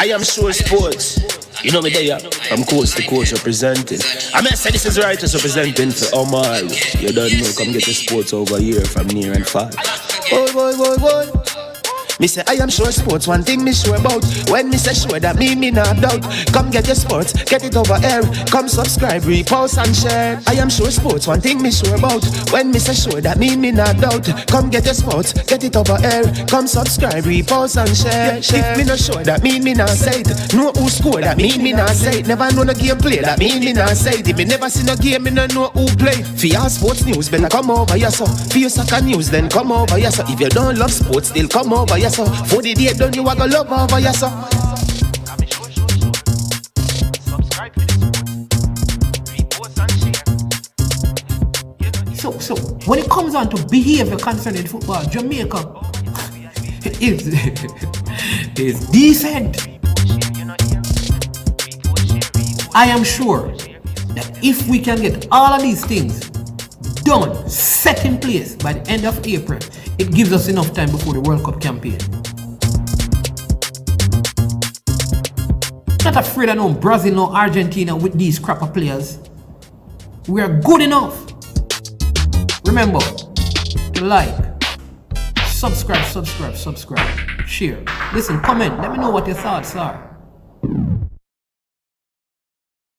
I am sure sports. You know me there, from coast to coast representing. I mean, I say this is righteous representing for Omar. You don't know, come get the sports over here from near and far. Boy. Me say I am sure sports, one thing me sure about. When me say sure, that me not doubt. Come get your sports, get it over here. Come subscribe, repost and share. I am sure sports, one thing me sure about. When me say sure, that me not doubt. Come get your sports, get it over here. Come subscribe, repost and share. If me not sure, that me not say it. Know who score, that me not say it. Never know no game play, that me not say it. If me never see no game, me no know who play. For your sports news, better come over here so. For your soccer news, then come over here so. If you don't love sports, still come over here. For the date done, you are gonna love over your son. So when it comes on to behavior concerning football, Jamaica is decent. I am sure that if we can get all of these things done, set in place by the end of April, it gives us enough time before the World Cup campaign. Not afraid of no Brazil, no Argentina with these crapper players. We are good enough. Remember to like, subscribe, share. Listen, comment. Let me know what your thoughts are.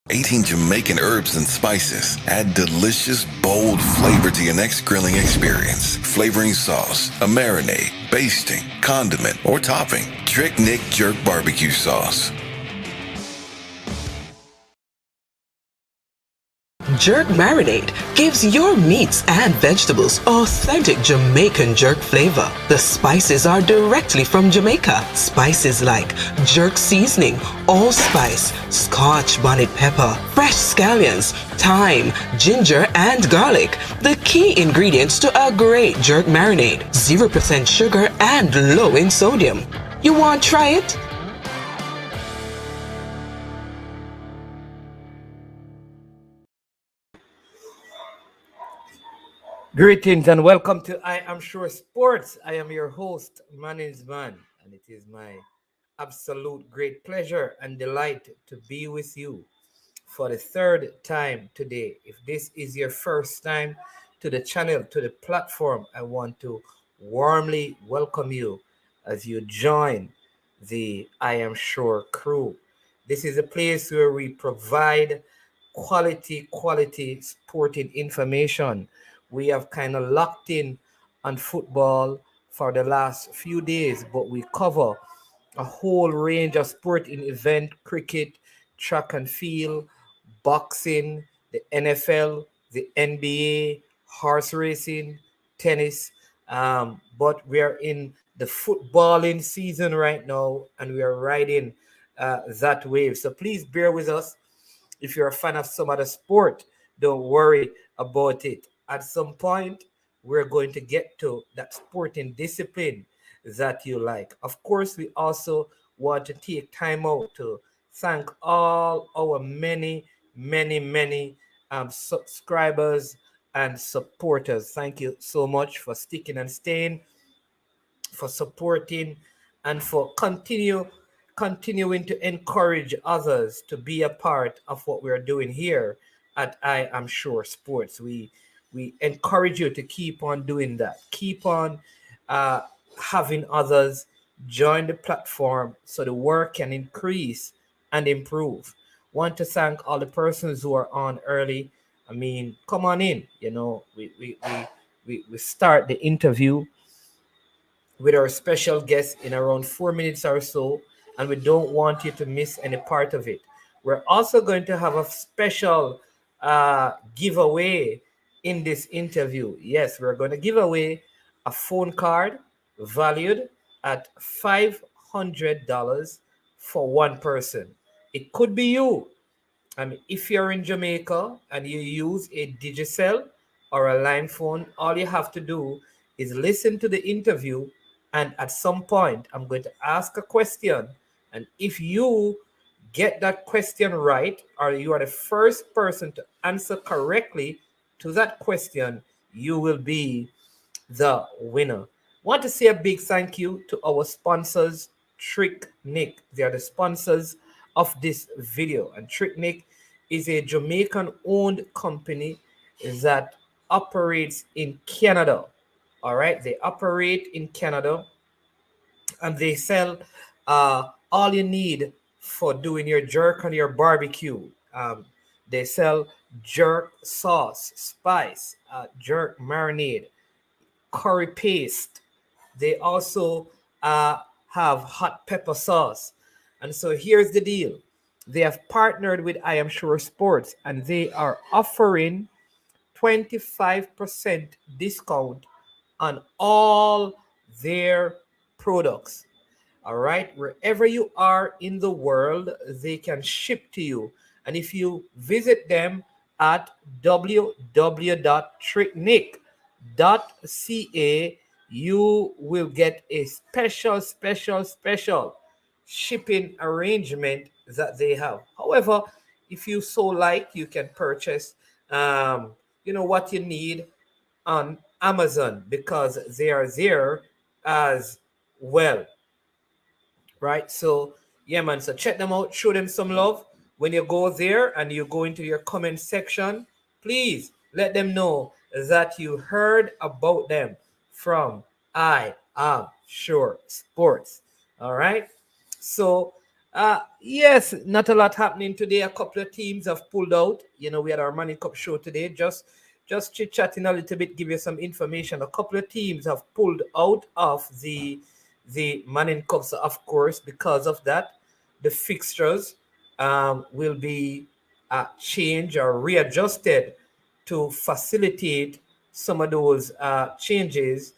18 Jamaican herbs and spices add delicious, bold flavor to your next grilling experience. Flavoring sauce, a marinade, basting, condiment, or topping. Trick Nick Jerk Barbecue Sauce. Jerk Marinade gives your meats and vegetables authentic Jamaican jerk flavor. The spices are directly from Jamaica. Spices like jerk seasoning, allspice, Scotch bonnet pepper, fresh scallions, thyme, ginger, and garlic. The key ingredients to a great jerk marinade. 0% sugar and low in sodium. You want to try it? Greetings and welcome to I Am Sure Sports. I am your host, Man's Man, and it is my absolute great pleasure and delight to be with you for the third time today. If this is your first time to the channel, to the platform, I want to warmly welcome you as you join the I Am Sure crew. This is a place where we provide quality sporting information. We have kind of locked in on football for the last few days, but we cover a whole range of sporting event, cricket, track and field, boxing, the NFL, the NBA, horse racing, tennis. But we are in the footballing season right now, and we are riding that wave. So please bear with us. If you're a fan of some other sport, don't worry about it. At some point, we're going to get to that sporting discipline that you like. Of course, we also want to take time out to thank all our many subscribers and supporters. Thank you so much for sticking and staying, for supporting, and for continuing to encourage others to be a part of what we're doing here at I Am Sure Sports. We encourage you to keep on doing that. Keep on having others join the platform so the work can increase and improve. Want to thank all the persons who are on early. I mean, come on in. You know, we start the interview with our special guest in around 4 minutes or so, and we don't want you to miss any part of it. We're also going to have a special giveaway in this interview. Yes, we're going to give away a phone card valued at $500 for one person. It could be you. I mean, if you're in Jamaica and you use a Digicel or a line phone, all you have to do is listen to the interview, and at some point, I'm going to ask a question. And if you get that question right, or you are the first person to answer correctly to that question, you will be the winner. Want to say a big thank you to our sponsors, Trick Nick. They are the sponsors of this video. And Trick Nick is a Jamaican-owned company that operates in Canada. All right, they operate in Canada, and they sell all you need for doing your jerk on your barbecue. They sell jerk sauce, spice, jerk marinade, curry paste. They also have hot pepper sauce. And so here's the deal. They have partnered with I Am Sure Sports, and they are offering 25% discount on all their products. All right, wherever you are in the world, they can ship to you. And if you visit them at www.tricknick.ca, you will get a special shipping arrangement that they have. However, if you so like, you can purchase what you need on Amazon, because they are there as well, right? So yeah, man, so check them out, show them some love. When you go there and you go into your comment section, please let them know that you heard about them from I Am Sure Sports. All right, so yes, not a lot happening today. A couple of teams have pulled out. We had our Money Cup show today. Just chit-chatting a little bit, give you some information. A couple of teams have pulled out of the Manning Cup. So of course, because of that, the fixtures will be changed or readjusted to facilitate some of those changes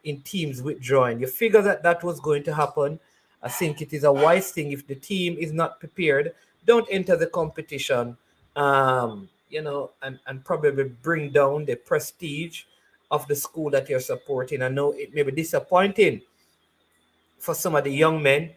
in teams withdrawing. You figure that was going to happen. I think it is a wise thing. If the team is not prepared, don't enter the competition, and probably bring down the prestige of the school that you're supporting. I know it may be disappointing for some of the young men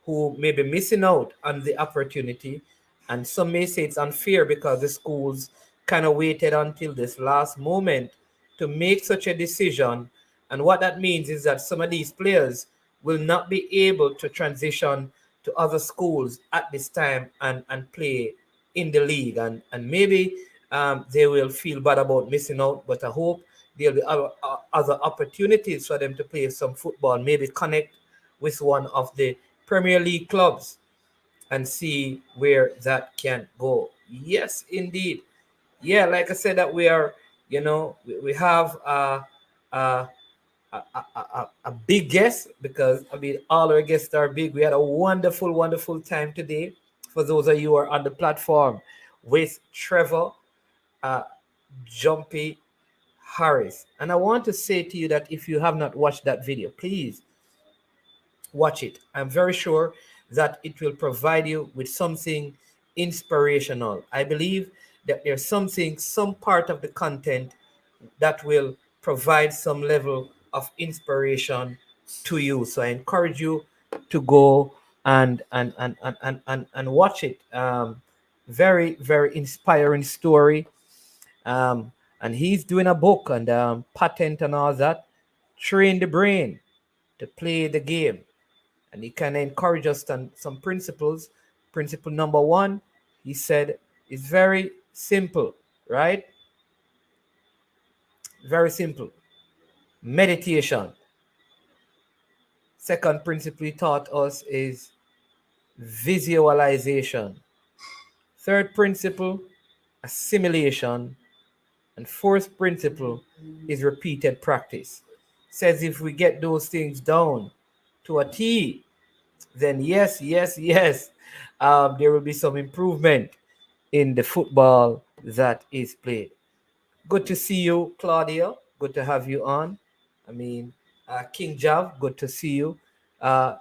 who may be missing out on the opportunity. And some may say it's unfair because the schools kind of waited until this last moment to make such a decision. And what that means is that some of these players will not be able to transition to other schools at this time and play in the league. And maybe they will feel bad about missing out, but I hope there'll be other opportunities for them to play some football, maybe connect with one of the Premier League clubs and see where that can go. Yes, indeed. Yeah, like I said, that we are, we have a big guest, because all our guests are big. We had a wonderful time today. For those of you who are on the platform, with Trevor Jumpy Harris. And I want to say to you that if you have not watched that video, please watch it. I'm very sure that it will provide you with something inspirational. I believe that there's some part of the content that will provide some level of inspiration to you. So I encourage you to go and watch it. Very inspiring story. And he's doing a book and patent and all that. Train the brain to play the game. And he kind of encouraged us on some principles. Principle number 1, he said, is very simple, right? Very simple. Meditation. Second principle he taught us is visualization. Third principle, assimilation. And fourth principle is repeated practice. Says if we get those things down to a T, then yes, there will be some improvement in the football that is played. Good to see you, Claudia. Good to have you on. King Jav, good to see you.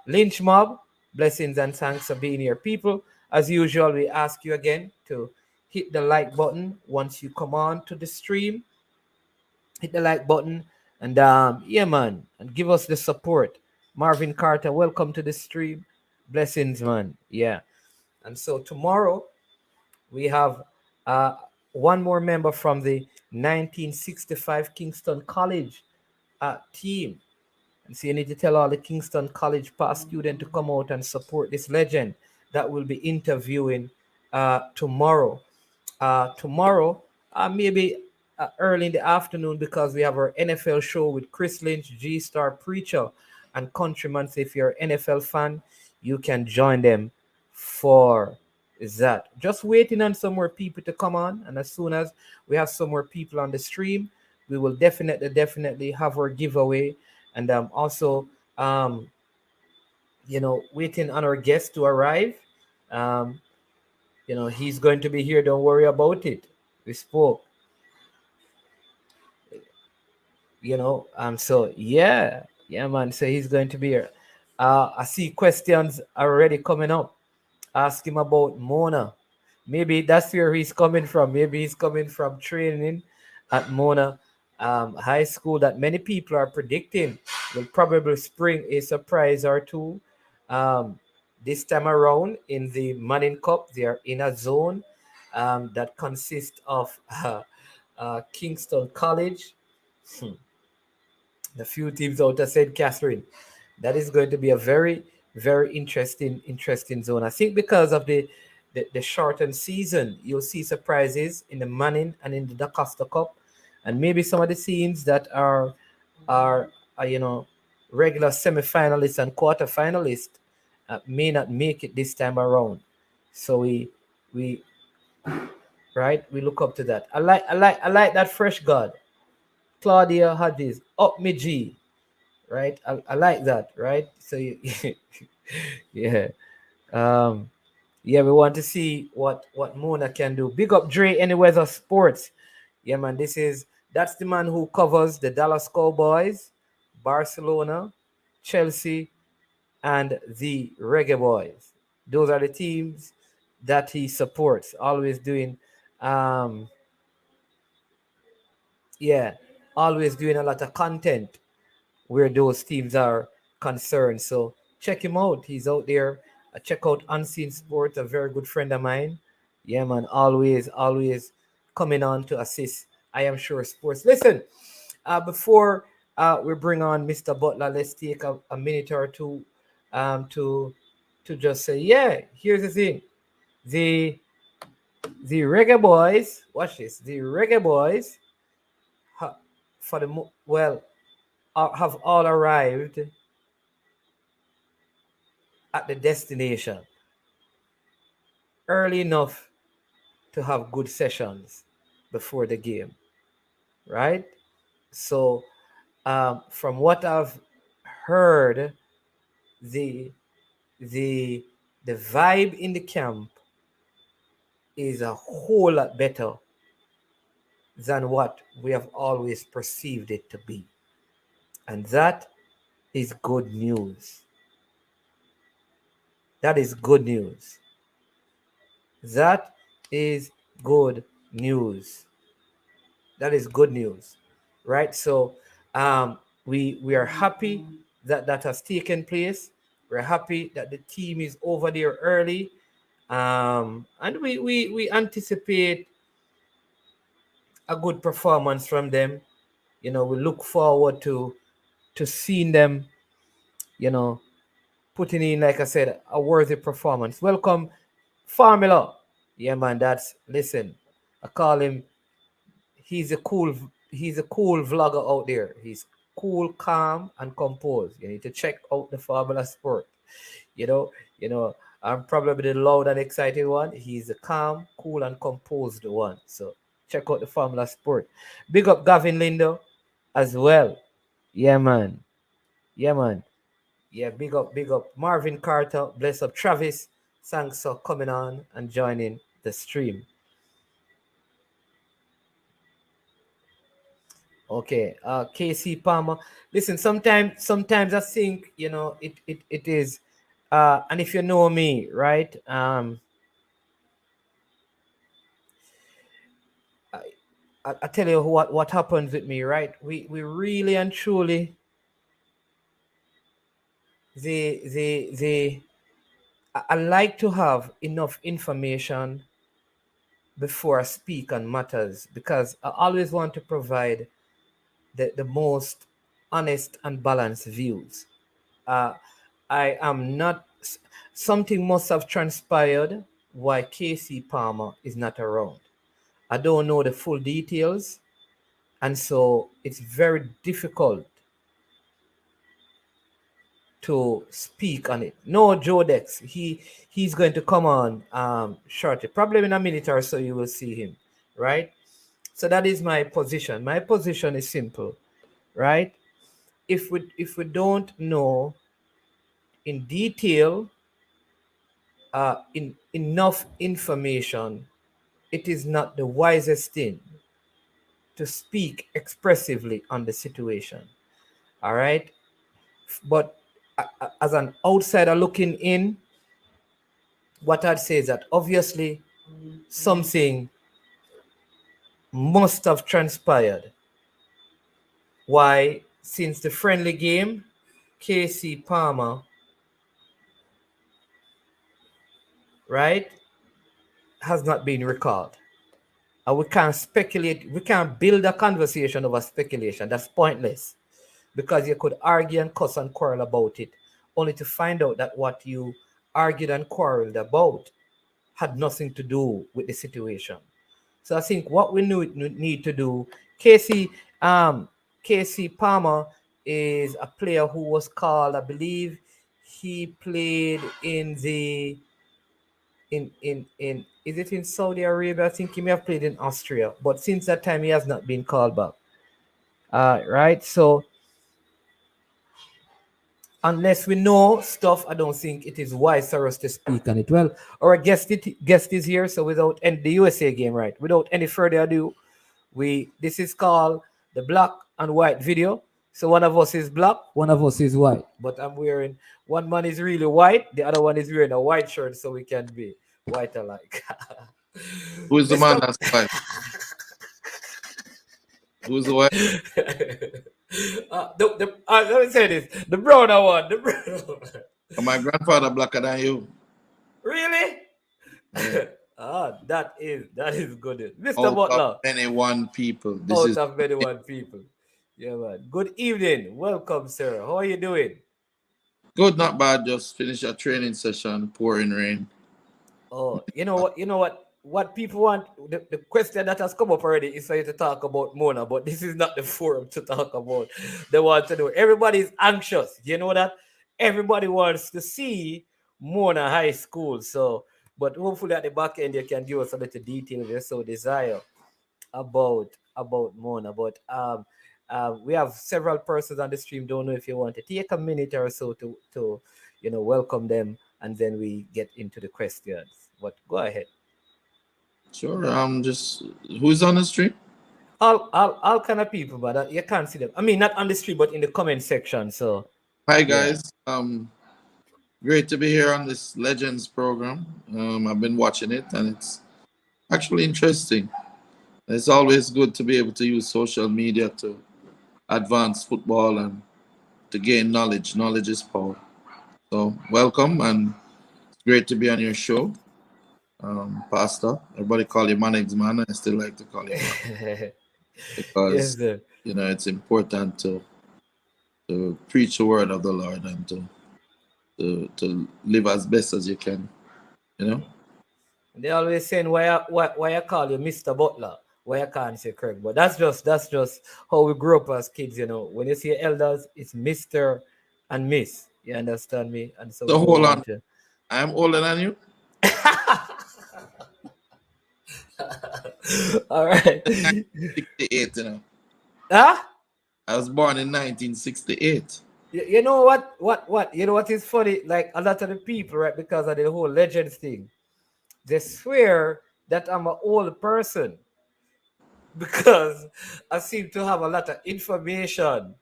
Lynch Mob, blessings and thanks for being here, people. As usual, we ask you again to hit the like button once you come on to the stream. Hit the like button and man, and give us the support. Marvin Carter, welcome to the stream. Blessings, man. Yeah. And so tomorrow we have one more member from the 1965 Kingston College team. So you need to tell all the Kingston College past students to come out and support this legend that will be interviewing tomorrow. Maybe early in the afternoon, because we have our NFL show with Chris Lynch, G-Star Preacher, and Countryman. So if you're an NFL fan, you can join them for that. Just waiting on some more people to come on, and as soon as we have some more people on the stream, we will definitely have our giveaway. And also, waiting on our guest to arrive. He's going to be here. Don't worry about it. We spoke. So yeah, man. So he's going to be here. I see questions already coming up. Ask him about Mona. Maybe that's where he's coming from. Maybe he's coming from training at Mona High School that many people are predicting will probably spring a surprise or two. This time around in the Manning Cup, they are in a zone that consists of Kingston College, the few teams out of St. Catherine. That is going to be a very, very interesting zone. I think because of the shortened season, you'll see surprises in the Manning and in the DaCosta Cup, and maybe some of the teams that are regular semi-finalists and quarter-finalists may not make it this time around. So we look up to that. I like that fresh God, Claudia Hadis, up me G, right? I like that, right? So yeah, we want to see what Mona can do. Big up Dre Anyweather Sports. Yeah, man, that's the man who covers the Dallas Cowboys, Barcelona, Chelsea, and the Reggae Boys. Those are the teams that he supports. Always doing, always doing a lot of content where those teams are concerned. So check him out. He's out there. Check out Unseen Sports, a very good friend of mine. Yeah, man, always coming on to assist. I am sure sports. Listen, before we bring on Mr. Butler, let's take a minute or two to just say, here's the thing. The Reggae Boys, watch this. The Reggae Boys, have all arrived at the destination early enough to have good sessions before the game, right? So from what I've heard, the vibe in the camp is a whole lot better than what we have always perceived it to be. And that is good news. That is good news. That is good news. That is good news, right? So we are happy that has taken place. We're happy that the team is over there early, and we anticipate a good performance from them. We look forward to seeing them, putting in, like I said, a worthy performance. Welcome, Formula. Yeah, man, listen, I call him, he's a cool vlogger out there. He's cool, calm, and composed. You need to check out the Formula Sport. I'm probably the loud and excited one. He's the calm, cool, and composed one. So check out the Formula Sport. Big up Gavin Lindo as well. Yeah, man. Yeah, big up Marvin Carter. Bless up Travis. Thanks for coming on and joining the stream. Okay, KC Palmer. Listen, sometimes I think, it is, and if you know me, right, I tell you what happens with me, right? We really and truly, I like to have enough information before I speak on matters, because I always want to provide the most honest and balanced views. Uh, I am not. Something must have transpired why Casey Palmer is not around. I don't know the full details, and so it's very difficult to speak on it. No, Joe Dex, he's going to come on shortly, probably in a minute or so. You will see him, right? So that is my position. My position is simple, right? If we don't know in detail in enough information, it is not the wisest thing to speak expressively on the situation. All right, but as an outsider looking in, what I'd say is that obviously something must have transpired. Why, since the friendly game, Casey Palmer, right, has not been recalled. And we can't speculate, we can't build a conversation over speculation. That's pointless. Because you could argue and cuss and quarrel about it, only to find out that what you argued and quarreled about had nothing to do with the situation. So I think what we need to do, Casey Palmer is a player who was called, I believe he played in the in is it in Saudi Arabia? I think he may have played in Austria, but since that time he has not been called back. Right, so unless we know stuff, I don't think it is wise for us to speak on it. Well, our guest is here, so without and the USA game, right? Without any further ado, this is called the black and white video. So one of us is black, one of us is white. But I'm wearing, one man is really white, the other one is wearing a white shirt, so we can be white alike. Who is the man that's white? Who's the white? Let me say this: the browner one, the browner one. My grandfather blacker than you. Really? Yeah. That is good. Mr. Out Butler. of many one people. Out of many one people. Yeah, man. Good evening. Welcome, sir. How are you doing? Good, not bad. Just finished a training session, pouring rain. Oh, you know what? What people want, the question that has come up already is for you to talk about Mona, but this is not the forum to talk about. They want to know. Everybody's anxious. You know that? Everybody wants to see Mona High School. So, but hopefully at the back end you can give us a little detail if you so desire about Mona. But we have several persons on the stream. Don't know if you want to take a minute or so to welcome them, and then we get into the questions. But go ahead. Sure. Just who's on the stream? All kind of people, but you can't see them. I mean, not on the street, but in the comment section. So, hi guys. Yeah. Great to be here on this Legends program. I've been watching it, and it's actually interesting. It's always good to be able to use social media to advance football and to gain knowledge. Knowledge is power. So, welcome, and it's great to be on your show. Pastor, everybody call you managed man. I still like to call you because yes, it's important to preach the word of the Lord and to live as best as you can. They always saying why I call you Mr. Butler, why I can't say Craig, but that's just how we grew up as kids. When you see elders, it's Mr. and Miss. You understand me? And so hold on, I'm older than you. All right. 1968, Huh? I was born in 1968. You know what? You know what is funny? Like a lot of the people, right, because of the whole Legends thing, they swear that I'm an old person because I seem to have a lot of information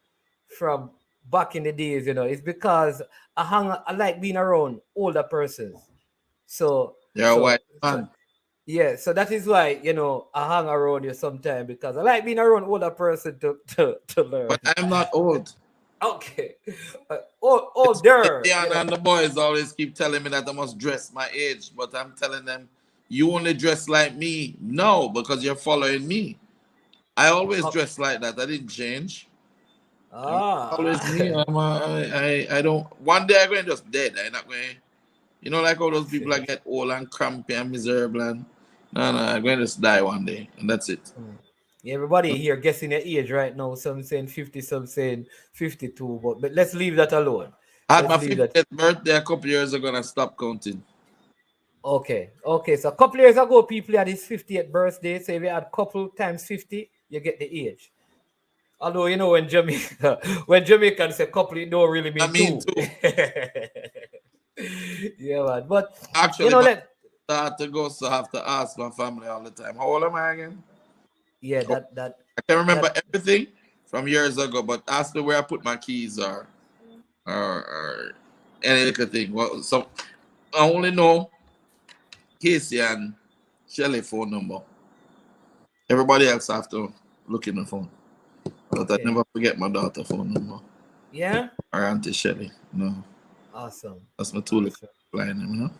from back in the days. It's because I like being around older persons. So you're a white man. Yeah, so that is why I hang around you sometime because I like being around older person to learn. But I'm not old. Okay. Older. And the boys always keep telling me that I must dress my age, but I'm telling them, you only dress like me. No, because you're following me. I always dress like that. I didn't change. Always me. Ah. I don't. One day I'm going to just dead. I'm not going. You know, like all those people that get old and crampy and miserable and no, I'm going to just die one day, and that's it. Yeah, everybody here guessing their age right now. Some saying 50, some saying 52. But let's leave that alone. I had Let's my leave that. 50th birthday a couple years ago and I stopped counting. Okay. So a couple years ago, people had his 50th birthday. So if you add couple times 50, you get the age. Although you know when Jamaicans say couple, it don't really I mean mean, two. too. Yeah, man. But Actually, let start to go, so I have to ask my family all the time. How old am I again? yeah, I can remember everything from years ago, but ask me where I put my keys or any little thing. Well, so I only know Casey and Shelly phone number. Everybody else have to look in the phone. But I never forget my daughter phone number. Yeah. Or Auntie Shelly. No. Awesome. That's my two little line, you know?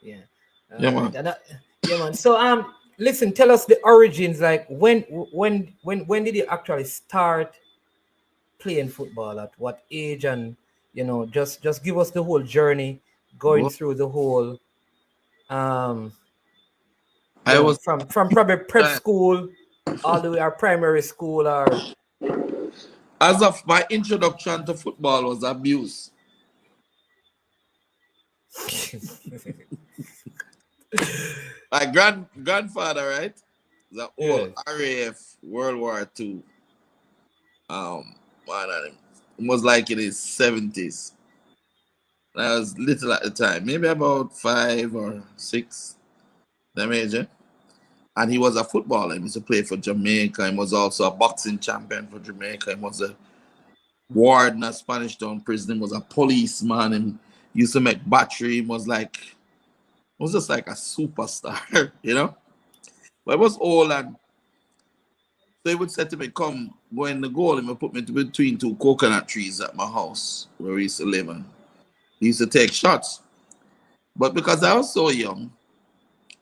Yeah. Yeah, man. Yeah, man. So listen, tell us the origins. Like when did you actually start playing football? At what age? And just give us the whole journey going through the whole I was from probably prep school all the way or primary school or as of my introduction to football was abuse. My grandfather, right? The old RAF World War II. Man, it was like in his 70s. I was little at the time, maybe about 5 or 6, the major. And he was a footballer. He used to play for Jamaica. He was also a boxing champion for Jamaica. He was a warden at Spanish Town prison. He was a policeman. He used to make battery. He was just like a superstar, you know? But I was old, and so he would say to me, come, go in the goal. He would put me between two coconut trees at my house where we used to live. And he used to take shots. But because I was so young,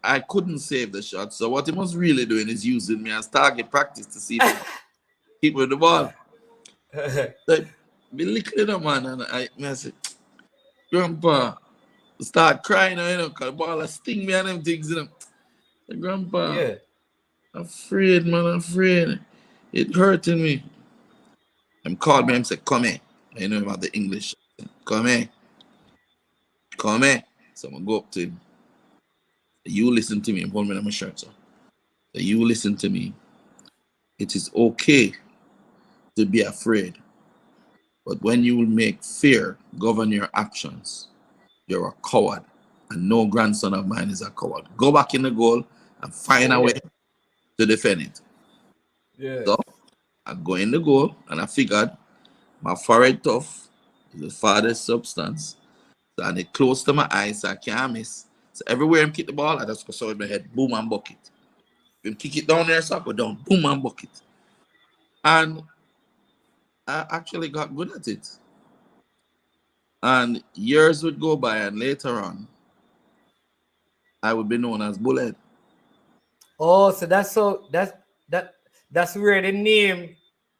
I couldn't save the shot. So what he was really doing is using me as target practice to see if he could keep with the ball. So me little man, and I said, Grandpa, start crying, because the ball sting me and them things, So, Grandpa, I'm afraid, man, I'm afraid. It hurting me. Him called me and said, come here. I know about the English. Come here. Come here. So I'm going to go up to him. You listen to me. I'm holding my shirt, so you listen to me. It is okay to be afraid. But when you will make fear govern your actions, you're a coward. And no grandson of mine is a coward. Go back in the goal and find a way to defend it. Yeah. So I go in the goal and I figured my forehead tough is the farthest substance. So and it close to my eyes, so I can't miss. So everywhere I kick the ball, I just go so with my head, boom and bucket. If I kick it down there, so I go down, boom and bucket. And I actually got good at it. And years would go by, and later on, I would be known as Bullet. Oh, so that's where the name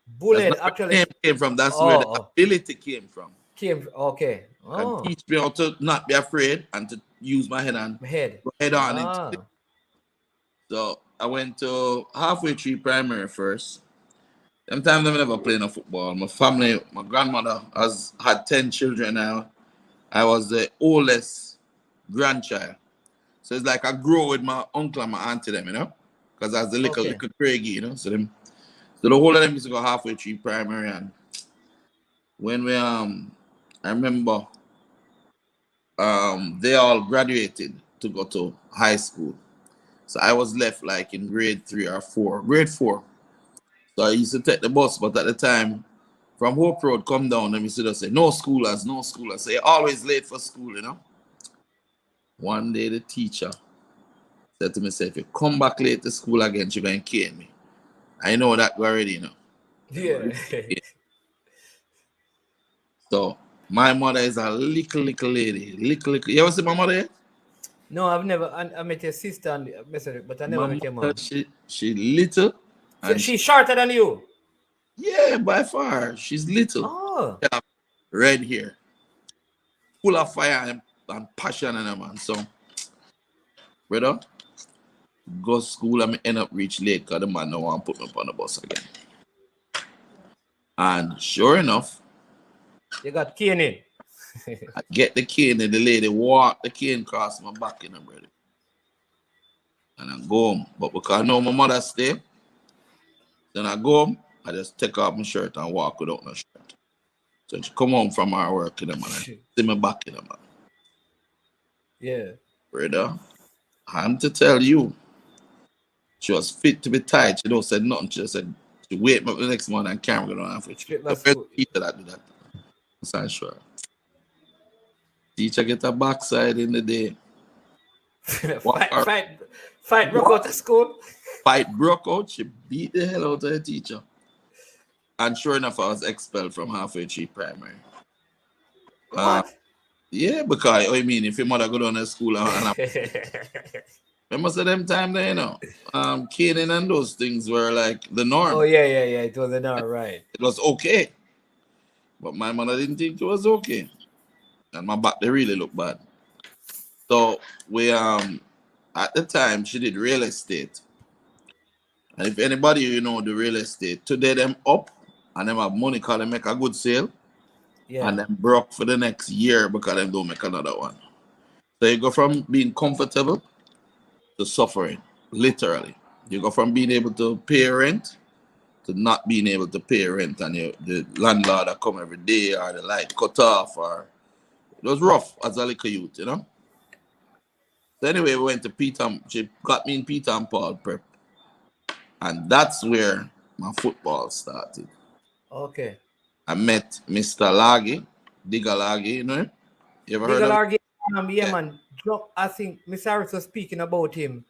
Bullet actually name came from. That's where the ability came from. Okay. And teach me how to not be afraid and to use my head on. Head on into it. So I went to halfway through primary first. Sometimes I never played no football. My family, my grandmother had 10 children now. I was the oldest grandchild. So it's like I grew with my uncle and my auntie them, because I was the little Craigie, So the whole of them used to go halfway through primary, and when we I remember they all graduated to go to high school. So I was left like in grade 3 or 4. Grade 4. So I used to take the bus, but at the time, from Hope Road, come down, and we used to just say, no schoolers. So you're always late for school, One day the teacher said to me, if you come back late to school again, you're going to cane me. I know that already, Yeah. So my mother is a little lady. Little. You ever see my mother yet? No, I've never. I met your sister and but I never met your mom. She little. She's shorter than you. Yeah, by far. She's little. Oh. Yeah, red hair. Full of fire and passion in her, man. So, brother, go school and me end up reach late because the man don't want to put me up on the bus again. And sure enough, You got cane in. I get the cane and the lady walk the cane across my back, you know, brother. And I go home. But because I know my mother stay, then I go home, I just take off my shirt and walk without no shirt. So she come home from her work, you know, man, and see me back, you know, man. Yeah. Brother, I'm to tell you, she was fit to be tied. She don't say nothing. She just said, she wait up the next morning and camera go on after. The first teacher that do that. I'm sure. Teacher get a backside in the day. Fight broke out of school. Fight broke out. She beat the hell out of the teacher. And sure enough, I was expelled from halfway through primary. What? Yeah, because I mean, if your mother go down to school and remember say them time there, you know, caning and those things were like the norm. Oh yeah. It was the norm, right? It was okay, but my mother didn't think it was okay, and my back they really looked bad. So we at the time she did real estate, and if anybody you know the real estate today them up and them have money because they make a good sale. Yeah. And then broke for the next year because they don't make another one. So you go from being comfortable to suffering, literally. You go from being able to pay rent to not being able to pay rent, and the landlord that come every day or the light cut off, or it was rough as a little youth, you know. So anyway, we went to Peter. She got me in Peter and Paul prep, and that's where my football started. Okay. I met Mr. Lagi, Digger Lagi, you know him? You ever heard of him? Yeah, man. I think Miss Harris was speaking about him.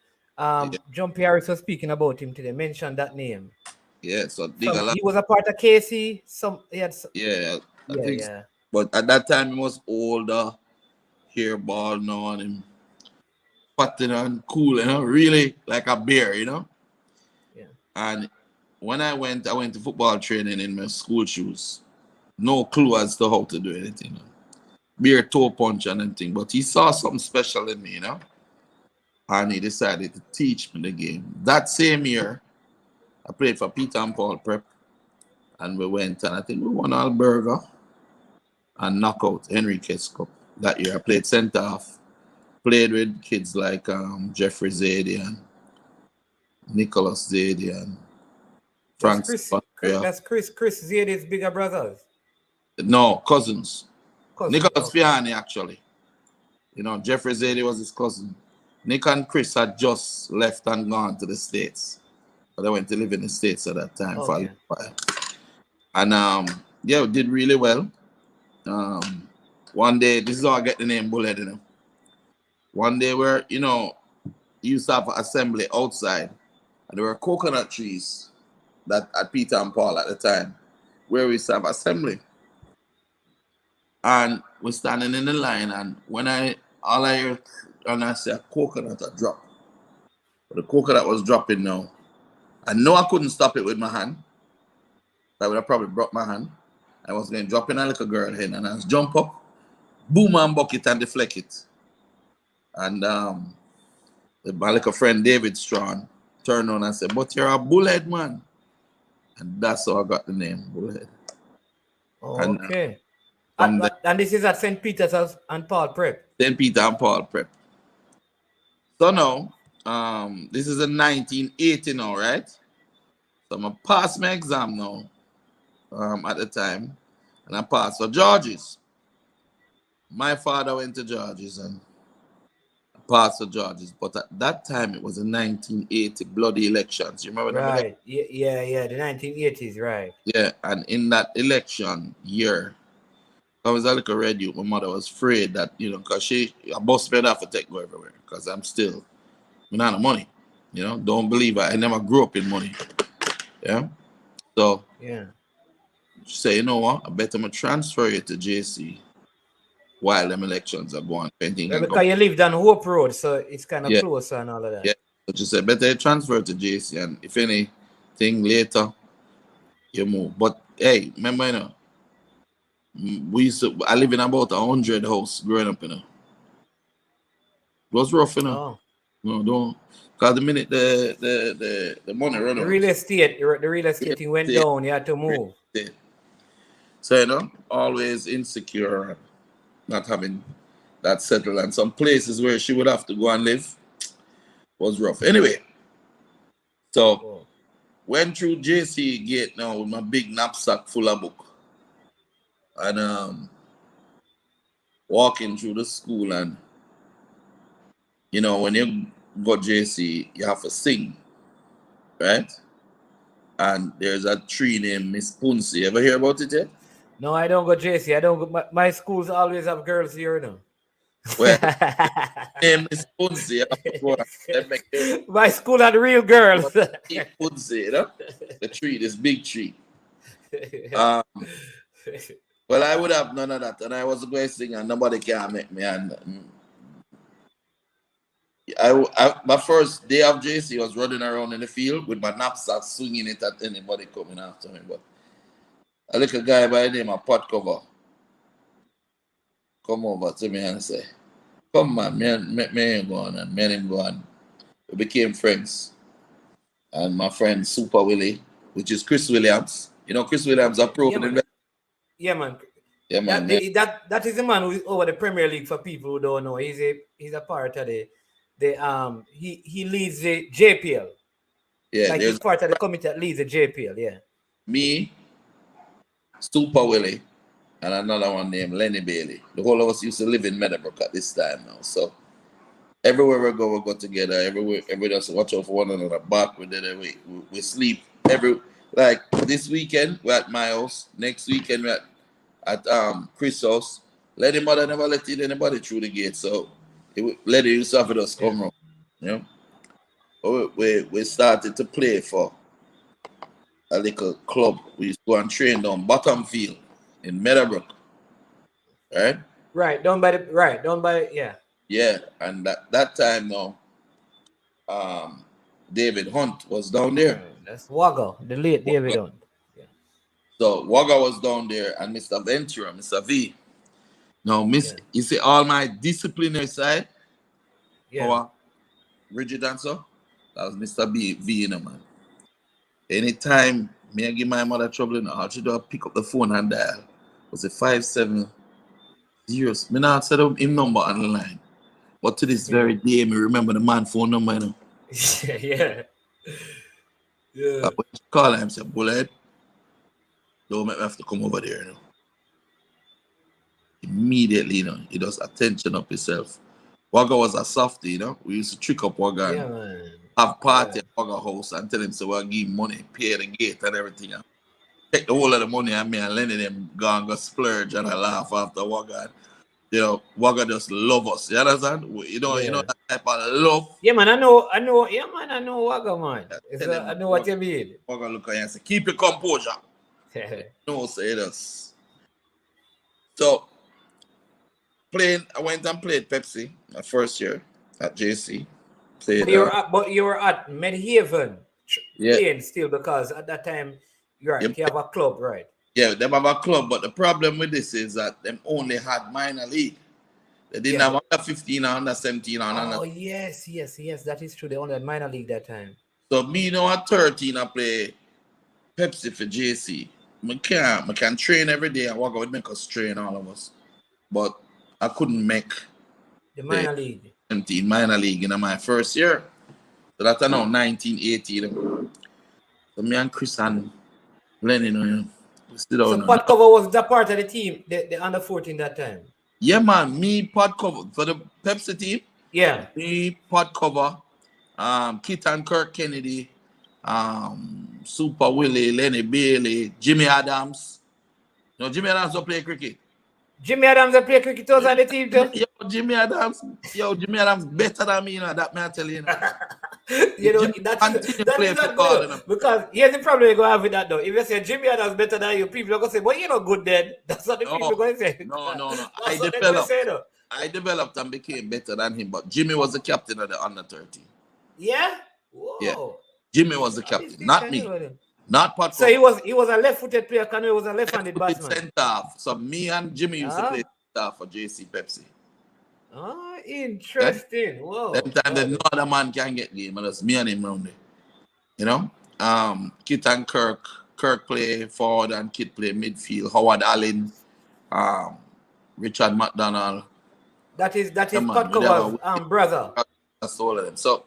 Jumpy Harris was speaking about him today. Mentioned that name. Yeah, so Digger Lagi. He was a part of Casey. I think. But at that time, he was older, hair bald now, and him fatting and cool, you know, really like a bear, you know? Yeah. And when I went to football training in my school shoes. No clue as to how to do anything. Beer toe punch and anything. But he saw something special in me, you know? And he decided to teach me the game. That same year, I played for Peter and Paul Prep. And we went and I think we won Alberga and knockout Henriquez Cup. That year I played centre half. Played with kids like Jeffrey Zadian, Nicholas Zadian, Frank. That's Chris Zadian's bigger brothers. No, cousins. Nicholas Piani, actually. You know, Jeffrey Zadie was his cousin. Nick and Chris had just left and gone to the States. But they went to live in the States at that time. Okay. And we did really well. One day, this is how I get the name Bullet, you know. One day where, you know, you used to have an assembly outside. And there were coconut trees that at Peter and Paul at the time, where we used to have assembly. And we're standing in the line, and when I hear, and I see a coconut drop. But the coconut was dropping now. I know I couldn't stop it with my hand. I would have probably broke my hand. I was going to drop in a little girl head, and I was jump up, boom and bucket and deflect it. And my little friend David Strawn turned on and said, "But you're a bullhead, man." And that's how I got the name, Bullhead. Okay. And this is at St. Peter's and Paul Prep. St. Peter and Paul Prep. So now, this is in 1980 now, right? So I'm going to pass my exam now at the time. And I passed for George's. My father went to George's and I passed for George's. But at that time, it was the 1980 bloody elections. You remember that? Right. Yeah, the 1980s, right. Yeah, and in that election year, I was a little red youth. My mother was afraid that, you know, because I bust me off to take go everywhere because I'm not of money. You know, don't believe I never grew up in money. Yeah. So, yeah. She said, you know what? I bet I'm going to transfer you to JC while them elections are going. Because you lived on Hope Road, so it's kind of closer and all of that. Yeah. So she said, better transfer to JC, and if anything later, you move. But hey, remember, I live in about 100 house growing up, It was rough, Oh. No, don't. Because the minute the money run The out. real estate thing went down, you had to move. So, always insecure and not having that settled. And some places where she would have to go and live was rough. Anyway, so went through JC gate now with my big knapsack full of book. And walking through the school, and when you go JC, you have to sing, right? And there's a tree named Miss Punsi. Ever hear about it yet? No, I don't go JC. I don't go. My schools always have girls here now. Well, name Miss Punsi. My school had real girls. Punsi, the tree, this big tree. Well, I would have none of that, and I was going to sing, and nobody can make me. And my first day of JC was running around in the field with my knapsack, swinging it at anybody coming after me. But a little guy by the name of Pot Cover come over to me and say, "Come man, me ain't going," and me and him go on. We became friends. And my friend Super Willie, which is Chris Williams. Chris Williams are proven investor. Yeah, man. Yeah, man. That is the man who is over the Premier League for people who don't know. He's a part of he leads the JPL. Yeah, like he's part of the committee that leads the JPL, yeah. Me, Super Willie, and another one named Lenny Bailey. The whole of us used to live in Meadowbrook at this time now. So everywhere we go together. Everybody just watch out for one another. Back we sleep like this weekend we're at my house. Next weekend we're at Chris' house. Lenny mother never let anybody through the gate, so Lenny used to have us come around. We started to play for a little club. We used to go and train down Bottom Field in Meadowbrook. Right? Right, yeah. Yeah, and that time now, David Hunt was down there. That's Wagga, the late David Hunt. Yeah. So Wagga was down there, and Mr. Ventura, Mr. V. Now, you see all my disciplinary side, our rigid dancer, that was Mr. V, man. Anytime me I give my mother trouble, all she do is pick up the phone and dial. Was it 570? Me not set up him number on the line. But to this very day, me remember the man phone number, Yeah. When you call him, say, "Bullet, don't make me have to come over there, Immediately, he does attention up himself. Wagga was a softie, We used to trick up Wagga and have party at Wagga house and tell him, so we'll give him money, pay the gate and everything. Take the whole of the money and me and Lenny them go splurge and I laugh after Wagga. Wagga just love us. You understand? You know that type of love. Yeah, man, I know Wagga, man. I know what you mean. Wagga look at you and say, "Keep your composure." No, say this. So, I went and played Pepsi my first year at JC. But you were at Medhaven playing still, because at that time you have a club, right? Yeah, they have a club, but the problem with this is that them only had minor league. They didn't have under 15 or under 17 or under. Oh, yes, that is true. They only had minor league that time. So me at 13, I play Pepsi for JC. I can train every day and Wagga would make us train, all of us. But I couldn't make the minor league. 17 minor league in my first year. So that's now 1980. So me and Chris and Lenny, so Pot Cover was that part of the team, the under 14 that time? Yeah, man. Me, Pot Cover for the Pepsi team. Yeah. Me, Pot Cover, Kit and Kirk Kennedy, Super Willie, Lenny Bailey, Jimmy Adams. Jimmy Adams will play cricket. Jimmy Adams will play cricket on the team too. Jimmy Adams better than me, that man tell you. That is not good. Because here's the problem you're going to have with that though. If you say Jimmy Adams better than you, people are going to say, "Well, you're not good then." That's what the people are going to say. No. I developed and became better than him, but Jimmy was the captain of the under 13. Yeah? Whoa. Yeah. Jimmy was the captain, not me. Not Pat So Cook. he was a left-footed player, Canoe was a left-handed Left-footed batsman. centre half. So me and Jimmy used to play centre half for JC Pepsi. Interesting. Okay? Whoa. Them time that no other man can get game, and it's me and him round there. You know? Kit and Kirk. Kirk play forward and Kit play midfield. Howard Allen, Richard McDonald. That is Pat man, Cover's brother. That's all of them. So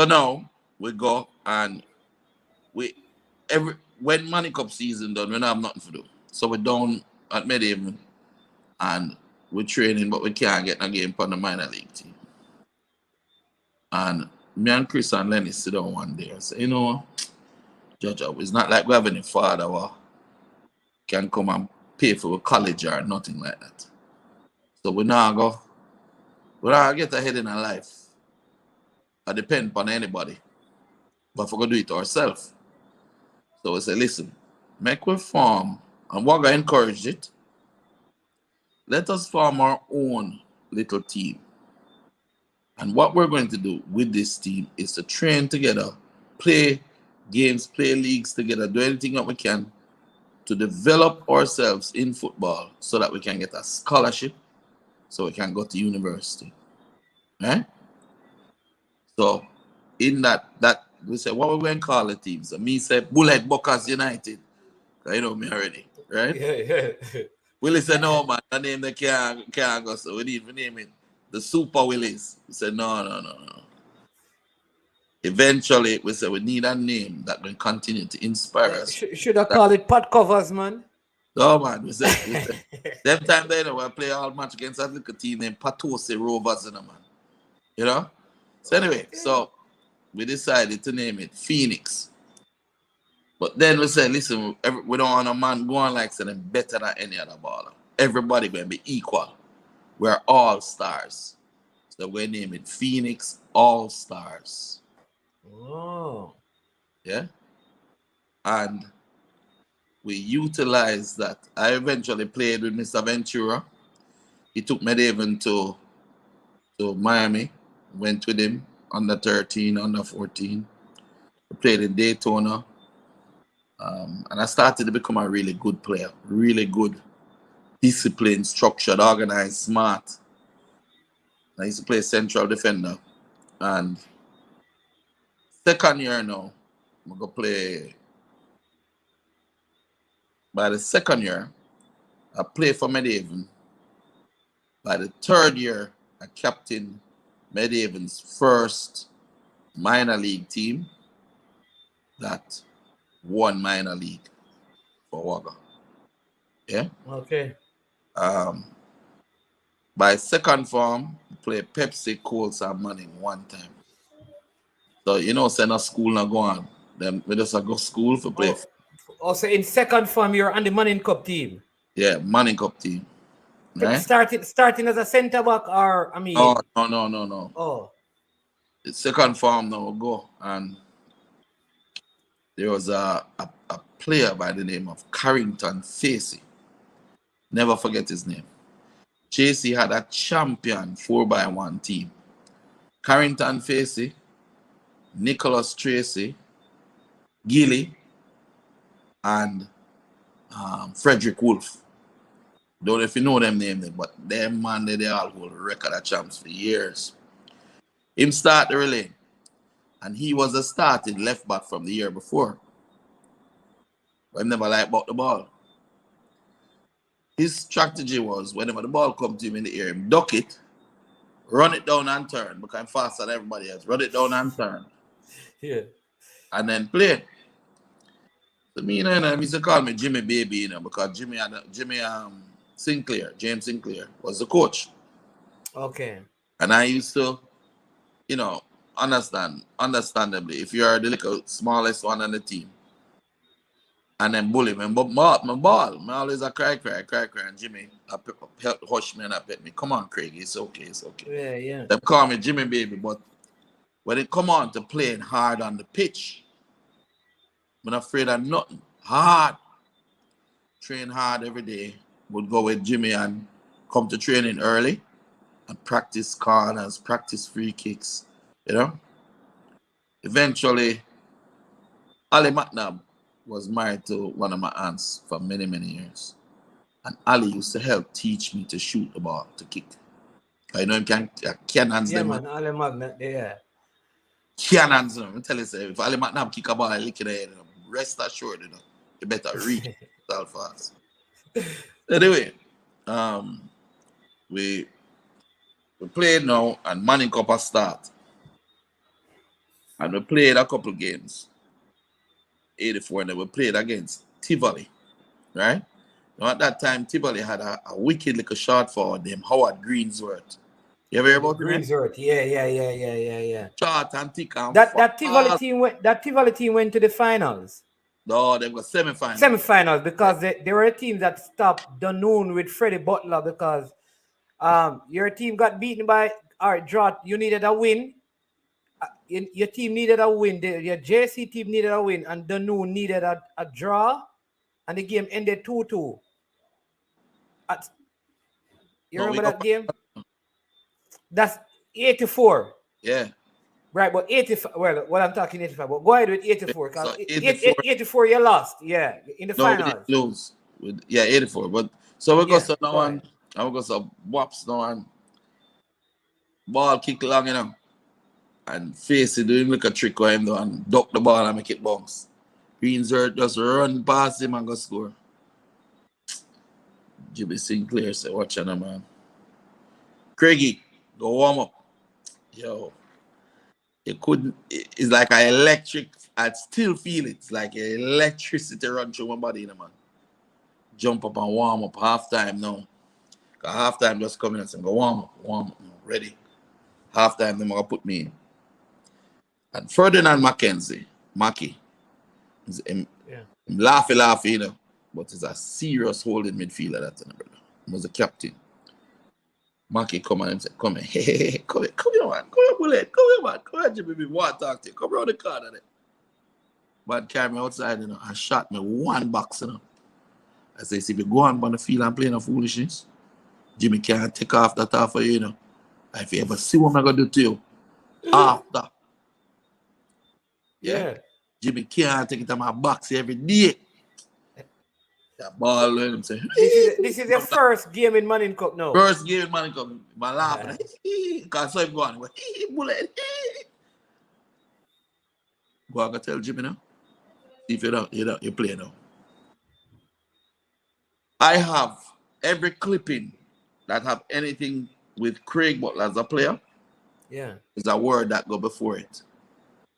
now we go and when Money Cup season done, we don't have nothing to do. So we're down at Medhaven and we're training, but we can't get a game for the minor league team. And me and Chris and Lenny sit down one day and say, you know, Judge, it's not like we have any father who can come and pay for a college or nothing like that. So we now get ahead in our life. I depend on anybody. But we're going to do it ourselves. So we say, listen, make we form, and we're going to encourage it. Let us form our own little team. And what we're going to do with this team is to train together, play games, play leagues together, do anything that we can to develop ourselves in football so that we can get a scholarship, so we can go to university. Right? So in that we say, what we going to call the team? So me say Bullet Buckers United. You know me already, right? Yeah. Willie said, no, man, the name they can't go, so we need to name it the Super Willies. We said, no. Eventually, we said we need a name that will continue to inspire us. Should I call it Pat Covers, man? No, man. We said them time they we play all match against that little team named Patose Rovers, man. You know? So anyway, so we decided to name it Phoenix. But then we said, listen, we don't want a man going like saying better than any other baller. Everybody going to be equal. We're all stars. So we name it Phoenix All Stars. Oh. Yeah? And we utilized that. I eventually played with Mr. Ventura. He took me even to Miami. Went with him under 13, under 14. We played in Daytona. And I started to become a really good player. Really good. Disciplined, structured, organized, smart. I used to play central defender. And second year now, I'm going to play. By the second year, I played for Medhaven. By the third year, I captained Medhaven's first minor league team that won minor league for Wagga. Yeah? Okay. By second form, I played Pepsi, Colts, and Manning one time. So, you know, send a school not go on. Then we just go school for play. Also, in second form, you're on the Manning Cup team. Yeah, Manning Cup team. Right? Starting as a centre back, or I mean. No. Oh. The second form now go, and there was a player by the name of Carrington Facey. Never forget his name. JC had a champion 4x1 team. Carrington Facey, Nicholas Tracy, Gilly, and Frederick Wolf. Don't know if you know them names, but them man they all hold record of champs for years. Him start the relay, and he was a starting left back from the year before. But he never liked about the ball. His strategy was whenever the ball comes to him in the air, him duck it, run it down and turn, because I'm faster than everybody else. Run it down and turn. Yeah. And then play. So me and him used to call me Jimmy Baby, you know, because James Sinclair was the coach. Okay. And I used to, you know, understandably, if you're the little smallest one on the team, and then bully me, but my ball, I always a cry, and Jimmy hush me and I pet me. Come on, Craig, it's okay. Yeah. They call me Jimmy Baby, but when it come on to playing hard on the pitch, I'm not afraid of nothing. Hard. Train hard every day. Would go with Jimmy and come to training early and practice corners, practice free kicks, you know. Eventually, Ali McNabb was married to one of my aunts for many, many years. And Ali used to help teach me to shoot the ball, to kick. I know him cannons Yeah, them. man. Ale Magna, yeah. Cannons them. I tell you, say, if Ali McNabb kick a ball, I lick it in, rest assured, you better reach yourself fast. Anyway, we played now, and Manning Cup has start. And we played a couple games. 84, and then we played against Tivoli, right? Now at that time, Tivoli had a wicked little short forward named Howard Greensworth. You ever hear about him? Greensworth. Yeah. Short and thick and That Tivoli team went to the finals. No, they got semi-finals. Semi-finals because they were a team that stopped Dunoon with Freddie Butler because your team got beaten by drought. You needed a win. Your team needed a win. Your JC team needed a win, and Dunoon needed a draw, and the game ended 2-2. You remember that game? That's 84. Yeah. Right, but 85. Well, what I'm talking 85, but go ahead with 84. So 84, you lost. Yeah, in the finals. We didn't lose. 84. But so we go so now and we go so whops now and ball kick long, and face it, doing like a trick with him though, and duck the ball and make it bounce. Greensworth just run past him and go score. Jimmy Sinclair said, watch out, man. Craigie, go warm up. Yo. It couldn't, it's like an electric, I still feel it. It's like electricity run through my body, man. Jump up and warm up. Halftime now. Halftime just coming and saying, go warm up, ready. Halftime, they're going to put me in. And Ferdinand Mackie, him laughy, but he's a serious holding midfielder, that brother. He was a captain. Mackie come and say, come here, come here, man, come here, bullet, come here, man, come here, Jimmy, want to talk to you, come around the corner there. But carry me outside, and shot me one box, I say, if you go on the field and play no foolishness, Jimmy can't take off that off of you, If you ever see what I'm going to do to you, after. Yeah. Jimmy can't take it to my box every day. That ball, let him say. This is your first game in Manning Cup now. First game in Manning Cup. My laughing. Because so I'm going. Bullet. Go on, go tell Jimmy now. If you don't, you play now. I have every clipping that have anything with Craig Butler as a player. Yeah. There's a word that go before it.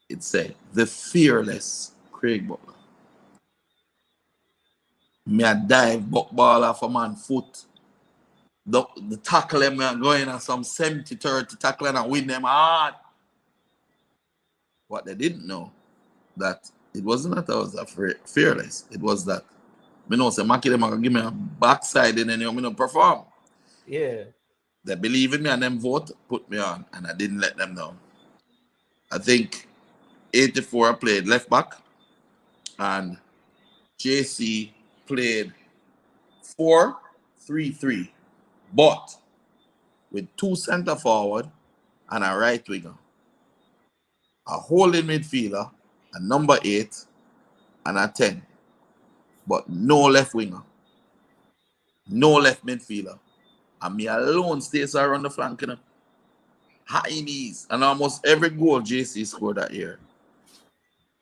It said, the fearless Craig Butler. Me a dive ball off a man's foot. The tackle them going on some 70-30 tackling and win them hard. What they didn't know, that it wasn't that I was fearless. It was that me know say Mackie them gonna give me a backside and then me not perform. Yeah. They believe in me and them vote, put me on, and I didn't let them down. I think 84 I played left back and JC played 4-3-3, but with 2 center forward and a right winger, a holding midfielder, a number 8, and a 10, but no left winger, no left midfielder, and me alone stays around the flank, high knees, and almost every goal JC scored that year,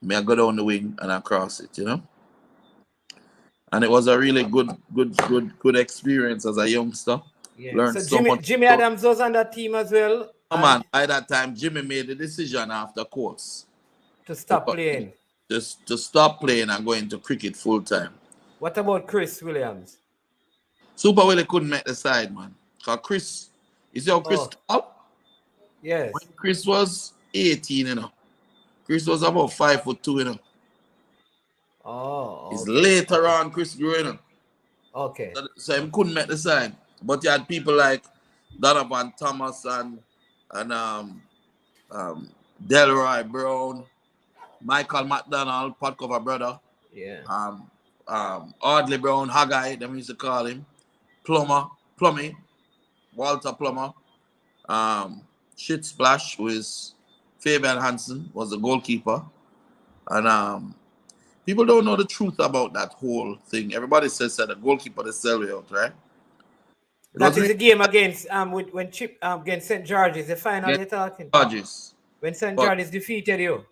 me I go down the wing and I cross it, And it was a really good experience as a youngster. Yeah. Learned so much. Jimmy Adams was on that team as well. Man, by that time, Jimmy made the decision after course to stop playing. Just to stop playing and go into cricket full time. What about Chris Williams? Super Willie couldn't make the side, man. Because Chris, you see how Chris up? Yes. When Chris was 18, Chris was about 5'2", Oh, okay. It's later on Chris grew, Okay. So he couldn't make the side. But you had people like Donovan Thomas and Delroy Brown, Michael McDonald, pot cover brother. Yeah. Audley Brown, Haggai, them used to call him. Plummy, Walter Plummer. Shit Splash, who is Fabian Hansen, was the goalkeeper. And People don't know the truth about that whole thing. Everybody says that the goalkeeper they sell you out, right? That is the game against when Chip against St. George's, the final you're talking. Charges. When St. George's defeated you.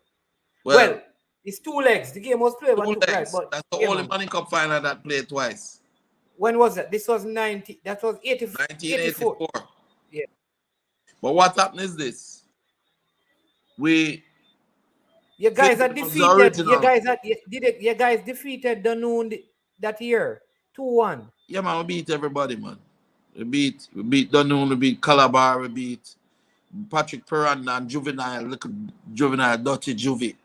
Well, it's 2 legs. The game was played 2 but legs. Right, but that's the only Money Cup final that played twice. When was that? This was 90. That was 1984. Yeah. But what happened is this. You guys are defeated. You guys defeated Dunoon that year. 2-1. Yeah, man, we beat everybody, man. We beat Dunoon, we beat Calabar, we beat Patrick Perranda and Juvenile, look Juvenile, Dirty Juvie.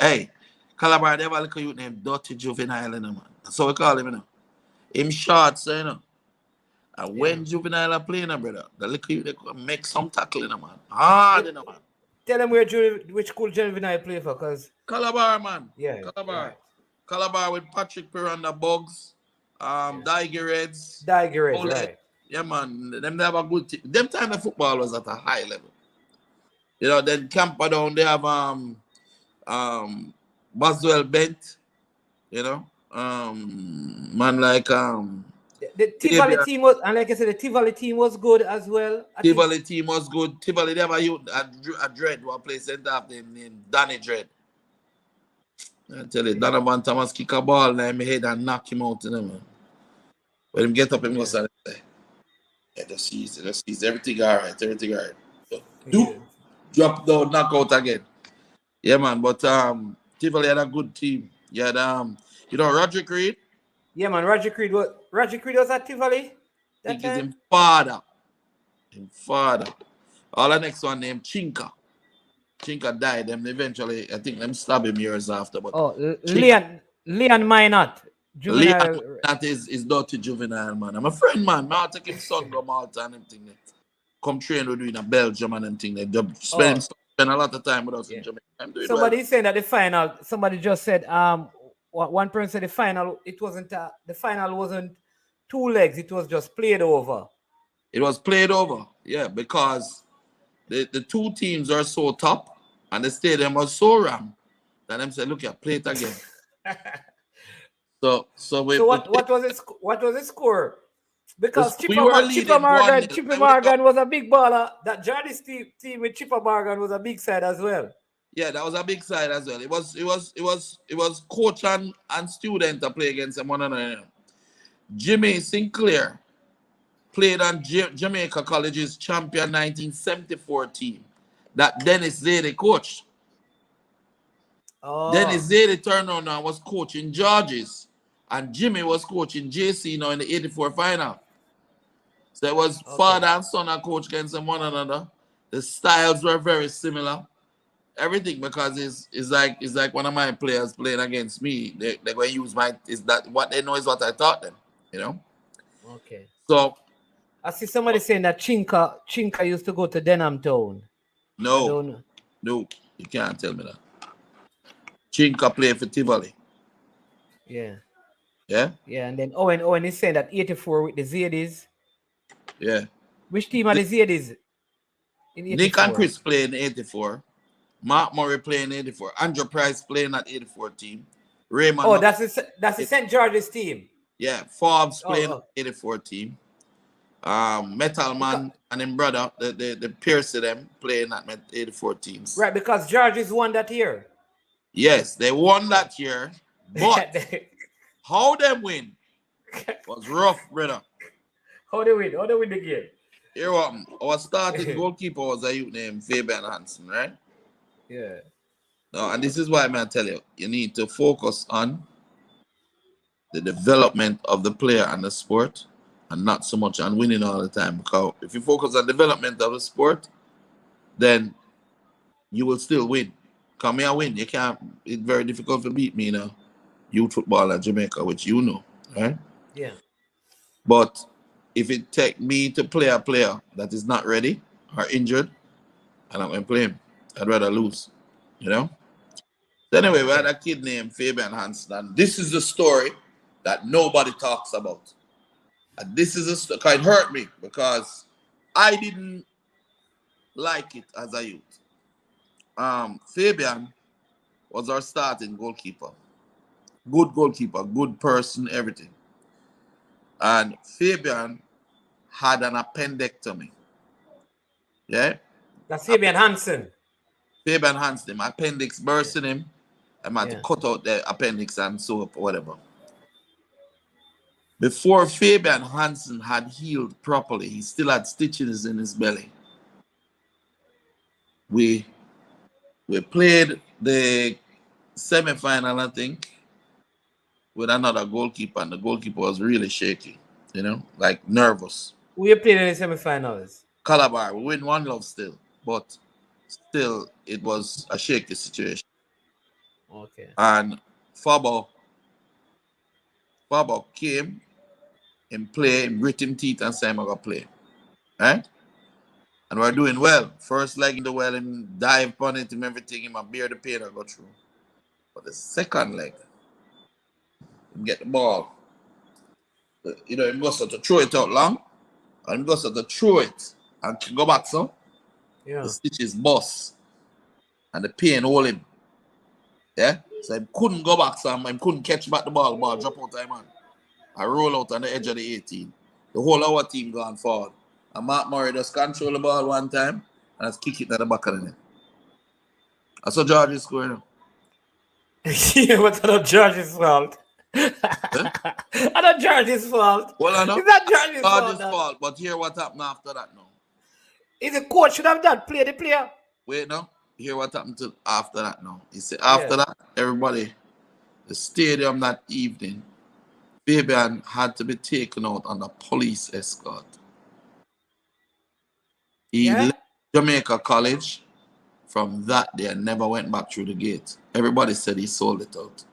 Hey, Calabar, they have a little youth named Dirty Juvenile, you know, man. That's what we call him, you know. Him short, so, you know. And when Juvenile are playing, brother, the little youth, they could make some tackle, you know, man. Hard, you know, man. Tell them which school Juvenile play for, because Calabar, man. Yeah. Calabar. Right. Calabar with Patrick Perranda, Bugs, Diger Reds. Right. Yeah, man. Them they have a good team. Them time the football was at a high level. You know, then Camper down, they have Boswell Bent, you know. Man like the Tivoli team was, and like I said, the Tivoli team was good as well. Tivoli team was good. Tivoli, they have a Dread who play center half named Danny Dread. I tell you, Donovan Thomas kick a ball in my head and knock him out, you know, man. When him get up, him goes and say, yeah, just seize everything all right. So, drop down, knock out again. Yeah, man, but Tivoli had a good team. You had Roderick Reed. Yeah, man, Roderick Reed was at Tivoli. I think it's his father. All the next one named Chinka. Chinka died. Them eventually, I think them stab him years after. But Leon Minot. Juvenile. Leon, that is Dirty Juvenile, man. I'm a friend, man. I'll take him son go Malta and everything. Come train with you in Belgium and everything. They spend a lot of time with us in Jamaica. Somebody saying that the final. Somebody just said one person said the final. It wasn't the final wasn't 2 legs. It was just played over. It was played over, yeah, because the 2 teams are so top and the stadium was so rammed that them said, look here, play it again. So what was it? What was the score? Because Chipper Morgan was a big baller. That Jardis team with Chipper Morgan was a big side as well. Yeah, that was a big side as well. It was coach and student to play against them one another. Jimmy Sinclair played on Jamaica College's champion 1974 team that Dennis Zadie coached. Dennis Zadie turned on and was coaching George's, and Jimmy was coaching JC now in the 84 final. So it was father and son and coach against them one another. The styles were very similar. Everything, because it's like one of my players playing against me. They're going to use what they know is what I taught them, you know? Okay. So I see somebody saying that Chinka used to go to Denham Town. No, you can't tell me that. Chinka played for Tivoli. Yeah. Yeah? Yeah, and then Owen is saying that 84 with the Zadies. Yeah. Which team are the Zadies? Nick and Chris played in 84. Mark Murray playing 84. Andrew Price playing at 84 team. Raymond. That's the St. George's team. Yeah, Forbes playing at 84 team. Metal Man and him brother, the Pierce of them playing at 84 teams. Right, because George's won that year. Yes, they won that year, but how them win was rough, brother. How they win the game? Here what our starting goalkeeper was a youth named Fabian Hansen, right? Yeah. No, and this is why I tell you need to focus on the development of the player and the sport, and not so much on winning all the time. Because if you focus on development of the sport, then you will still win. Come here, win. You can't. It's very difficult to beat me now. Youth football in Jamaica, which you know, right? Yeah. But if it take me to play a player that is not ready or injured, I'm not going to play him. I'd rather lose, you know? So anyway, we had a kid named Fabian Hansen, and this is the story that nobody talks about. And this is a story, it hurt me because I didn't like it as a youth. Fabian was our starting goalkeeper. Good goalkeeper, good person, everything. And Fabian had an appendectomy. Yeah? That's Fabian Hansen. Fabian Hansen, appendix burst in him. I had to Yeah. cut out the appendix and sew up or whatever. Before Fabian Hansen had healed properly, he still had stitches in his belly. We played the semi-final, I think, with another goalkeeper, and the goalkeeper was really shaky, you know, like nervous. We played in the semi-finals. Calabar, we win 1-0 still, but still it was a shaky situation. Okay. And Fabo came and played, and grit him teeth and said, I'm going to play. Right? And we're doing well. First leg in the well, him dive on it, him everything, him bear the pain I go through. But the second leg, him get the ball. You know, him goes to throw it out long, and him goes to throw it and go back so. Yeah. The stitches bust. And the pain hold him. Yeah? So he couldn't go back, so he couldn't catch back the ball drop out of him. I roll out on the edge of the 18. The whole of our team gone forward. And Mark Murray just control the ball one time and just kick it at the back of the net. I saw George is scoring. Yeah, but that's not George's fault. Huh? That's not George's fault. Well, I know. It's not George's George's fault. fault, but hear what happened after that now. Is the coach should have done play the player? Wait now. Hear what happened to after that now. He said after that, everybody, the stadium that evening, Fabian had to be taken out under police escort. He left Jamaica College. From that day, never went back through the gate. Everybody said he sold it out.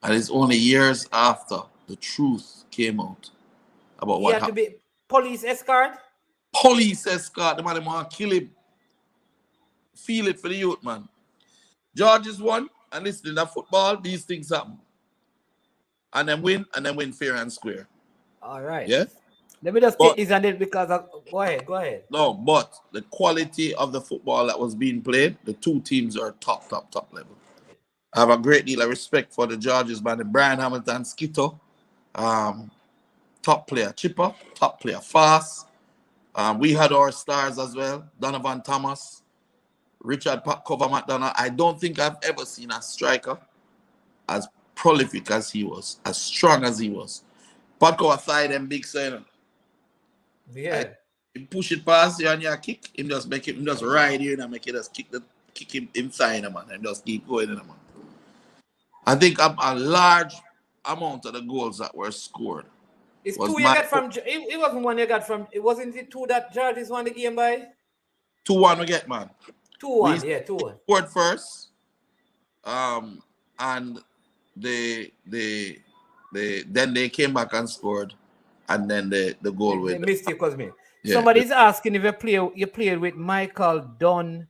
And it's only years after the truth came out about what happened. He had to be police escort? Police escort. The man want to kill him. Feel it for the youth, man. George is one, and listening to football, these things happen. And then win fair and square. All right. Yeah? Let me just take this and then because go ahead. No, but the quality of the football that was being played, the two teams are top level. I have a great deal of respect for the Georges, man. The Brian Hamilton Skitto, top player Chipper, top player Fast. We had our stars as well, Donovan Thomas, Richard Cover McDonough. I don't think I've ever seen a striker as prolific as he was, as strong as he was. Patco aside them big saying. Yeah. He push it past you and you kick, him just ride you and make it just kick him inside him, man, and just keep going in him, man. I think a large amount of the goals that were scored. It's two you got from it wasn't one you got from it wasn't it two that Georges won the game by? 2-1 we get, man. 2-1, yeah, 2-1. Scored first. And then they came back and scored. And then the goal They went. missed you because me. Yeah. Somebody's asking if you played with Michael Dunn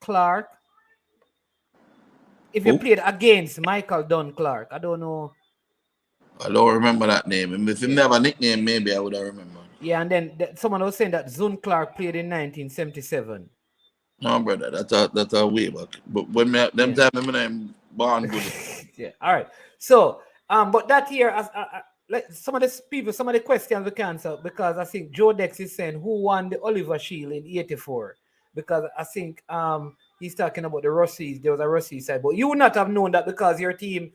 Clark. If you played against Michael Dunn Clark, I don't know. I don't remember that name. If you never nickname, maybe I would have remembered. Yeah, and then someone was saying that Zun Clark played in 1977. No, brother, that's a way back. But when time I'm born good. Yeah, all right. So, but that year, like some of the questions we can answer because I think Joe Dex is saying who won the Oliver Shield in '84 because I think he's talking about the Russies. There was a Russie side, but you would not have known that because your team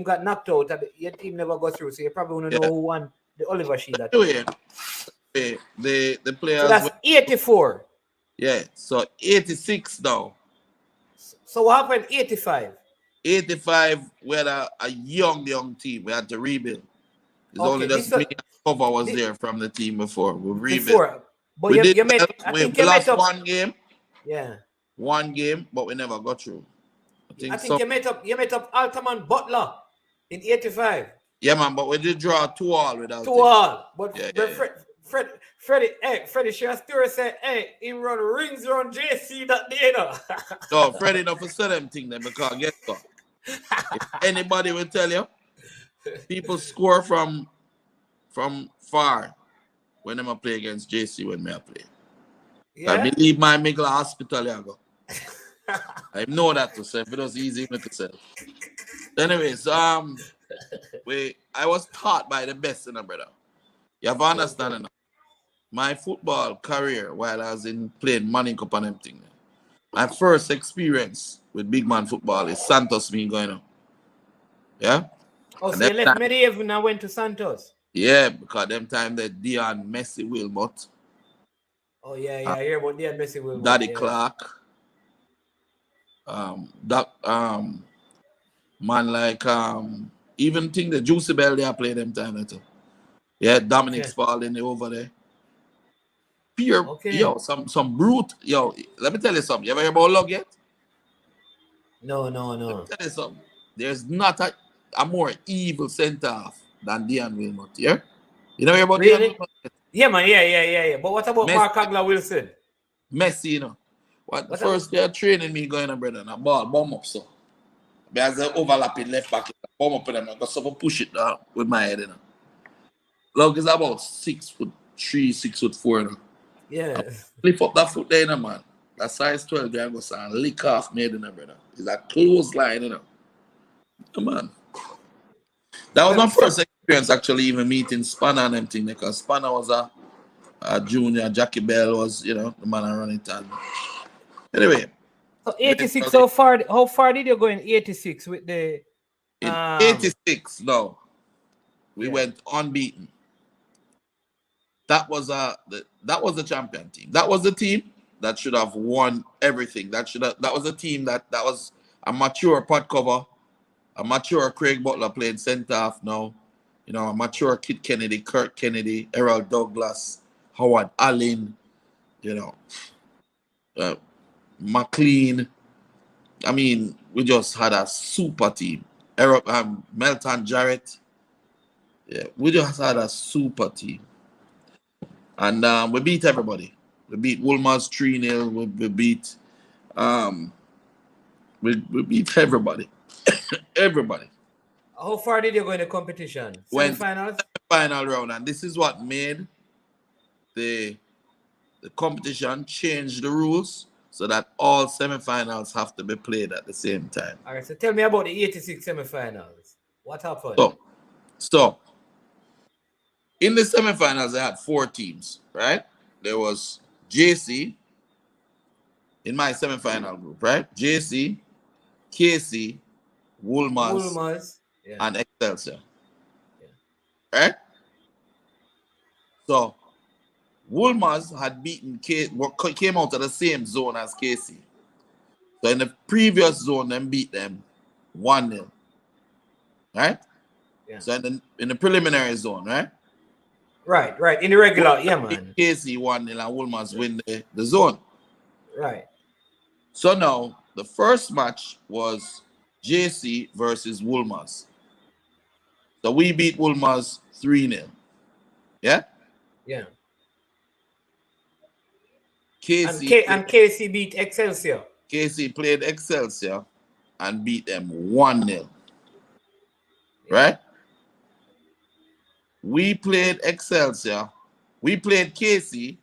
got knocked out. Your team never got through, so you probably want to know who won the Oliver Shield. The players. So that's 84. Yeah, so 86 now. So what happened? 85. 85, we had a young team. We had to rebuild. It's only just me and Cover was there from the team before. We rebuilt. But we lost lost one game. Yeah. One game, but we never got through. I think you met up Altaman Butler in 85. Yeah, man, but we did draw 2-2 without 2-2. But yeah. Freddie Shastura said, hey, he run rings around JC that day, No, Freddie not for say them thing then because guess what? If anybody will tell you, people score from far when they play against JC when I play. Yeah? I believe my Migla hospital, I go. I know that to say, but it was easy to say. Anyways, I was taught by the best, brother. You have to understand, Okay. my football career while I was in playing Manning Cup and everything. My first experience with big man football is Santos me going on. Yeah? Oh, And so them you left time, Medieval and went to Santos. yeah, because them time that Dion, Messi, Wilmot, Oh yeah. I hear about the Messi will vote. Daddy Yeah. Clark, that man like even think the Juicy Bell they are play them time too. Yeah, Dominic Okay. Spalding they over there. Pure Okay. yo, some brute. Yo, let me tell you something. You ever hear about Lug yet? No. Let me tell you something. There's not a more evil center half than Dion Wilmot. Yeah? You know hear about Dion Really? Wilmot? Yeah, man. Yeah. But what about Mark Messi, Agla Wilson? Messi, you know. What the What about? first day of training me going on, brother, and a ball, bomb up so. There's an overlapping left back, bomb up in them, I got someone push it down with my head, you know. Lug is about 6'3", 6'4", you know. Yeah. Lift up that foot there, you know, man. That size 12 guy goes and lick off made, you know, brother. It's a clothesline, you know. Come on. That was my Well, first so experience actually even meeting Spanner and everything because Spanner was a junior, Jackie Bell was, you know, the man I run it. And anyway, 86. eventually How far did you go in 86 with the in 86, no, we yeah. went unbeaten. That was that was the champion team. That was the team that should have won everything. That was a team that was a mature pot cover, a mature Craig Butler playing centre half now. You know, a mature Kid Kennedy, Kurt Kennedy, Errol Douglas, Howard Allen, you know, McLean. I mean, we just had a super team. Errol, Melton Jarrett. Yeah, we just had a super team. And we beat everybody. We beat Wolmer's 3-0. We beat we beat everybody. Everybody. How far did you go in the competition? Went to Semifinals? the final round, and this is what made the competition change the rules so that all semifinals have to be played at the same time. All right, so tell me about the 86 semifinals. What happened? So in the semifinals, I had 4 teams, right? There was JC in my semifinal group, right? JC, KC, Woolmans, Wolmer's. Yeah. and Excelsior, Yeah. right? So Woolmans had beaten came out of the same zone as KC. So in the previous zone, them beat them 1-0, right? Yeah. So in the preliminary zone, right? Right. In the regular, yeah, man. KC 1-0 and Woolmans win the zone. Right. So now the first match was JC versus Woolmans. So we beat Woolmans 3-0. Yeah? Yeah. KC And KC beat Excelsior. KC played Excelsior and beat them 1-0. Right? We played Excelsior. We played KC.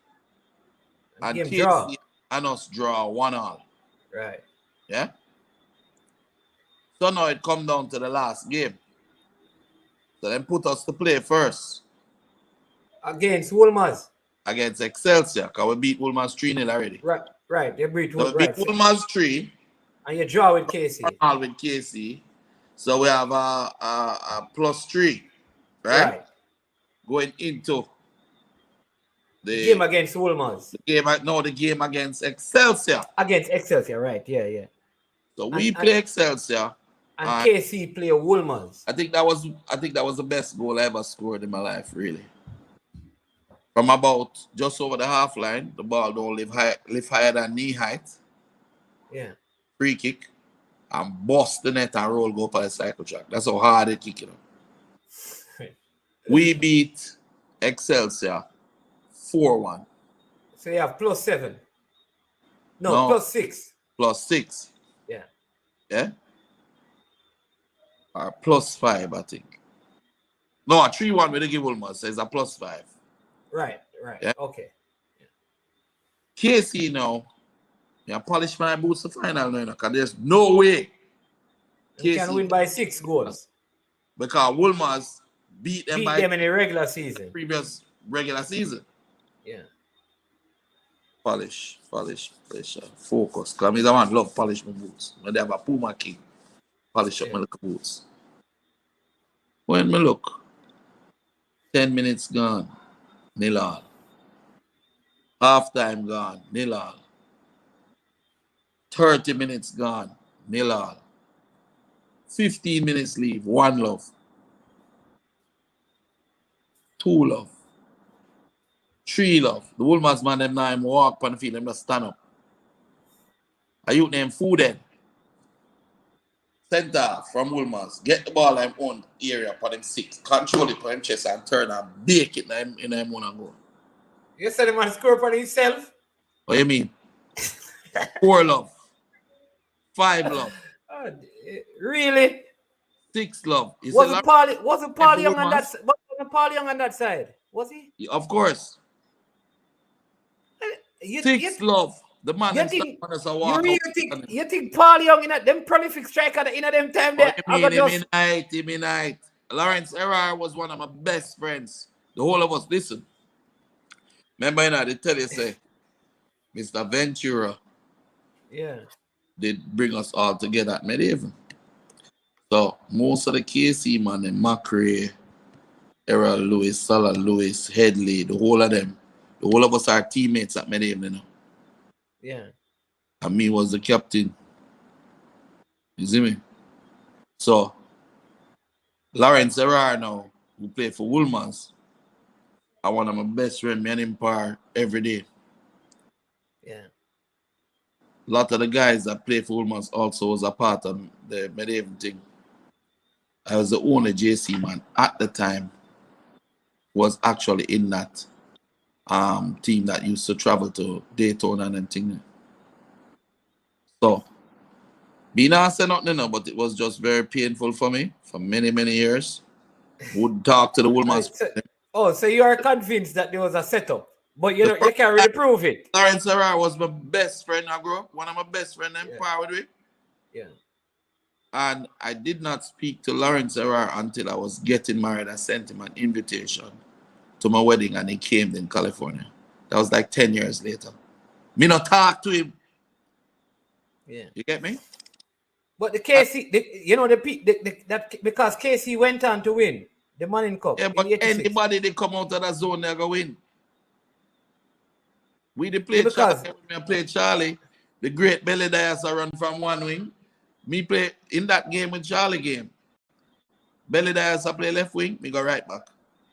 And Game KC draw. and us draw 1-1. Right. Yeah? So now it come down to the last game. So then put us to play first Against Wolmer's. against Excelsior, because we beat Woolmans 3-0 already. Right. They beat So we beat Woolmans 3. And you draw with KC. All with KC. So we have a +3, right? Going into the game against Wolmer's. The game against Excelsior. Against Excelsior, right? Yeah. So we play Excelsior. And KC play Wolmer's. I think that was the best goal I ever scored in my life, really. From about just over the half line, the ball don't lift higher than knee height. Yeah. Free kick and bust the net and roll go up on the cycle track. That's how hard they kick it up. We beat Excelsior 4-1. So you have +7. No, +6. +6. Yeah. Yeah? Or +5, I think. No, a 3-1 with the give Wolmer says a +5. Right. Yeah. Okay. Yeah. KC now, polish my boots to final now, because there's no way You can win by 6 goals. Because Wolmer's beat them in the regular season. Previous regular season. Yeah. Polish, pressure, focus. Because me the one love polish my boots. When they have a Puma King, polish up my little boots. When me look, 10 minutes gone, 0-0. Half time gone, 0-0. 30 minutes gone, 0-0. 15 minutes leave, 1-0. 2-0. 3-0. The Wolmer's man them now him walk on the field, them just stand up. A youth named Fuden. Center from Wolmer's. Get the ball in own area for them 6. Control it for them chest and turn and bake it in them one go. You said the man score for himself? What you mean? 4-0. 5-0. Really? 6-0. Wasn't Paul Young on that side? Wasn't Paul Young on that side? Was he? Of course. 6-0. The man you think Paul Young in them prolific striker in them time there? Night. Lawrence Herrera was one of my best friends. The whole of us, listen. Remember, they tell you, say, Mr. Ventura. Yeah. They bring us all together at Medieval. So most of the KC man, the Macrae, Errol Lewis, Salah Lewis, Headley, the whole of them, the whole of us are teammates at Medieval, you know. Yeah. And me was the captain. You see me? So Lawrence Herrera now, who played for Wolmer's, I one of my best friends, me and him par every day. Yeah. A lot of the guys that play for Wolmer's also was a part of the Medieval thing. I was the only JC man at the time was actually in that team that used to travel to Daytona and things. So, me not say nothing, no, but it was just very painful for me for many, many years. Would talk to the Wolmer's. So you are convinced that there was a setup, but you can't really prove it. Lawrence Herrera was my best friend I grew up. One of my best friends I'm proud with. Yeah. And I did not speak to Lawrence Herrera until I was getting married. I sent him an invitation to my wedding and he came in California. That was like 10 years later. Me not talk to him. Yeah. You get me? But the KC, because KC went on to win the Manning Cup. Yeah, but anybody they come out of that zone, they're going to win. We played Charlie. The great Belly Dias run from one wing. Me play in that game with Charlie game. Belly Dias play left wing, me go right back.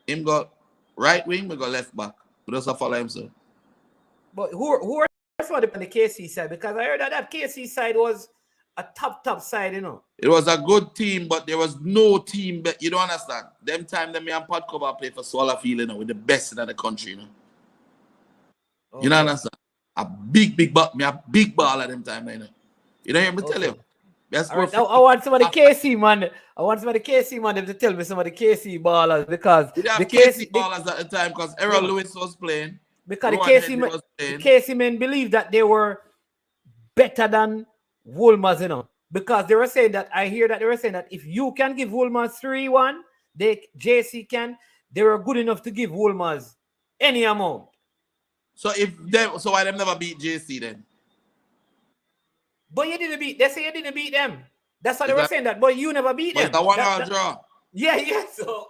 Him go right wing, me go left back. We just follow him, sir. But who are on the KC side? Because I heard that KC side was a top side, you know. It was a good team, but there was no team. But you don't understand. Them time, me and Pat Cover play for Swallowfield, you know, with the best in the country, you know. Okay. You don't understand? A big ball at them time, you know. You don't hear me tell you. Right. I want some of the KC man. I want some of the KC man to tell me some of the KC ballers because the KC ballers at the time because Errol Lewis was playing. Because the KC men believed that they were better than Wolmer's, you know. Because they were saying that if you can give Wolmer's 3-1, JC can. They were good enough to give Wolmer's any amount. So why them never beat JC then? But you didn't beat. They say you didn't beat them. That's why they were saying that. But you never beat them. It's a one-hour draw. Yeah. So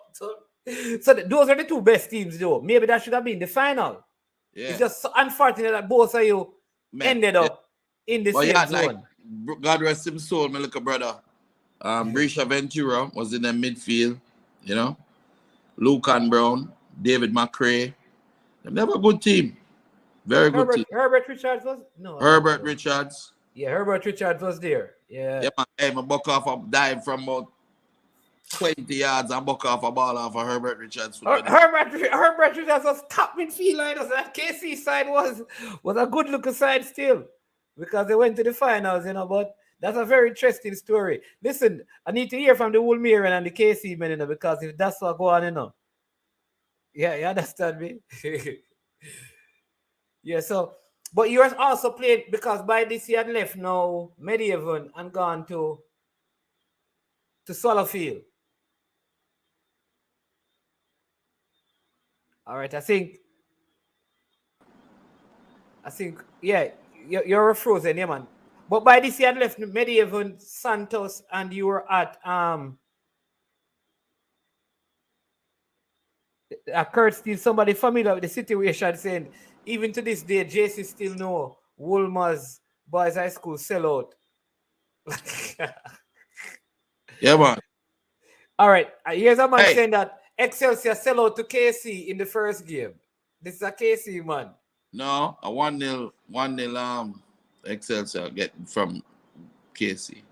those are the two best teams, though. Maybe that should have been the final. Yeah. It's just so unfortunate that both of you ended up in the same zone. Like, God rest his soul, my little brother. Brescia Ventura was in the midfield. You know, Lucan Brown, David McRae. They have a good team. Very good team. Herbert Richards was Herbert Richards. Yeah, Herbert Richards was there. Yeah. Yeah, man. My buck off a dive from about 20 yards and buck off a ball off of Herbert Richards. Herbert Richards was top midfielder. So that KC side was a good looking side still because they went to the finals, you know. But that's a very interesting story. Listen, I need to hear from the Wolmerian and the KC men, you know, because if that's what go on, you know. Yeah, you understand me? Yeah, so. But you are also playing because by this year had left now Medieval and gone to to Swallowfield. All right, I think, yeah, you're frozen, yeah, man. But by this year, you had left Medieval, Santos, and you were at Kurt still somebody familiar with the situation saying, even to this day, JC still know Woolmer's Boys High School sellout. Yeah, man. All right, here's a man saying that Excelsior sell out to KC in the first game. This is a KC man. No, a 1-0 Excelsior get from KC.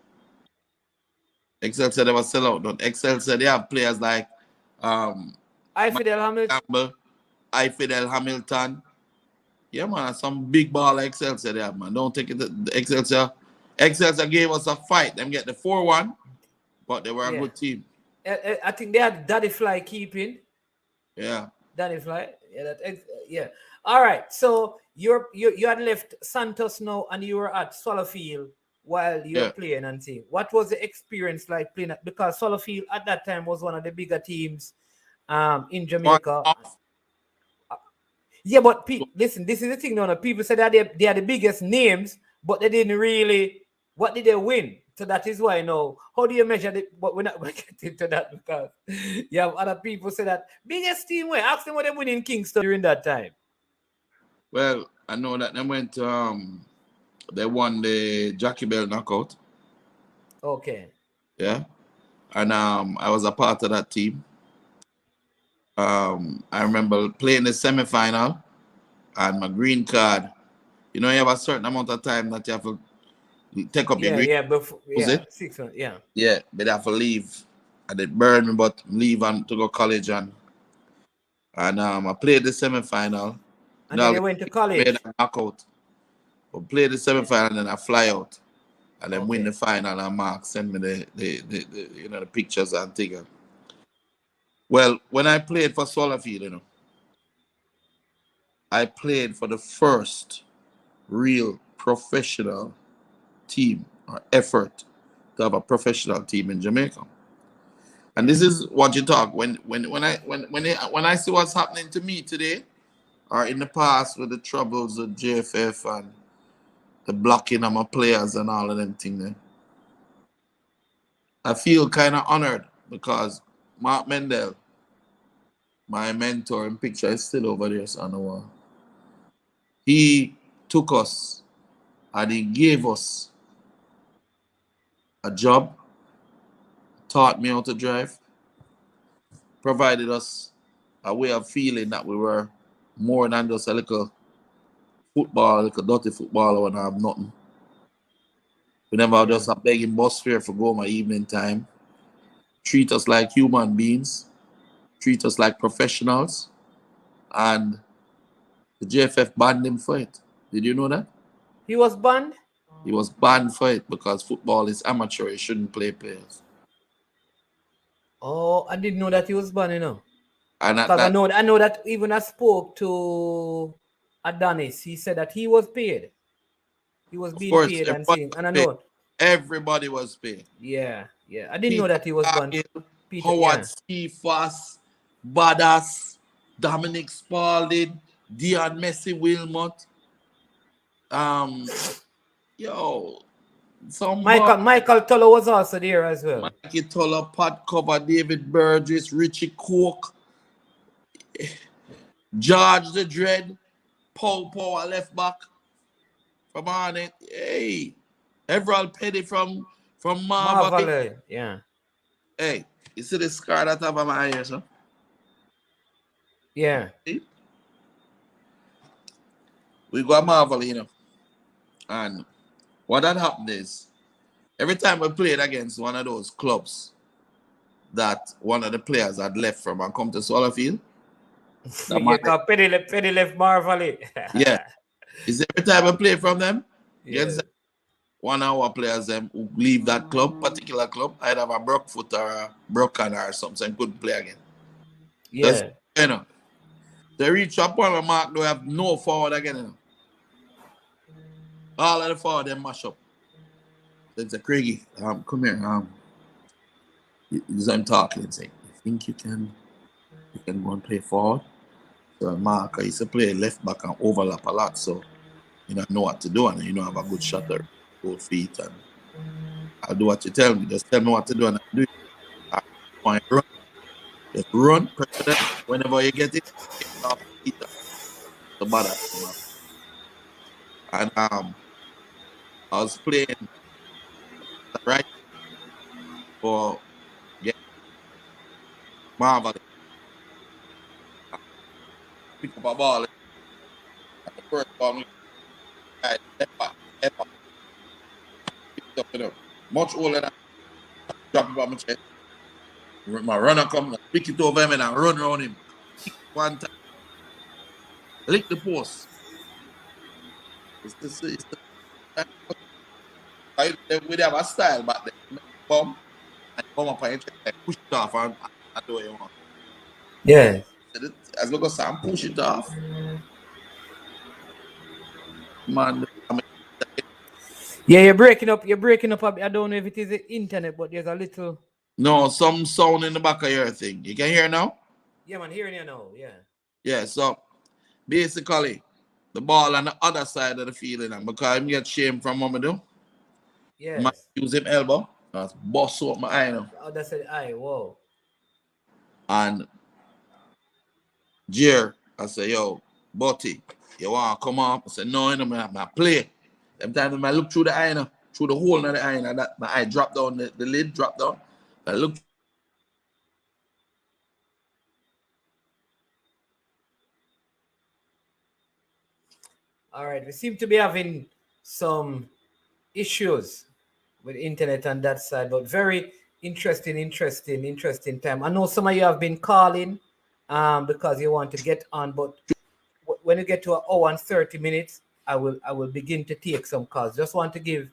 Excelsior never sell out. Don't Excelsior, they have players like Fidel Hamilton. Campbell, Fidel Hamilton. Yeah, man, some big ball Excelsior they have, man. Don't take it. The Excelsior gave us a fight. Them get the 4-1, but they were a good team. I think they had Daddy Fly keeping. Yeah. Daddy Fly. Yeah. All right. So you had left Santos now, and you were at Swallowfield while you were playing and seeing. What was the experience like playing? Because Swallowfield at that time was one of the bigger teams in Jamaica. Yeah, but listen, this is the thing. No, people said that they are the biggest names, but they didn't really. What did they win? So that is why now. How do you measure it? But we're not going to get into that because you have other people say that biggest team win. Ask them what they win in Kingston during that time. Well, I know that they went they won the Jackie Bell knockout. Okay. Yeah. And I was a part of that team. I remember playing the semi-final and my green card. You know, you have a certain amount of time that you have to take up your green. Yeah, before, was it? 6 months, yeah. Yeah, but I have to leave. And it burned me, but leave and to go college and I played the semi-final. And then you went to college. Made a knockout. But played the semi-final and then I fly out. And then win the final and Mark send me the pictures and things. Well, when I played for Swallowfield, I played for the first real professional team or effort to have a professional team in Jamaica. And this is what you talk when I see what's happening to me today or in the past with the troubles of JFF and the blocking of my players and all of them things there. I feel kind of honored because Mark Mendel, my mentor in picture, is still over there on the wall. He took us and he gave us a job, taught me how to drive, provided us a way of feeling that we were more than just a little football, like a dirty footballer when I have nothing. We never just a begging bus fare for go my evening time. Treat us like human beings, treat us like professionals, and the JFF banned him for it. Did you know that? He was banned? He was banned for it because football is amateur. He shouldn't play players. Oh, I didn't know that he was banned, And I know that even I spoke to Adonis, he said that he was paid. He was being paid and saying, and I know everybody was paid. Yeah. I didn't know that he was banned. Howard Cephas, Badass, Dominic Spalding, Dion Messi Wilmot. Michael Tullow was also there as well. Mikey Tullow, Pat Cover, David Burgess, Richie Cook, George the Dread, Paul Power left back from on it. Hey, Everald Petty from Marvel. Yeah. Hey, you see the scar that I have on my ear, sir? Yeah. See? We got Marvel, and what had happened is every time we played against one of those clubs that one of the players had left from and come to Swallowfield. Petty left Marvel. Yeah. Is every time I play from them, against 1 hour players them who leave that particular club, I'd have a broke foot or a broken or something, couldn't play again. Yeah. They reach a point where Mark do have no forward again. All of the forward them mash up. It's a Craigie. Come here. I'm talking and saying, you think you can go and play forward? So Mark, I used to play left back and overlap a lot, so you know what to do, and you know have a good shutter, both feet, and I'll do what you tell me. Just tell me what to do, and I'll do it. I want to run. Just run, press them. Whenever you get it off the feet, the bother. And I was playing right for get marvelous. Pick up a ball. And the first ball, I ever picked up, much older than drop it on my chest. My runner come, pick it over him, and I run around him. Kick one time, lick the post. It's we have a style back then. Bomb and come up on your chest and push it off and do what you want. Yeah. As long as I push it off, man. Yeah, you're breaking up. You're breaking up. I don't know if it is the internet, but there's a little. No, some sound in the back of your thing. You can hear now? Yeah, man, hearing you now. Yeah. Yeah, so basically, the ball on the other side of the field, and because I get shame from Mamadou, Yes. I use him elbow, I bust up my eye now. Oh, that's an eye. Whoa. And Jer, I say, yo, Butty, you want to come up? I said, no, I play. Them times I look through the eye, through the hole in the eye, and that my eye dropped down, the lid dropped down. I look. All right, we seem to be having some issues with internet on that side, but very interesting time. I know some of you have been calling because you want to get on, but when you get to an hour and 30 minutes, I will begin to take some calls. Just want to give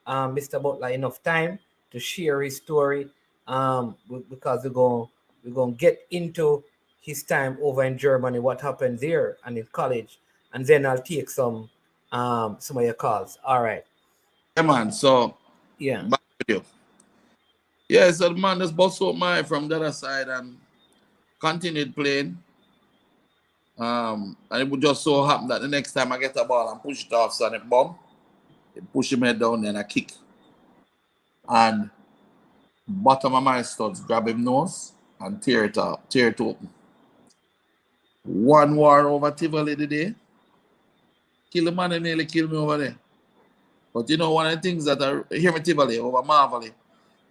Mr. Butler enough time to share his story because we're going to get into his time over in Germany, what happened there and in college, and then I'll take some of your calls. All right. Yeah, man. So yeah, back with you. Yeah, so the man just bust up my from the other side and continued playing. And it would just so happen that the next time I get a ball and push it off, so it bomb, it push him head down and I kick. And bottom of my studs grab him nose and tear it open. One war over Tivoli today. Kill the man and nearly kill me over there. But you know, one of the things that I hear me Tivoli over Marvelly,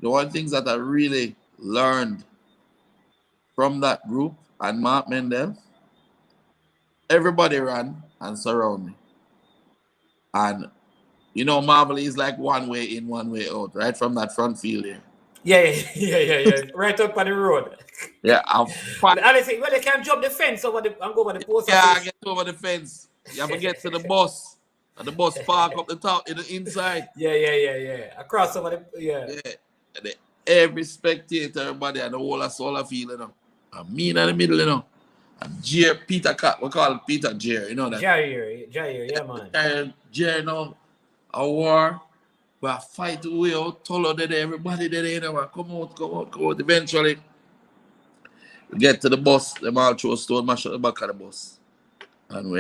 the one of the things that I really learned from that group and Mark Mendel, everybody ran and surround me. And you know, Marvelly is like one way in, one way out, right from that front field here. Yeah. Right up on the road. Yeah, I'm fine. And they say, well, they can't jump the fence over and go over the post Yeah, office. I get over the fence. You have to get to the bus. And the bus park up the top in the inside. Yeah. Across over the And every spectator, everybody, and the whole of Solar Field, you know. And me in the middle, you know. And Jer, Peter Cat, we call Peter Jer, you know that. Jair, yeah, man. Jer, you know, a war. But fight the way out, Tolo there, everybody there, you know, come out. Eventually, we get to the bus, them all throw a stone, mash at the back of the bus. And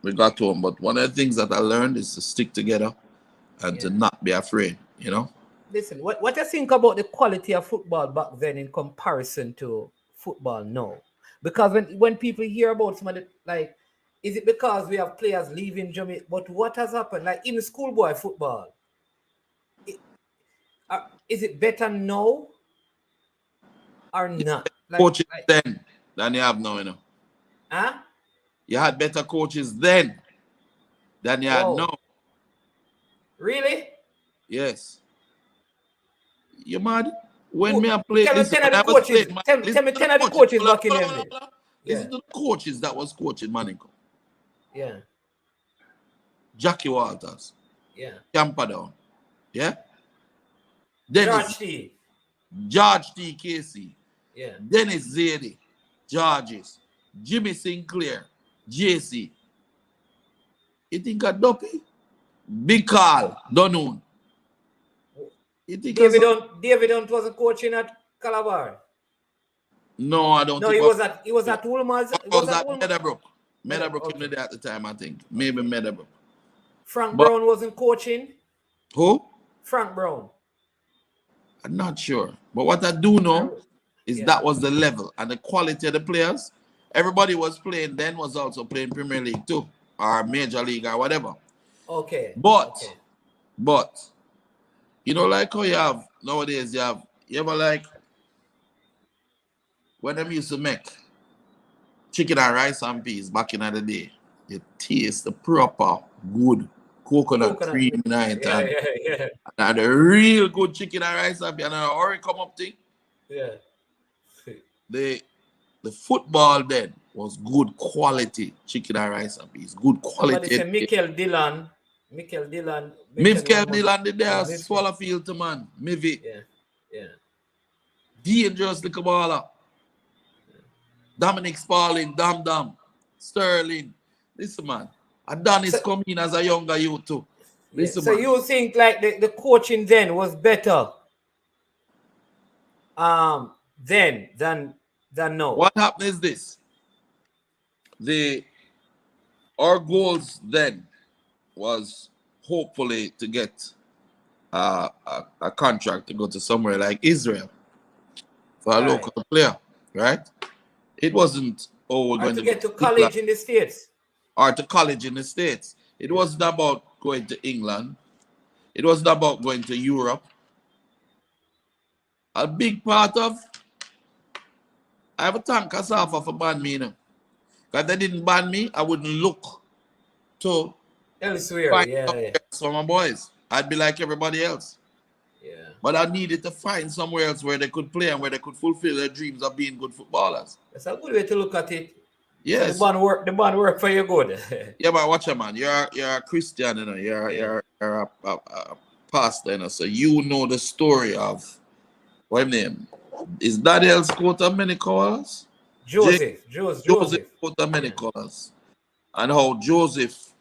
we got home. But one of the things that I learned is to stick together and to not be afraid, you know? Listen, what do you think about the quality of football back then in comparison to football now? Because when people hear about some of the, like, is it because we have players leaving Jamaica? But what has happened? Like in schoolboy football, is it better now or not? Coaches then than you have now, you know. Huh? You had better coaches then than you had now. Really? Yes. You mad? When me I play, tell me 10 of the coaches. Tell me 10 of the coaches back in them days. Listen to the coaches that was coaching Manico. Yeah. Jackie Walters. Yeah. Camperdown. Yeah. Dennis. George T. Casey. Yeah. Dennis Zadie. Georges. Jimmy Sinclair. JC. You think a Duppy? Big Carl. Dunoon. You think David Hunt wasn't coaching at Calabar. No, I don't No, think. he was at Woolmer's. I was at Meadowbrook. Meadowbrook in Okay. there at the time, I think. Maybe Meadowbrook. Frank But Brown wasn't coaching. who? Frank Brown. I'm not sure. But what I do know is that was the level and the quality of the players. Everybody was playing then was also playing Premier League too, or Major League or whatever. Okay. But you know, like how you have nowadays, you ever like when them used to make chicken and rice and peas back in the day, you taste the proper good coconut cream night and the real good chicken and rice and peas and a hurry come up thing. Yeah. The football then was good quality chicken and rice and peas. Good quality. Somebody say Mikel Dillon. Mikel Dillon did there swallow field to man. Mivy. Yeah. Dangerous little baller. Dominic Sparling, Dam, Sterling. Listen, man. Adonis come in as a younger youth too. Listen, so man. you think like the coaching then was better then than now? What happened is this. Our goals then was hopefully to get a contract to go to somewhere like Israel for a local player, right? It wasn't we're going to get to college in the States. Or to college in the States. It wasn't about going to England. It wasn't about going to Europe. A big part of I have a thank Kasafa for ban me, you know. Because if they didn't ban me, I wouldn't look to elsewhere. For my boys. I'd be like everybody else. Yeah. But I needed to find somewhere else where they could play and where they could fulfill their dreams of being good footballers. That's a good way to look at it. Yes. So the band work for you good. Yeah, but watch it, man. You're a Christian, you know. You're a pastor, you know. So you know the story of what name? Is Daniel's coat of many colors? Joseph coat of many colors. And how Joseph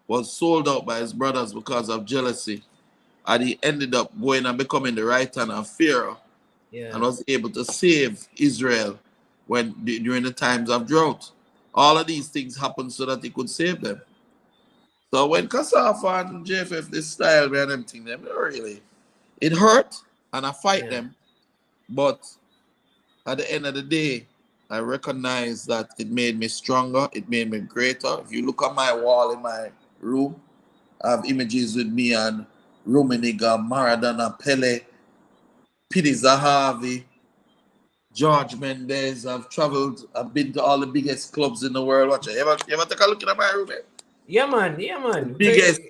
was sold out by his brothers because of jealousy. And he ended up going and becoming the right hand of Pharaoh. And was able to save Israel during the times of drought. All of these things happened so that he could save them. So when Kasafa and JFF, this style, man, them thing, them really, it hurt and I fight them. But at the end of the day, I recognize that it made me stronger. It made me greater. If you look at my wall in my room, I have images with me and Rummenigge, Maradona, Pele, Pidi Zahavi, George Mendes. I've been to all the biggest clubs in the world. Watch it. You ever take a look at my room? Yeah, man. The biggest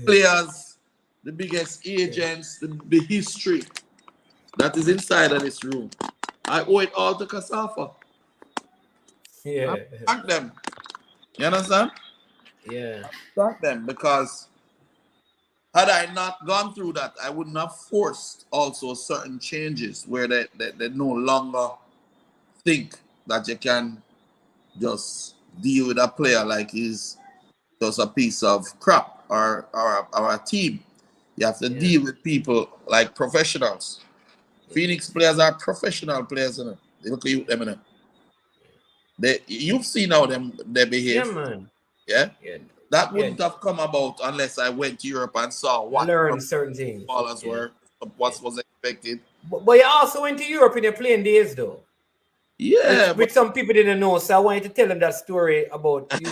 players, the biggest agents, the history that is inside of this room. I owe it all to Kasafa. Yeah. I thank them. You understand? Yeah. Thank them because had I not gone through that, I wouldn't have forced also certain changes where they no longer think that you can just deal with a player like he's just a piece of crap or a team. You have to deal with people like professionals. Phoenix players are professional players, you know. They look at them, you know. You've seen how they behave. Yeah, man. Yeah? That wouldn't have come about unless I went to Europe and saw what learn certain things. Ballers were, what was expected. But you also went to Europe in your playing days, though. Yeah. Which some people didn't know, so I wanted to tell them that story about you.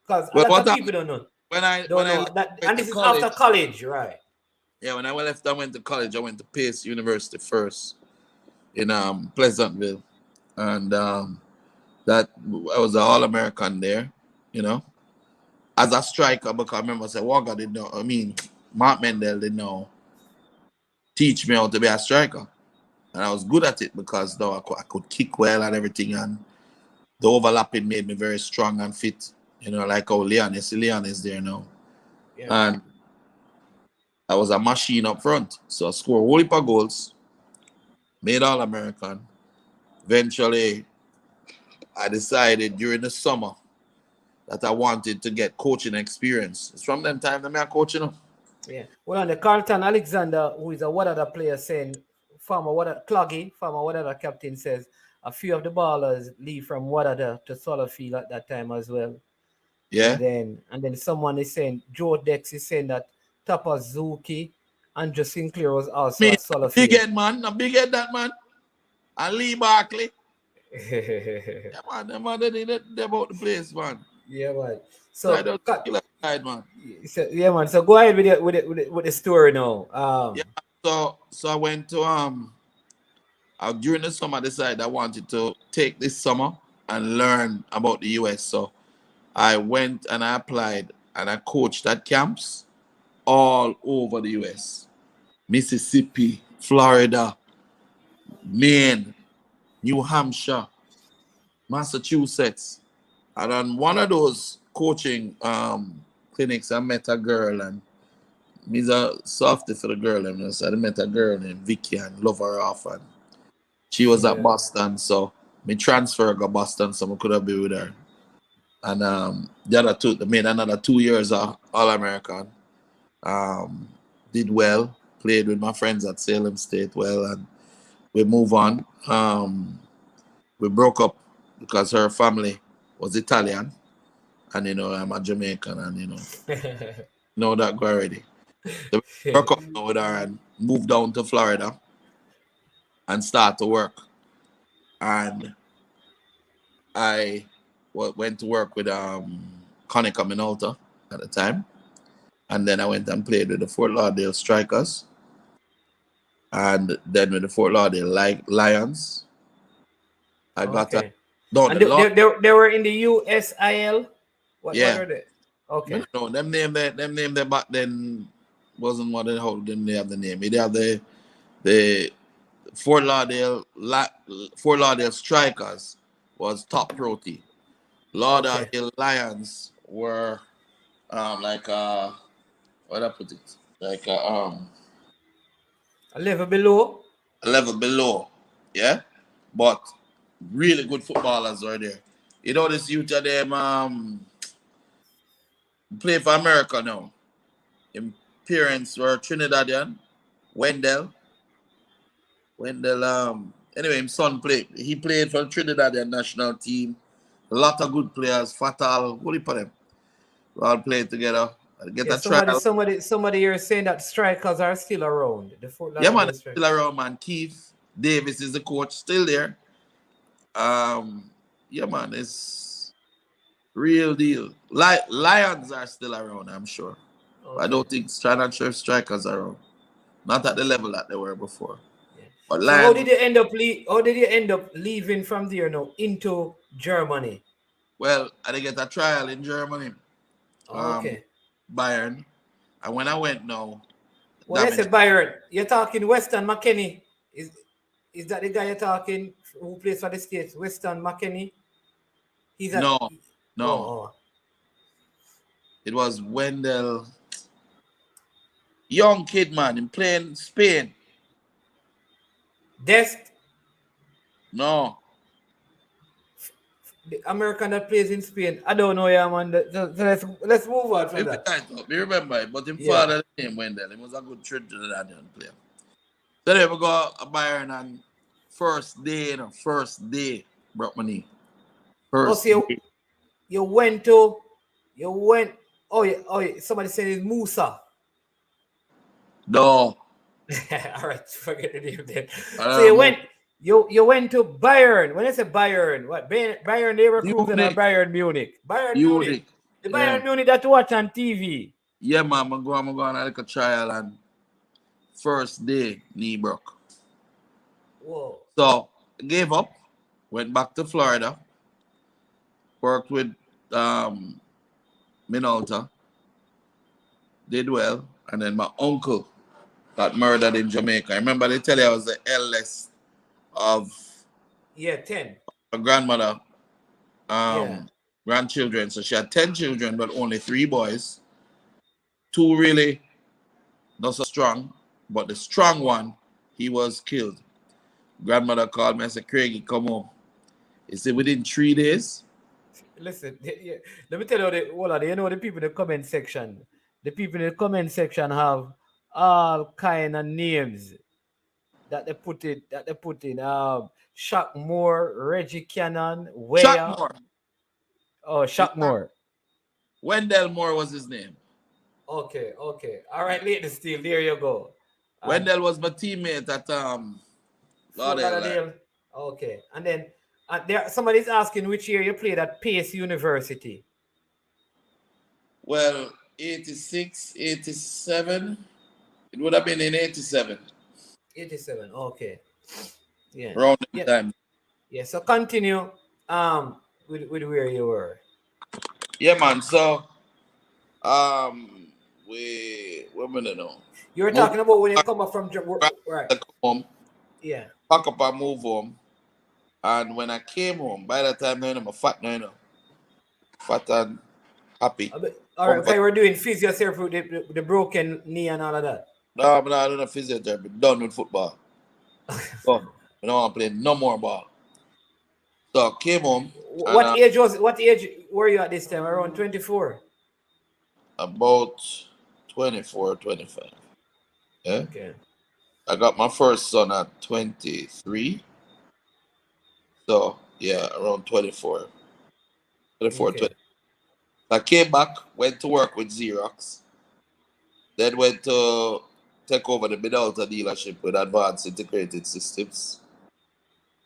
Because a lot of people don't know. And this is after college, right? Yeah, when I left, I went to college. I went to Pace University first in Pleasantville. And that I was an All-American there, you know. As a striker, because I remember I said, Walker didn't know, Mark Mendel didn't know, teach me how to be a striker. And I was good at it because though I could kick well and everything, and the overlapping made me very strong and fit, you know, like how Leon is there now. Yeah. And I was a machine up front. So I scored a whole heap of goals, made All-American. Eventually, I decided during the summer that I wanted to get coaching experience. It's from them time that I'm coaching. Yeah. Well, on the Carlton Alexander, who is a Wadada player, saying former Wadada Cloggy, former Wadada captain, says a few of the ballers leave from Wadada to Solofield at that time as well. Yeah. And then someone is saying Joe Dex is saying that Tapa Zuki and Joe Sinclair was also Me, at big Solofield. head man, a big head that man. And Lee Barkley. Yeah, man, them man, they about the place, man. Yeah, man. Side So, out killer side, man. yeah, man. So go ahead with the story now. Yeah. So I went to during the summer I decided I wanted to take this summer and learn about the US. So I went and I applied and I coached at camps all over the US. Mississippi, Florida, Maine, New Hampshire, Massachusetts. And on one of those coaching clinics, I met a girl, and me's a softy for the girl. And so I met a girl named Vicky and love her off. And she was at Yeah. Boston, so me transfer go Boston, so I could have been with her. And the other two, they made another 2 years All American. Did well, played with my friends at Salem State well, and we move on. We broke up because her family was Italian, and I'm a Jamaican, and know that go already. So we broke up with her and moved down to Florida and start to work. And I went to work with Conica Minolta at the time, and then I went and played with the Fort Lauderdale Strikers, and then with the Fort Lauderdale Lions. I got Okay. no, And the Lord, they were in the USIL. What yeah. are they? Okay. No, them name there back then wasn't what they hold them. They have the name. They have the Fort Lauderdale Strikers was top pro team. Lauderdale Okay. Lions were like what I put it like A level below. a level below, yeah, but really good footballers are there. This youth of them play for America now. His parents were Trinidadian. Wendell. Anyway, his son played. He played for Trinidadian national team. A lot of good players. Fatal. What do you put them? We all played together. Get Yeah, a trial. somebody here is saying that strikers are still around. The Fort Yeah, man, Lauderdale still around, man. Keith Davis is the coach, still there. Yeah, man, it's real deal. Lions are still around, I'm sure. Okay. But I don't think strikers are around. Not at the level that they were before. Yeah. But So how Lions, did you end up how did you end up leaving from there now into Germany? well, I did get a trial in Germany. Okay. Bayern. And when I went now, When I say Byron, you're talking Weston McKennie. Is that the guy you're talking who plays for the States? Weston McKennie? He's at no. Oh. It was Wendell. Young kid, man, in playing Spain. Dest, No. the American that plays in Spain. I don't know, yeah, man. So let's move on from that. You remember it, but his Yeah. father name Wendell. He was a good Trinidadian player. So then we go to Bayern and first day, broke my knee. First So day. you went. Oh yeah. Somebody said it's Musa. No. All right, forget the name then. I So don't know. you went to Bayern. When I say Bayern, what Bayern they recruiting or Munich. Bayern Munich? Bayern Munich. Munich. The Bayern Munich that you watch on TV. Yeah, man, I'm going on like a trial and first day knee broke. Whoa. So I gave up, went back to Florida, worked with Minolta, did well, and then my uncle got murdered in Jamaica. I remember they tell you I was the eldest of 10. a grandmother, grandchildren. So she had 10 children, but only 3 boys. 2 really not so strong, but the strong one, he was killed. Grandmother called me and said, Craigie, come home. He said, within 3 days. Listen, let me tell you, you know the people in the comment section, the people in the comment section have all kind of names that they put in. Shockmore, Reggie Cannon, Waya. Chuckmore. Oh, Shockmore. Wendell Moore was his name. Okay. All right, Lady Steel, there you go. And Wendell was my teammate at Fort Lauderdale. Lauderdale. Okay. And then there somebody's asking which year you played at Pace University. Well, 86, 87. It would have been in 87. 87. Okay. Yeah. Around that Yeah. time. Yeah. So continue with where you were. Yeah, man. So we're gonna know. You were talking about when you come up from right. Come home, Yeah. pack up and move home. And when I came home, by that time I'm fat now, fat and happy. All right, okay, we're doing physiotherapy with the broken knee and all of that. No, I'm not doing physiotherapy. Done with football. Done. I don't want to play no more ball. So I came home. What age were you at this time? Around 24? About 24, 25. Yeah. Okay. I got my first son at 23. So yeah, around 24. 24, Okay. 20. I came back, went to work with Xerox, then went to take over the Midalta dealership with Advanced Integrated Systems,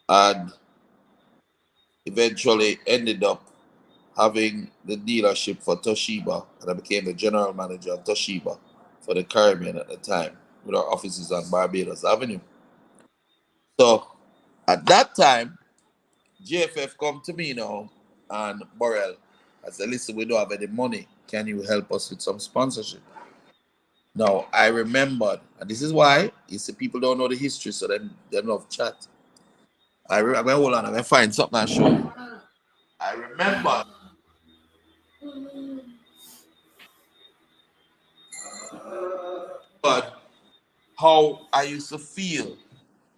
and eventually ended up having the dealership for Toshiba, and I became the general manager of Toshiba for the Caribbean at the time, with our offices on Barbados Avenue. So at that time, JFF come to me now and Burrell. I said, listen, we don't have any money. Can you help us with some sponsorship? Now, I remembered, and this is why you see people don't know the history, so they don't have chat. I'm going to hold on, I'm going to find something and show you. I remember but how I used to feel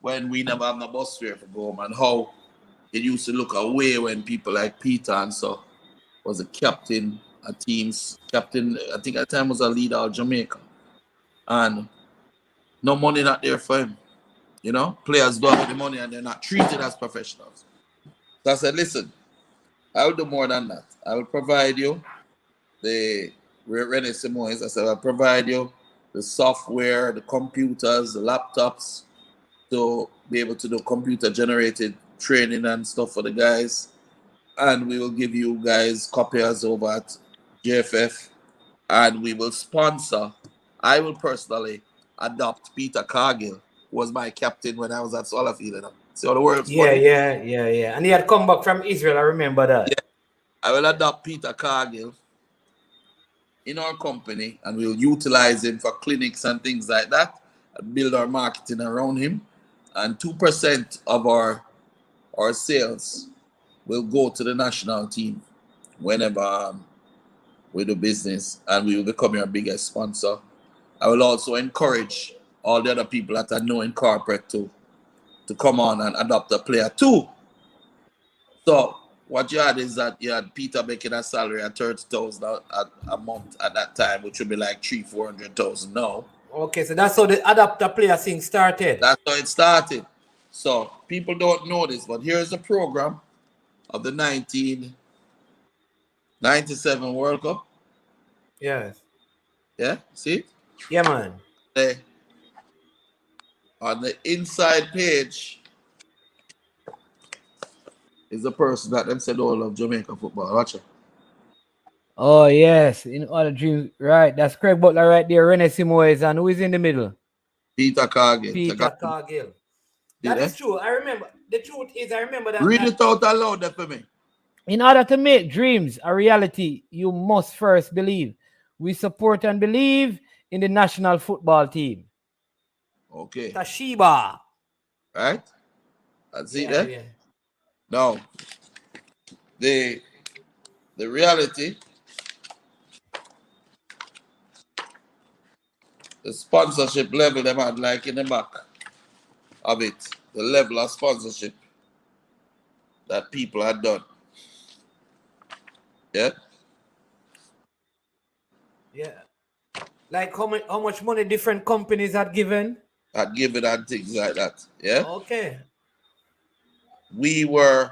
when we never have no bus fare for go home, and how it used to look away when people like Peter and so was a captain, a team's captain, I think at the time was a leader of Jamaica. And no money not there for him. You know, players don't have the money and they're not treated as professionals. So I said, listen, I will do more than that. I will provide you the Rene Simoes. I said, I'll provide you the software, the computers, the laptops to be able to do computer generated training and stuff for the guys. And we will give you guys copiers over at JFF, and we will sponsor. I will personally adopt Peter Cargill, who was my captain when I was at Solafield. You know? See how the world's funny? Yeah. And he had come back from Israel, I remember that. Yeah. I will adopt Peter Cargill in our company, and we'll utilize him for clinics and things like that, and build our marketing around him. And 2% of our sales will go to the national team whenever we do business, and we will become your biggest sponsor. I will also encourage all the other people that I know in corporate to come on and adopt a player too. So what you had is that you had Peter making a salary at 30,000 a month at that time, which would be like 300,000-400,000 now. Okay, so that's how the adapt a player thing started. That's how it started. So people don't know this, but here's the program of the 1997 World Cup. Yes. Yeah, see? Yeah, man. On the inside page is the person that them said all of Jamaica football. Watch it. Oh, yes. In all the dreams. Right. That's Craig Butler right there. Rene Simoes. And who is in the middle? Peter Cargill. Peter Cargill. That is true. I remember. The truth is, I remember that. Read it out aloud there for me. In order to make dreams a reality, you must first believe. We support and believe in the national football team. Okay. Toshiba. Right? That's it, eh? Yeah. Now, the reality, the sponsorship level them had like in the back of it, the level of sponsorship that people had done. Yeah? Yeah. Like how much money different companies had given? Had given and things like that. Yeah. Okay. We were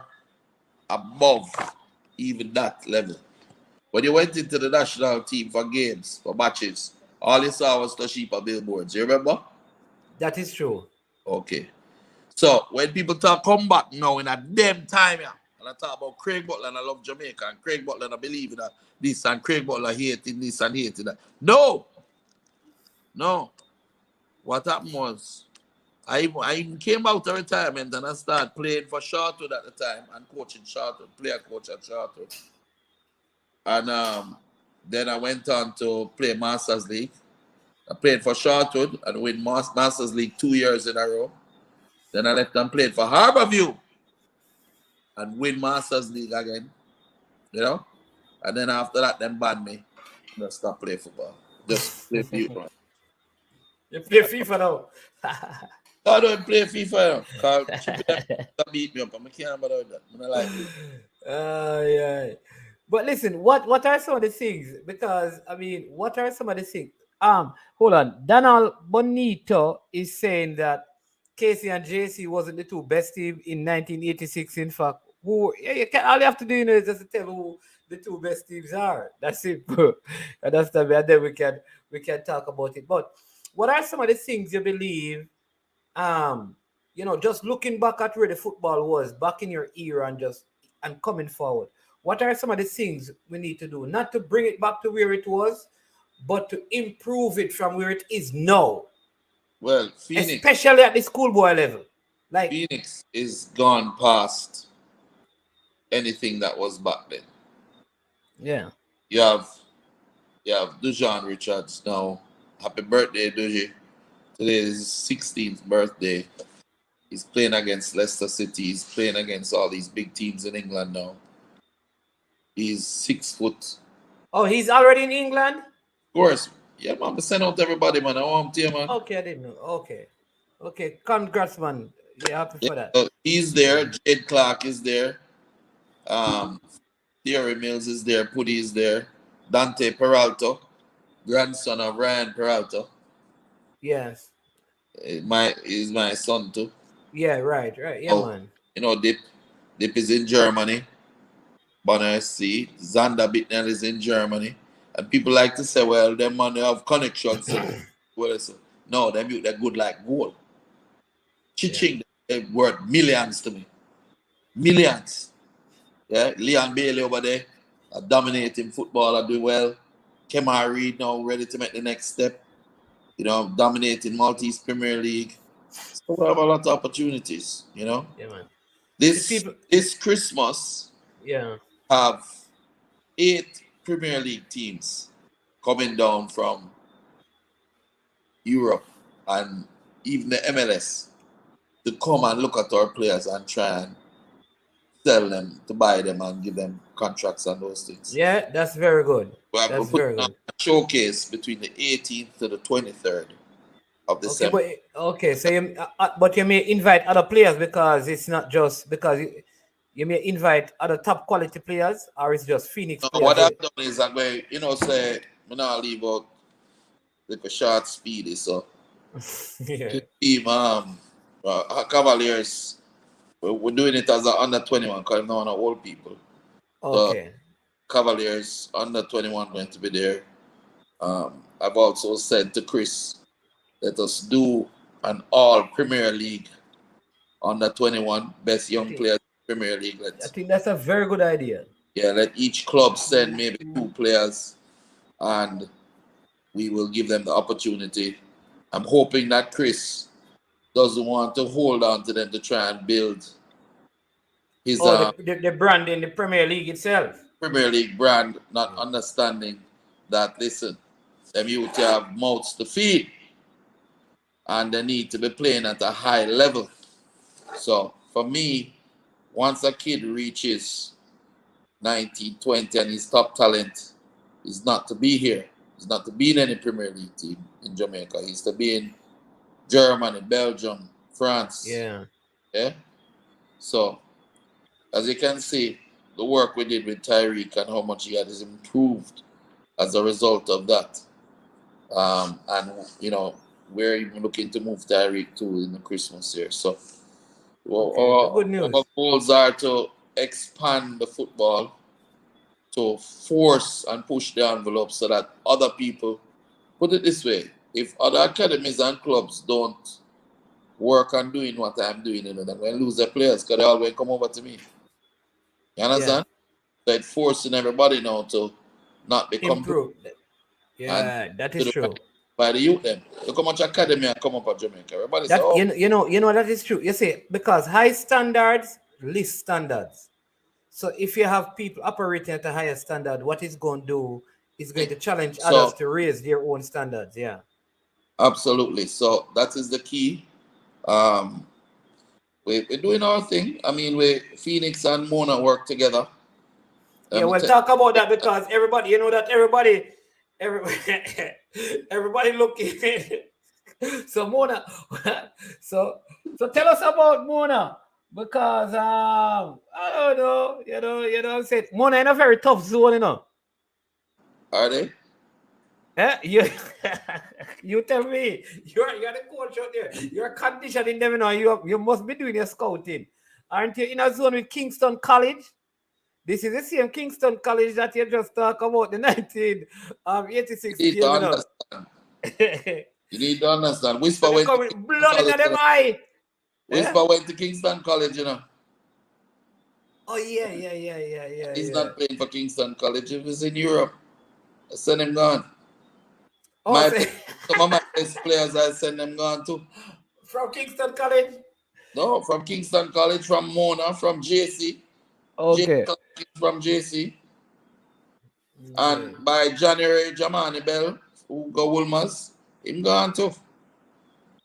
above even that level. When you went into the national team for games, for matches, all you saw was Toshiba billboards. You remember? That is true. Okay. So when people talk come back now in a damn time, yeah, and I talk about Craig Butler and I love Jamaica and Craig Butler and I believe in that this and Craig Butler hating this and hating that. No. What happened was I came out of retirement and I started playing for Charlotte at the time and coaching Charlotte, player coach at Charlotte. And then I went on to play Masters League. I played for Charlotte and win Masters League 2 years in a row. Then I left and played for Harborview and win Masters League again. You know? And then after that, them banned me. Just stop playing football. Just play FIFA. You play FIFA now. I don't play FIFA. Because Chippy beat me up. I can't bother with that. I don't like it. Yeah. But listen, what are some of the things? Because I mean, what are some of the things? Hold on. Donald Bonito is saying that Casey and JC wasn't the two best team in 1986. In fact, who all you have to do is just to tell who the two best teams are. That's it. And that's the and then we can talk about it. But what are some of the things you believe? Just looking back at where the football was back in your era and coming forward. What are some of the things we need to do? Not to bring it back to where it was, but to improve it from where it is now. Well, Phoenix. Especially at the schoolboy level. Like Phoenix is gone past anything that was back then. Yeah. You have Dujan Richards now. Happy birthday, Duji. Today is his 16th birthday. He's playing against Leicester City. He's playing against all these big teams in England now. He's 6 foot. Oh, he's already in England? Of course. Yeah, man. I send out everybody, man. I want to you, man. Okay, I didn't know. Okay. Congrats, man. Yeah, happy for that. So he's there. Jed Clark is there. Thierry Mills is there. Putty is there. Dante Peralta, grandson of Ryan Peralta. Yes. Is my son too. Yeah, right. Yeah, man. Dip is in Germany. Bonner SC. Zander Bittner is in Germany. And people like to say, well, them man have connections. No, they're good like gold. Chiching, they're worth millions to me. Millions. Yeah, Leon Bailey over there, dominating football, doing well. Kemar Reed now ready to make the next step. Dominating Maltese Premier League. So we have a lot of opportunities, Yeah, man. This Christmas, have 8 Premier League teams coming down from Europe and even the MLS to come and look at our players and try and sell them, to buy them and give them contracts and those things. Yeah, that's very good. That's very good. A showcase between the 18th to the 23rd of December. But you may invite other players because it's not just because you may invite other top quality players, or it's just Phoenix players. What I've done is that way, say, I'm not leave out like a short speedy, so the team, Cavaliers, we're doing it as an under 21 because I'm not old people. Okay. So, Cavaliers under 21 going to be there. I've also said to Chris, let us do an all Premier League under 21 best young players in Premier League. I think that's a very good idea. Yeah, let each club send maybe 2 players and we will give them the opportunity. I'm hoping that Chris doesn't want to hold on to them to try and build his the brand in the Premier League itself. Premier League brand, not understanding that, listen, them youth have mouths to feed and they need to be playing at a high level. So for me, once a kid reaches 19, 20 and his top talent is not to be here. He's not to be in any Premier League team in Jamaica. He's to be in Germany, Belgium, France. Yeah. So, as you can see, the work we did with Tyreek and how much he has improved as a result of that. And we're even looking to move Tyreek too in the Christmas year. So Okay, the good our news. goals are to expand the football, to force and push the envelope so that other people, put it this way, if other academies and clubs don't work on doing what I'm doing, they're going to lose their players because they always come over to me. You Yeah, understand? So it's forcing everybody now to not become improve. and Yeah, that to is the right true. by the youth them. Look how much academy and come up at Jamaica. Everybody say, That oh, that is true. You see, because high standards list standards. So if you have people operating at a higher standard, what it's going to do is going to challenge others so to raise their own standards. Yeah. absolutely. So that is the key. Um, we're doing our thing. I mean, we Phoenix and Mona work together. Yeah, Me we'll tell talk about that because everybody, that everybody, everybody looking. So Mona, so tell us about Mona because I don't know, I'm saying Mona in a very tough zone, are they? You you tell me you're the coach out there. You're conditioning them, You must be doing your scouting, aren't you? In a zone with Kingston College. This is the same Kingston College that you just talk about, the 1986 You need to game, understand. You need to understand. So they come with blood in them eye. Whisper went to Kingston College. Oh yeah. He's not playing for Kingston College. If he's in Europe, I send him gone. Oh, say, Some of my best players, I send them gone too. from Kingston College? No, from Kingston College, from Mona, from JC. Okay. From JC. Okay. And by January, Jamani Bell, who go Wolmers, him gone too.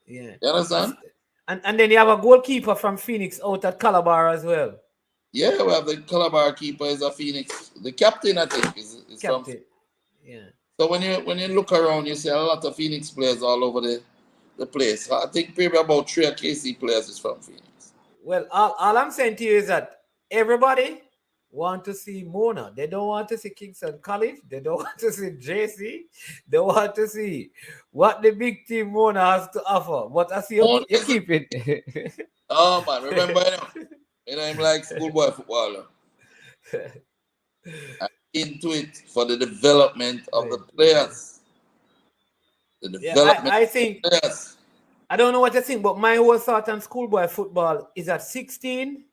Yeah. You understand? And then you have a goalkeeper from Phoenix out at Calabar as well. Yeah, we have the Calabar keeper is a Phoenix. The captain, I think, is Captain. from. Yeah. So when you look around, you see a lot of Phoenix players all over the place. I think maybe about 3 KC players is from Phoenix. Well, all I'm saying to you is that everybody want to see Mona. They don't want to see Kingston College. They don't want to see JC. They want to see what the big team Mona has to offer. But I see you keep it. Oh man, remember I'm like schoolboy footballer. I'm into it for the development of the players. The development I think of the players. I don't know what you think, but my whole thought on schoolboy football is at 16,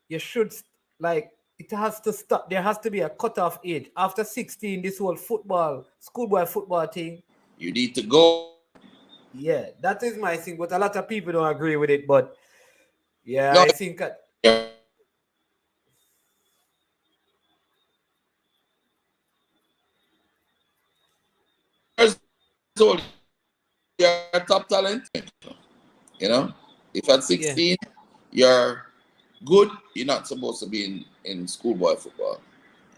you should it has to stop. There has to be a cutoff age. After 16, this whole schoolboy football thing. You need to go. Yeah, that is my thing, but a lot of people don't agree with it. But yeah, No, I think you're a top talent. If at 16 you're good, you're not supposed to be in schoolboy football.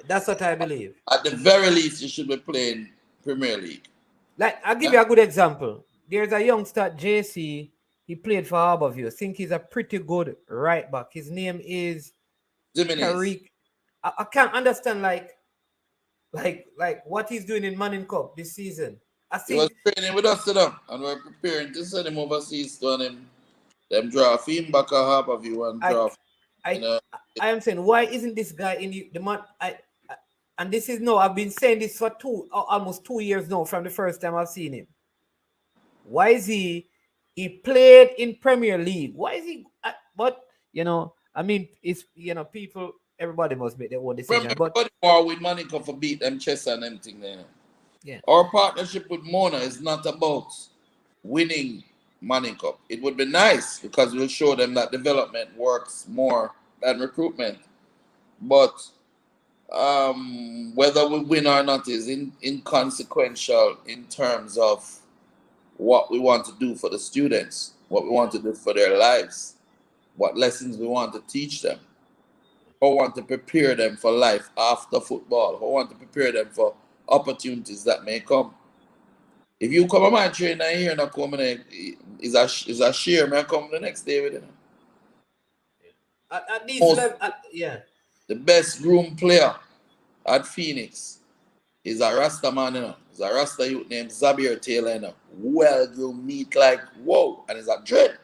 That's what I believe. At the very least, you should be playing Premier League. Like, I'll give you a good example. There's a youngster, JC. He played for Harborview. I think he's a pretty good right back. His name is Tariq. I can't understand like what he's doing in Manning Cup this season. I think he was training with us today, and we're preparing to send him overseas to them draft him back at Harborview and draft. I am saying, why isn't this guy in the man? And this is I've been saying this for almost 2 years now from the first time I've seen him. Why is he played in Premier League? Why is he? But I mean, it's people. Everybody must make their own decision. But war with Monica for beat them chess and everything there. Yeah. Our partnership with Mona is not about winning Manning Cup. It would be nice because we'll show them that development works more than recruitment. But whether we win or not is inconsequential in terms of what we want to do for the students, what we want to do for their lives, what lessons we want to teach them, how we want to prepare them for life after football, how we want to prepare them for opportunities that may come. If you come on my train and here and come in, is a share, may I come the next day with him. At least, yeah. The best room player at Phoenix He's a Rasta man, you know. He's a Rasta youth named Zabir Taylor, you know. Well groomed, neat like whoa, and he's a dread.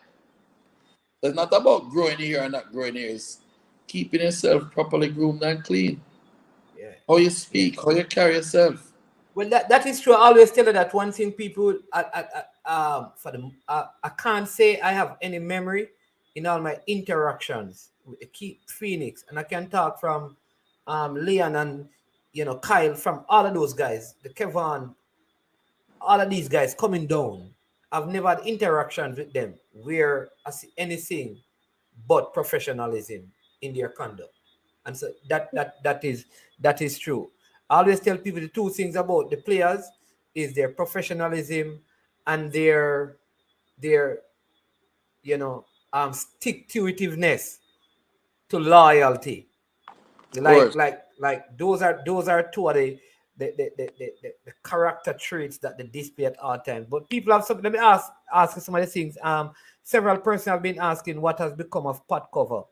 So it's not about growing here or not growing here. It's keeping yourself properly groomed and clean. Yeah. How you speak, how you carry yourself. Well, that is true. I always tell you that one thing people, I can't say I have any memory in all my interactions with Keith Phoenix, and I can talk from Leon and Kyle, from all of those guys, the Kevin, all of these guys coming down. I've never had interactions with them where I see anything but professionalism in their conduct, and so that is true. I always tell people the two things about the players is their professionalism and their stick to itiveness, to loyalty. Of course. Like those are two of the character traits that they display at all times. But people have something. Let me ask you some of the things. Several persons have been asking what has become of Pat Cover.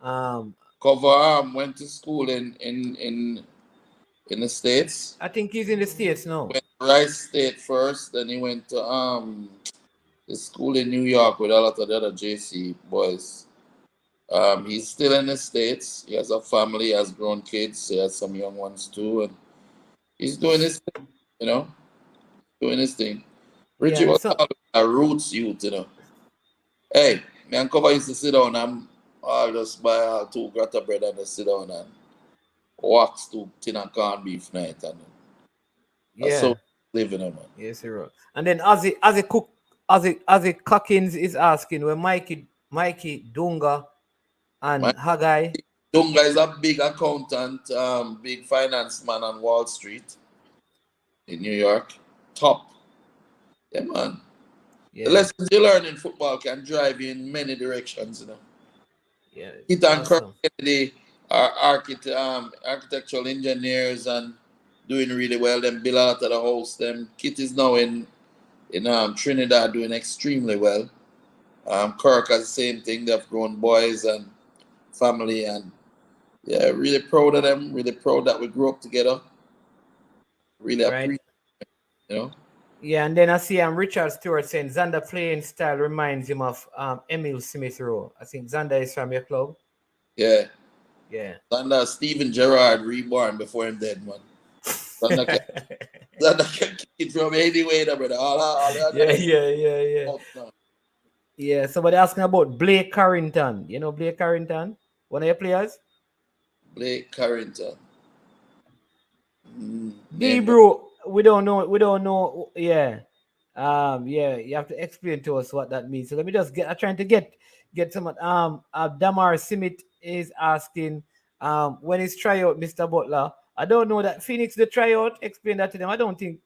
Cover went to school in the States. I think he's in the States now. Went to Rice State first, then he went to the school in New York with a lot of the other JC boys. He's still in the States. He has a family, he has grown kids, he has some young ones too, and he's doing his thing, doing his thing. Richie was always a roots youth, Hey, me and Cover used to sit down and I'll just buy 2 grata bread and just sit down and wax 2 tin and corned beef night, and that's so living, man. Yes, hero. And then as a Cockins is asking where Mikey Dunga and Haggai. Dunga is a big accountant, big finance man on Wall Street in New York. Top. Yeah, man. Yeah. The lessons you learn in football can drive you in many directions, Yeah. It and Kirk Kennedy are architectural engineers and doing really well. Them build out of the house. Them Kit is now in Trinidad doing extremely well. Kirk has the same thing. They've grown boys and family, and yeah, really proud of them. Really proud that we grew up together. Really appreciate it, Yeah, and then I see Richard Stewart saying Xander playing style reminds him of Emil Smith Rowe. I think Xander is from your club. Yeah. Yeah. Xander, Steven Gerrard reborn before him dead, man. Xander can kick it from anywhere, brother. Yeah, somebody asking about Blake Carrington. You know Blake Carrington? One of your players? Blake Carrington. Bro, we don't know. Yeah. You have to explain to us what that means. So let me just I'm trying to get some Damar Simit is asking when is tryout, Mr. Butler. I don't know that Phoenix the tryout. Explain that to them. I don't think.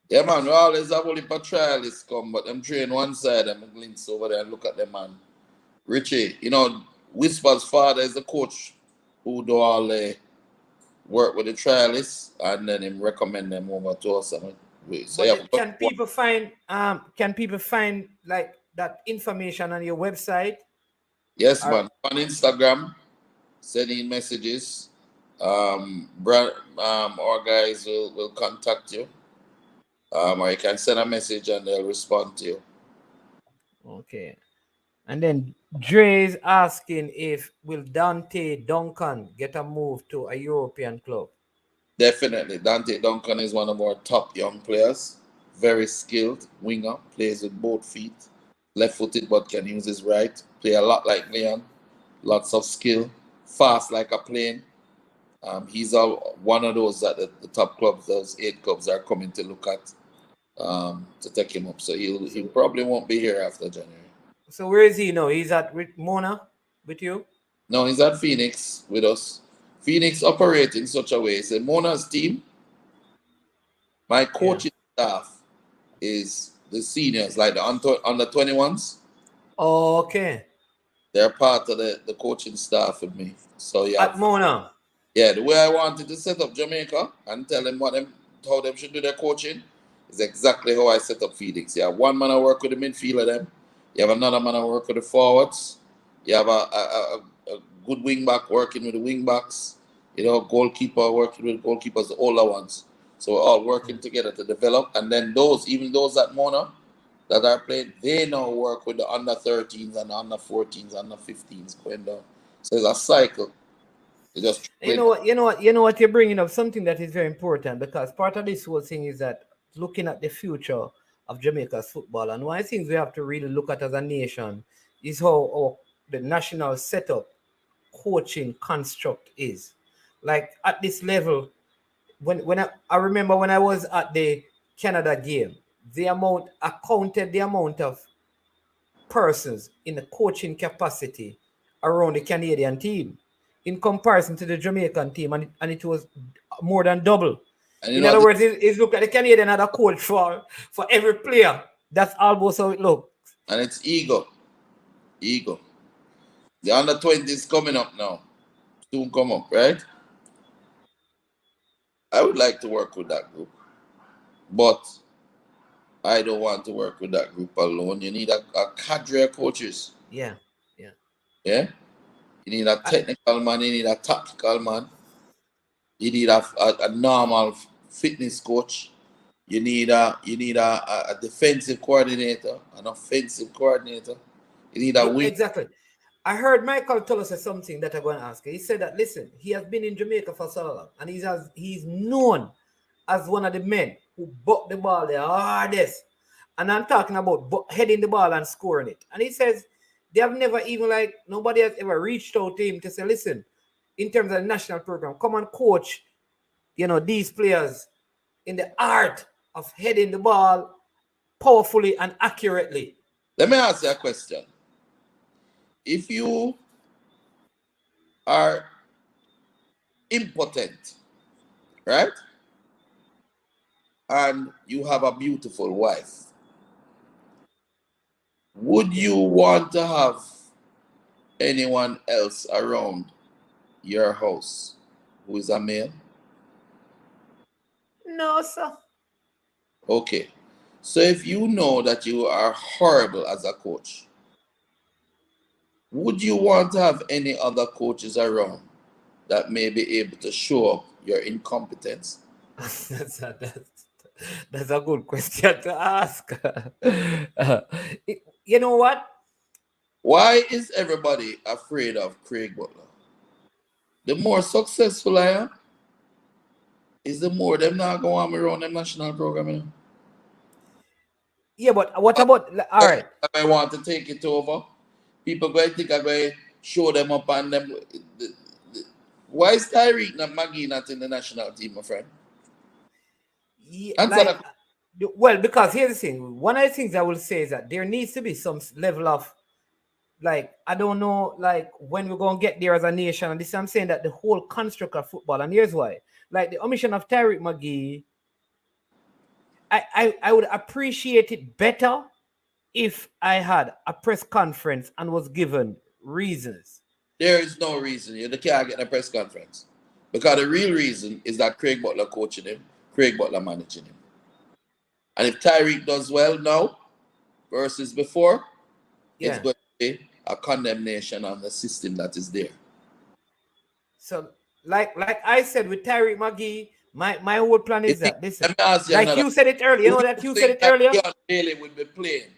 Yeah, man, we always have only for trialists come, but I'm train one side and I'm glimpse over there and look at them, man. Richie, Whisper's father is the coach who do all the work with the trialists, and then him recommend them over to us. So can people find like that information on your website? Yes, man. On Instagram, sending messages. Our guys will contact you. Or you can send a message and they'll respond to you. Okay. And then Dre is asking if will Dante Duncan get a move to a European club? Definitely. Dante Duncan is one of our top young players. Very skilled winger, plays with both feet. Left-footed but can use his right. Play a lot like Leon. Lots of skill. Fast like a plane. He's one of those that the top clubs, those 8 clubs, are coming to look at to take him up. So he probably won't be here after January. So where is he now? He's at Mona with you? No, he's at Phoenix with us. Phoenix operates in such a way. It's Mona's team. My coaching staff is the seniors, like the under 21s. Oh, okay. They're part of the coaching staff with me. So yeah. At Mona. Yeah, the way I wanted to set up Jamaica and tell them how them should do their coaching is exactly how I set up Phoenix. You have one man I work with the midfielder them. You have another man I work with the forwards. You have a good wing back working with the wing backs. Goalkeeper working with goalkeepers, the older ones. So we're all working together to develop, and then even those at Mona that are playing, they now work with the under 13s and the under 14s, under 15s going down. So it's a cycle. They just You know what? You're bringing up something that is very important, because part of this whole thing is that looking at the future of Jamaica's football, and one of the things we have to really look at as a nation is how the national setup coaching construct is. Like at this level, when I remember when I was at the Canada game, I counted the amount of persons in the coaching capacity around the Canadian team in comparison to the Jamaican team, and it was more than double. In other words, it's look at the Canadian had a coach for every player. That's almost how it looks. And it's ego. The under 20 is coming up now. Soon come up, right? I would like to work with that group, but I don't want to work with that group alone. You need a cadre of coaches. Yeah. You need a technical man. You need a tactical man. You need a normal fitness coach. You need a defensive coordinator, an offensive coordinator. You need a wing. Exactly. I heard Michael tell us something that I'm going to ask. He said that, listen, he has been in Jamaica for so long, and he's known as one of the men who buck the ball the hardest. And I'm talking about heading the ball and scoring it. And he says they have never even, like, nobody has ever reached out to him to say, listen, in terms of the national program, come and coach, these players in the art of heading the ball powerfully and accurately. Let me ask you a question. If you are impotent, right? And you have a beautiful wife, would you want to have anyone else around your house who is a male? No, sir. Okay. So if you know that you are horrible as a coach, would you want to have any other coaches around that may be able to show up your incompetence? That's a good question to ask. You know what? Why is everybody afraid of Craig Butler? The more successful I am, is the more them not going around the national program. Yeah, but what about, all right. I want to take it over. People going to think I'm going to show them up on them. Why is Tyreek McGee not in the national team, my friend? Yeah, well, because here's the thing. One of the things I will say is that there needs to be some level of, like, I don't know, like, when we're going to get there as a nation. And this, I'm saying that the whole construct of football, and here's why. Like, the omission of Tyreek McGee, I would appreciate it better if I had a press conference and was given reasons. There is no reason. You can't get a press conference. Because the real reason is that Craig Butler coaching him, Craig Butler managing him. And if Tyreek does well now versus before, it's going to be a condemnation on the system that is there. So, like I said with Tyreek McGee, my whole plan is that, listen, like you said it earlier, you said it earlier. Leon Bailey would be playing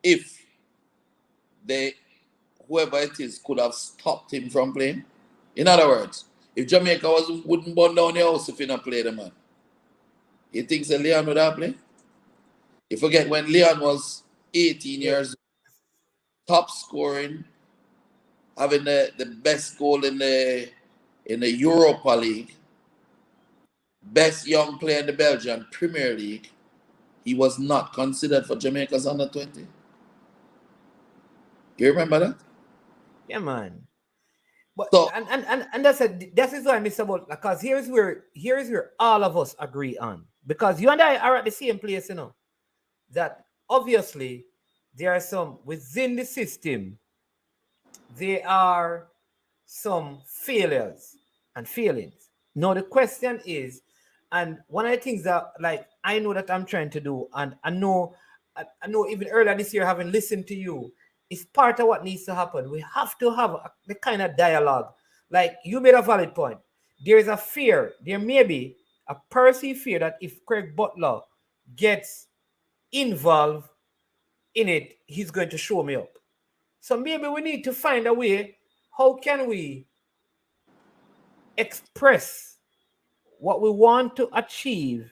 if whoever it is could have stopped him from playing. In other words, if Jamaica wouldn't burn down the house if he not play the man, you think that Leon would have played? You forget when Leon was 18 years old, top scoring, having the best goal in the Europa League, best young player in the Belgian Premier League, he was not considered for Jamaica's under 20. You remember that? Yeah, man. But so, and that is what I miss about, because here's where all of us agree on. Because you and I are at the same place, that obviously there are some within the system, there are some failures and failings. Now the question is, and one of the things that, like, I know that I'm trying to do, and I know even earlier this year, having listened to you, is part of what needs to happen. We have to have the kind of dialogue. Like, you made a valid point. There is a fear. There may be I personally fear that if Craig Butler gets involved in it, he's going to show me up. So maybe we need to find a way. How can we express what we want to achieve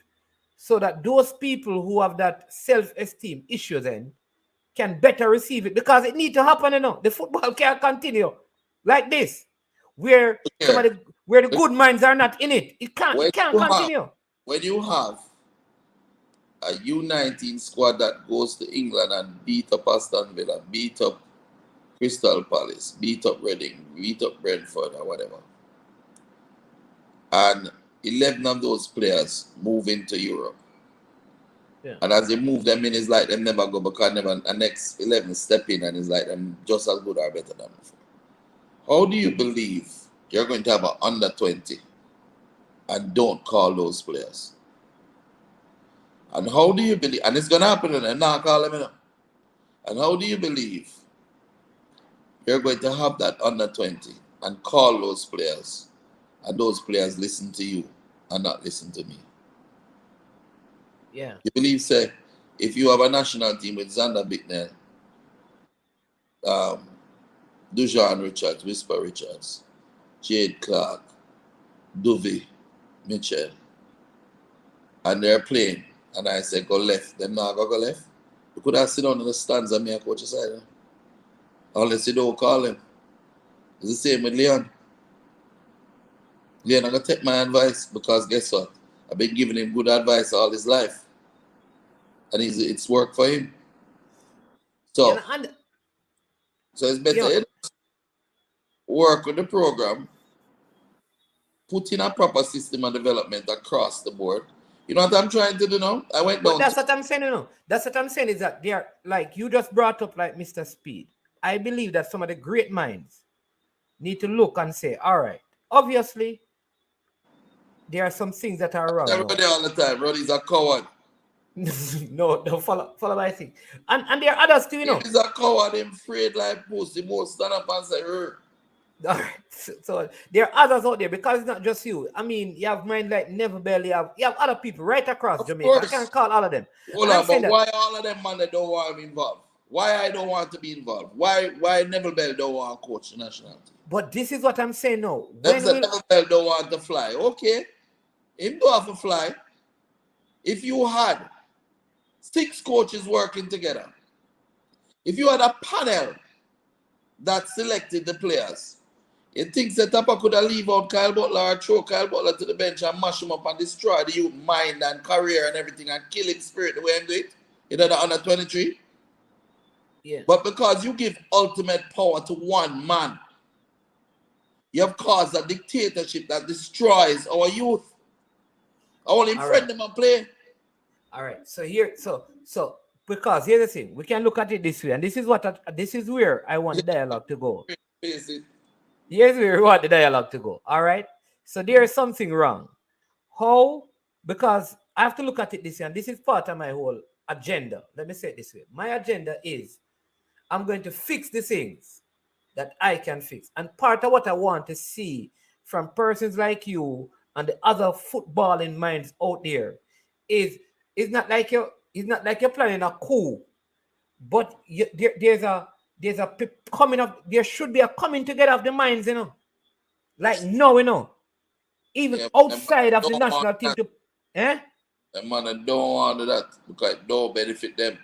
so that those people who have that self-esteem issue then can better receive it? Because it needs to happen, you know. The football can't continue like this, where where the good minds are not in it. It can't continue. When you have a U19 squad that goes to England and beat up Aston Villa, beat up Crystal Palace, beat up Reading, beat up Brentford or whatever, and 11 of those players move into Europe. Yeah. And as they move them in, it's like them never go because the next 11 step in and it's like them just as good or better than before. How do you believe you're going to have an under 20 and don't call those players? And how do you believe, and it's going to happen and not call them enough. And how do you believe you're going to have that under 20 and call those players and those players listen to you and not listen to me? Yeah. You believe, say, if you have a national team with Xander Bicknell, Dujan Richards, Whisper Richards, Jade Clark, Duvey, Mitchell, and they're playing, and I say go left, them not go left. You could have sit down in the stands and me a coach side. Unless you don't call him. It's the same with Leon. Leon, I'm going to take my advice because guess what? I've been giving him good advice all his life. And it's worked for him. So, so it's better work with the program, put in a proper system of development across the board. You know what I'm trying to do now? I went down. That's what I'm saying, you know. That's what I'm saying is that they are, like you just brought up, like Mr. Speed. I believe that some of the great minds need to look and say, all right, obviously, there are some things that are wrong. Everybody all the time, bro, he's a coward. no, follow my thing. And there are others too, you know. He's a coward, him afraid like pussy, more stand up and say, all right. So there are others out there because it's not just you. I mean, you have mind like Never Barely, you have other people right across Jamaica. Course. I can't call all of them. Hold on, but why all of them man that don't want to be involved? Why I don't want to be involved? Why Neville Bell don't want to coach the national team? But this is what I'm saying now. Neville Bell don't want to fly. Okay. Him don't have to fly. If you had 6 coaches working together, if you had a panel that selected the players, you think that Tapa could have leave out Kyle Butler or throw Kyle Butler to the bench and mash him up and destroy the youth mind and career and everything and kill his spirit the way he do it? You know the under 23? Yeah. But because you give ultimate power to one man, you have caused a dictatorship that destroys our youth. I want him friend them and play. All right. So here, so because here's the thing, we can look at it this way, and this is where I want the dialogue to go. Here's where we want the dialogue to go. All right. So there is something wrong. How? Because I have to look at it this way, and this is part of my whole agenda. Let me say it this way. My agenda is I'm going to fix the things that I can fix. And part of what I want to see from persons like you and the other footballing minds out there is not like you're planning a coup, but there's a coming up. There should be a coming together of the minds, you know. Like no, you know, even outside of the national team to, The man don't want that because it don't benefit them.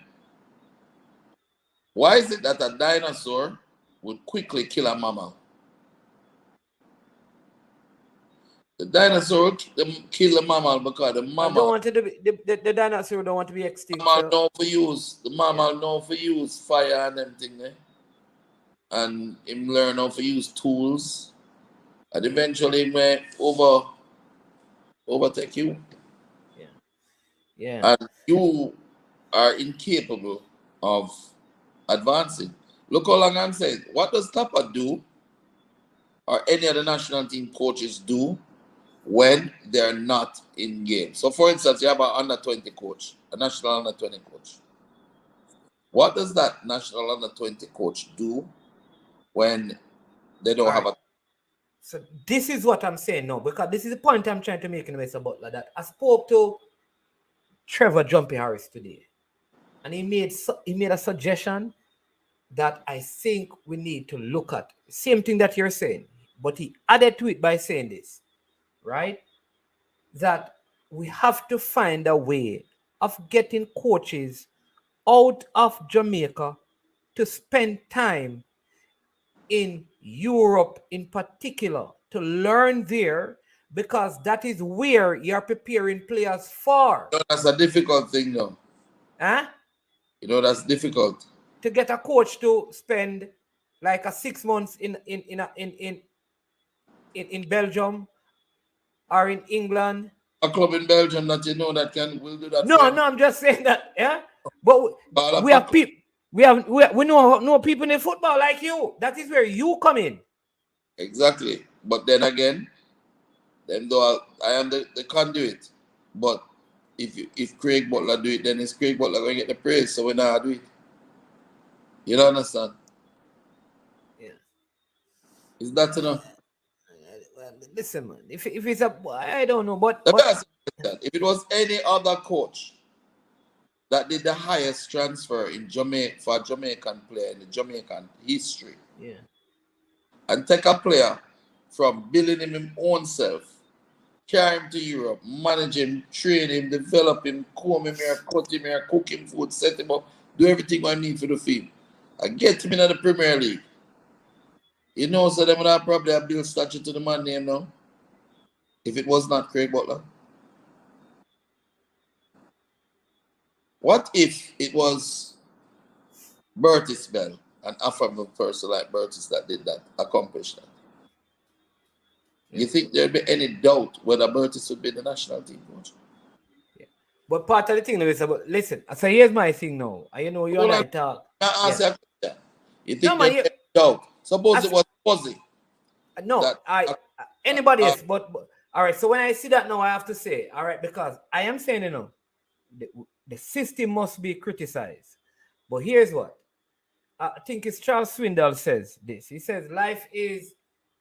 Why is it that a dinosaur would quickly kill a mammal? The dinosaur kill the mammal because the mammal don't want to the dinosaur don't want to be extinct. The mammal know for use fire and everything there. And him learn how to use tools. And eventually he may overtake you. Yeah. And you are incapable of advancing. Look how long I'm saying. What does Tapa do or any other national team coaches do when they're not in game? So for instance, you have an under 20 coach, a national under 20 coach. What does that national under 20 coach do when they don't have a... So this is what I'm saying now, because this is the point I'm trying to make in Mr. Butler, that I spoke to Trevor Jumpy Harris today, and he made a suggestion that I think we need to look at. Same thing that you're saying, but he added to it by saying this, right? That we have to find a way of getting coaches out of Jamaica to spend time in Europe in particular, to learn there, because that is where you're preparing players for. That's a difficult thing, though. Huh? That's difficult. To get a coach to spend like a 6 months in Belgium or in England. A club in Belgium that will do that. No, I'm just saying that, yeah. But we have people. We know people in football like you. That is where you come in. Exactly. But then again, though I am the conduit. But if Craig Butler do it, then it's Craig Butler going to get the praise. So when I do it, you don't understand? Yeah. Is that enough? Listen, man. If it's I don't know, but if it was any other coach that did the highest transfer in Jamaica for a Jamaican player in the Jamaican history, yeah, and take a player from building him his own self, carry him to Europe, manage him, train him, develop him, comb him here, cut him here, cook him food, set him up, do everything I need for the field, and get him into the Premier League. So them would have probably a bill statue to the man name now, if it was not Craig Butler. What if it was Bertis Bell, an affable person like Bertis that did that, accomplished that? Yeah. You think there'd be any doubt whether Bertis would be the national team coach? Yeah. But part of the thing is about, listen, so here's my thing now. You and I talk. You think there'd be any doubt? Suppose it was Fuzzy. No, anybody else, but all right, so when I see that now, I have to say, all right, because I am saying, the system must be criticized. But here's what. I think it's Charles Swindoll says this. He says life is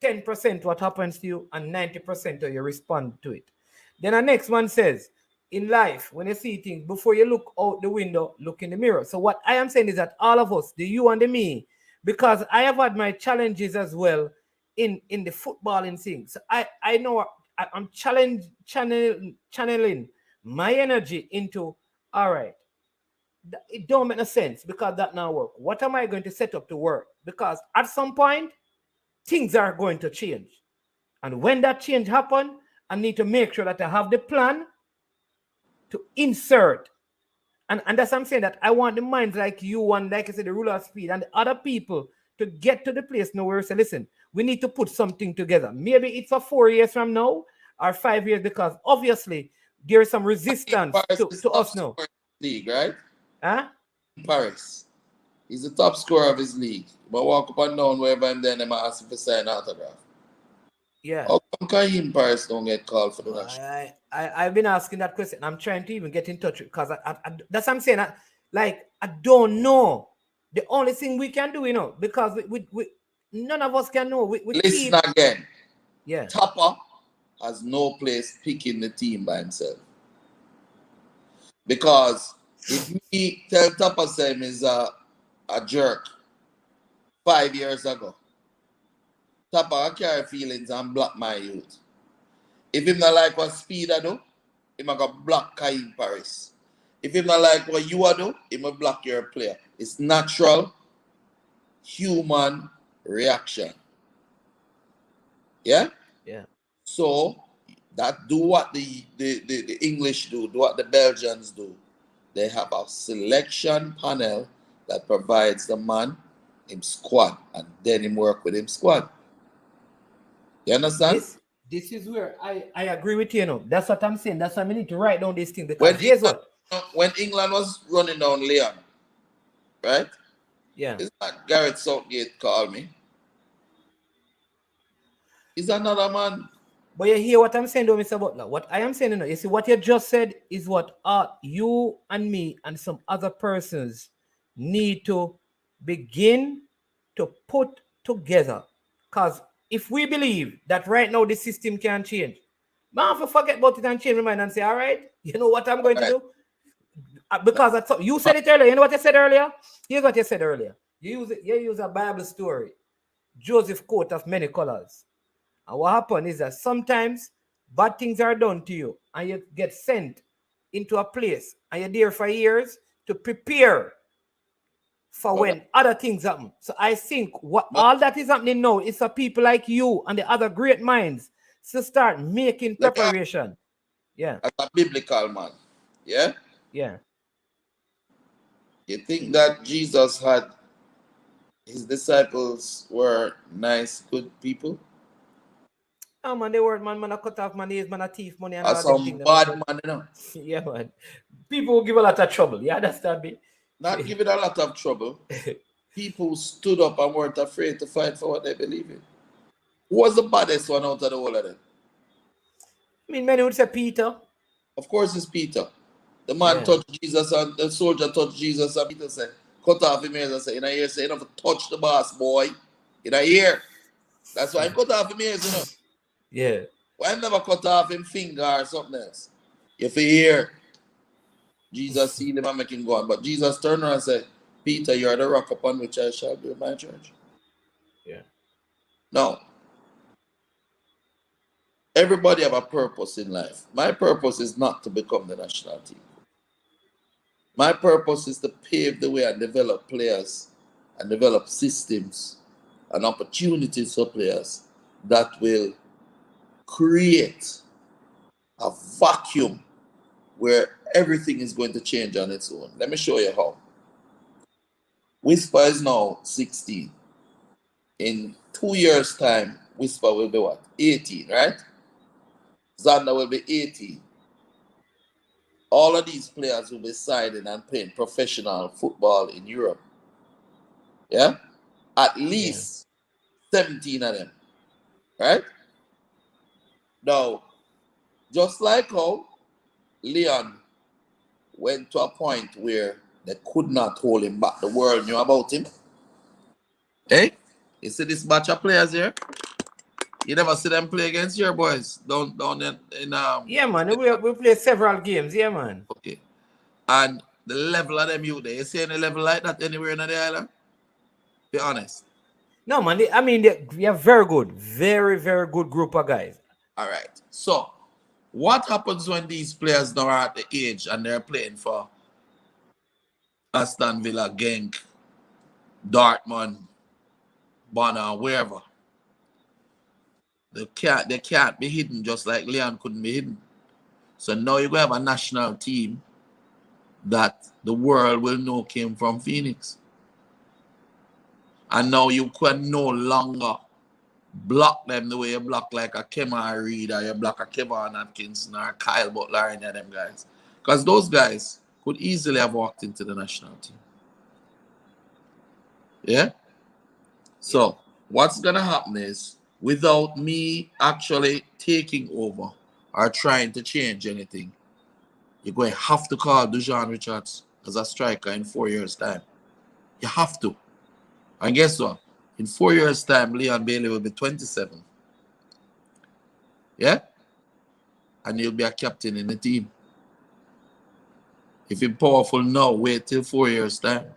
10% what happens to you and 90% how you respond to it. Then the next one says, in life, when you see things, before you look out the window, look in the mirror. So what I am saying is that all of us, the you and the me, because I have had my challenges as well in the footballing thing. So I know I'm channeling my energy into, all right, it don't make no sense because that now work. What am I going to set up to work? Because at some point, things are going to change. And when that change happen, I need to make sure that I have the plan to insert. And that's what I'm saying, that I want the minds like you and, like I said, the ruler of speed and the other people to get to the place now where we say, listen, we need to put something together. Maybe it's for 4 years from now or 5 years, because obviously there is some resistance to us now. League, right? Huh? Paris. He's the top scorer of his league. But walk up and down wherever I'm there, they might ask him to sign an autograph. Yeah. How come Kaheem Paris don't get called for the national? I've been asking that question. I'm trying to even get in touch because that's what I'm saying. I don't know. The only thing we can do, because we none of us can know. Listen again. Yeah. Topper has no place picking the team by himself. Because if me tell Topper Sam is a jerk 5 years ago, Topper I carry feelings and block my youth. If him not like what Speed I do, him I got block Kaheem Paris. If him not like what you are do, him will block your player. It's natural human reaction. Yeah? Yeah. So that do what the English do what the Belgians do. They have a selection panel that provides the man him squad, and then him work with him squad. You understand? This is where I agree with you. That's what I'm saying. That's why I need to write down this thing, because here's what. When England was running down Leon, right? Yeah. It's not Gareth Southgate called me. He's another man. But you hear what I'm saying, though, Mr. Butler. What I am saying, you see, what you just said is what you and me and some other persons need to begin to put together. Because if we believe that right now the system can change, man, if forget about it and change my mind and say, all right, you know what I'm going to do? Because that's you said it earlier. You know what you said earlier? Here's what you said earlier. You use a Bible story, Joseph coat of many colors. And what happened is that sometimes bad things are done to you and you get sent into a place and you're there for years to prepare for when other things happen. So I think what all that is happening now is for people like you and the other great minds to start making preparation. Yeah. As a biblical man. Yeah? Yeah. You think that Jesus had his disciples were nice, good people? Oh man, they were man a cut off man ears, man a thief money and all them Some things. bad man, you know. Yeah, man. People will give a lot of trouble. You understand me? Not giving a lot of trouble. People stood up and weren't afraid to fight for what they believe in. Who was the baddest one out of the whole of them? I mean, many would say Peter. Of course, it's Peter. The man touched Jesus and the soldier touched Jesus and Peter said, cut off him ears and say, in a ear, say, you never touch the boss, boy. In a ear. That's why I cut off him ears, you know. Yeah. Why I never cut off him finger or something else? If you hear Jesus see him and make him go on. But Jesus turned around and said, Peter, you are the rock upon which I shall build my church. Yeah. Now, everybody have a purpose in life. My purpose is not to become the national team. My purpose is to pave the way and develop players and develop systems and opportunities for players that will create a vacuum where everything is going to change on its own. Let me show you how. Whisper is now 16. In 2 years' time, Whisper will be what? 18, right? Xander will be 18. All of these players will be signing and playing professional football in Europe. Yeah? At least 17 of them. Right? Now, just like how Leon went to a point where they could not hold him back, the world knew about him. Hey? You see this batch of players here? You never see them play against your boys down in yeah, man. We play several games. Yeah, man. Okay. And the level of them you there, you see any level like that anywhere in the island? Be honest. No, man. I mean, they are very good. Very, very good group of guys. All right. So, what happens when these players now are at the age and they're playing for Aston Villa, Genk, Dortmund, Bonner, wherever? They can't be hidden just like Leon couldn't be hidden. So now you're going to have a national team that the world will know came from Phoenix. And now you can no longer block them the way you block like a Kemar Reed or you block a Kevin Atkinson or Kyle Butler or any of them guys. Because those guys could easily have walked into the national team. Yeah? So what's going to happen is, without me actually taking over or trying to change anything, you're going to have to call Dujon Richards as a striker in 4 years' time. You have to. And guess what? In 4 years' time, Leon Bailey will be 27. Yeah? And he'll be a captain in the team. If he's powerful now, wait till 4 years' time.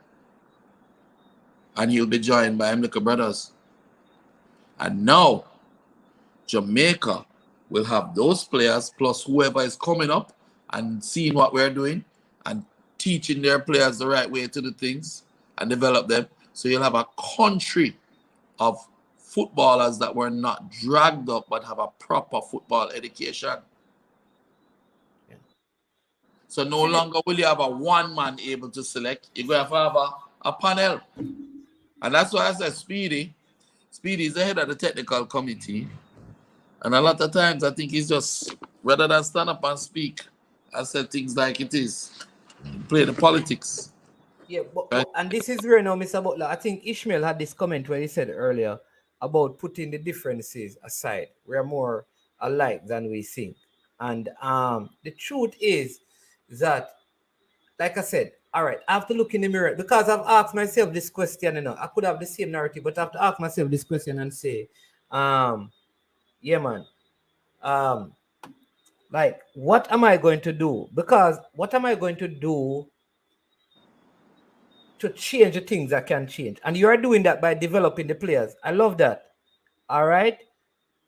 And he'll be joined by him little brothers. And now, Jamaica will have those players plus whoever is coming up and seeing what we're doing and teaching their players the right way to do things and develop them. So you'll have a country of footballers that were not dragged up but have a proper football education. Yeah. So no longer will you have a one man able to select. You're going to have a panel. And that's why I said Speedy is the head of the technical committee. And a lot of times I think he's just, rather than stand up and speak, I said things like it is. Play the politics. Yeah, but and this is where now, Mr. Butler, I think Ishmael had this comment where he said earlier about putting the differences aside. We are more alike than we think. And the truth is that, like I said, all right, I have to look in the mirror because I've asked myself this question, I could have the same narrative, but I have to ask myself this question and say, Yeah, man. Like, what am I going to do? Because what am I going to do to change the things that can change? And you are doing that by developing the players. I love that. All right.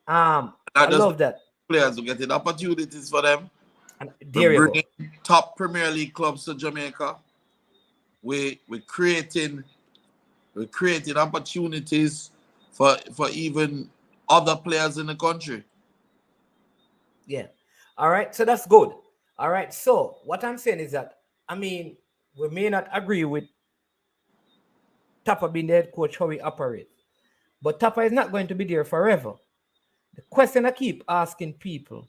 Not I just love that. players who getting opportunities for them. And We're there you go. bringing top Premier League clubs to Jamaica. We're creating opportunities for even other players in the country. Yeah. All right. So that's good. All right. So what I'm saying is that, I mean, we may not agree with Tapa being the head coach, how we operate, but Tapa is not going to be there forever. The question I keep asking people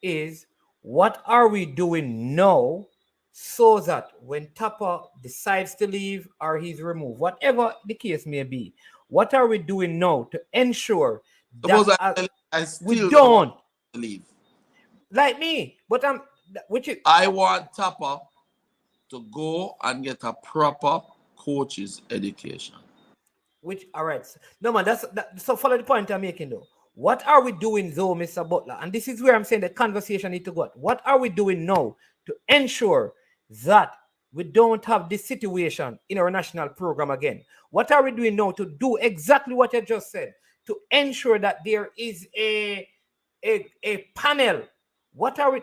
is, what are we doing now so that when Tapa decides to leave or he's removed, whatever the case may be, what are we doing now to ensure Suppose that I we still don't want don't, to leave. like me, but I'm, which is, I want Tapa to go and get a proper coach's education. which, all right. No, man, so follow the point I'm making though. What are we doing though, Mr. Butler? And this is where I'm saying the conversation need to go. What are we doing now to ensure that we don't have this situation in our national program again? What are we doing now to do exactly what you just said? To ensure that there is a panel. What are we?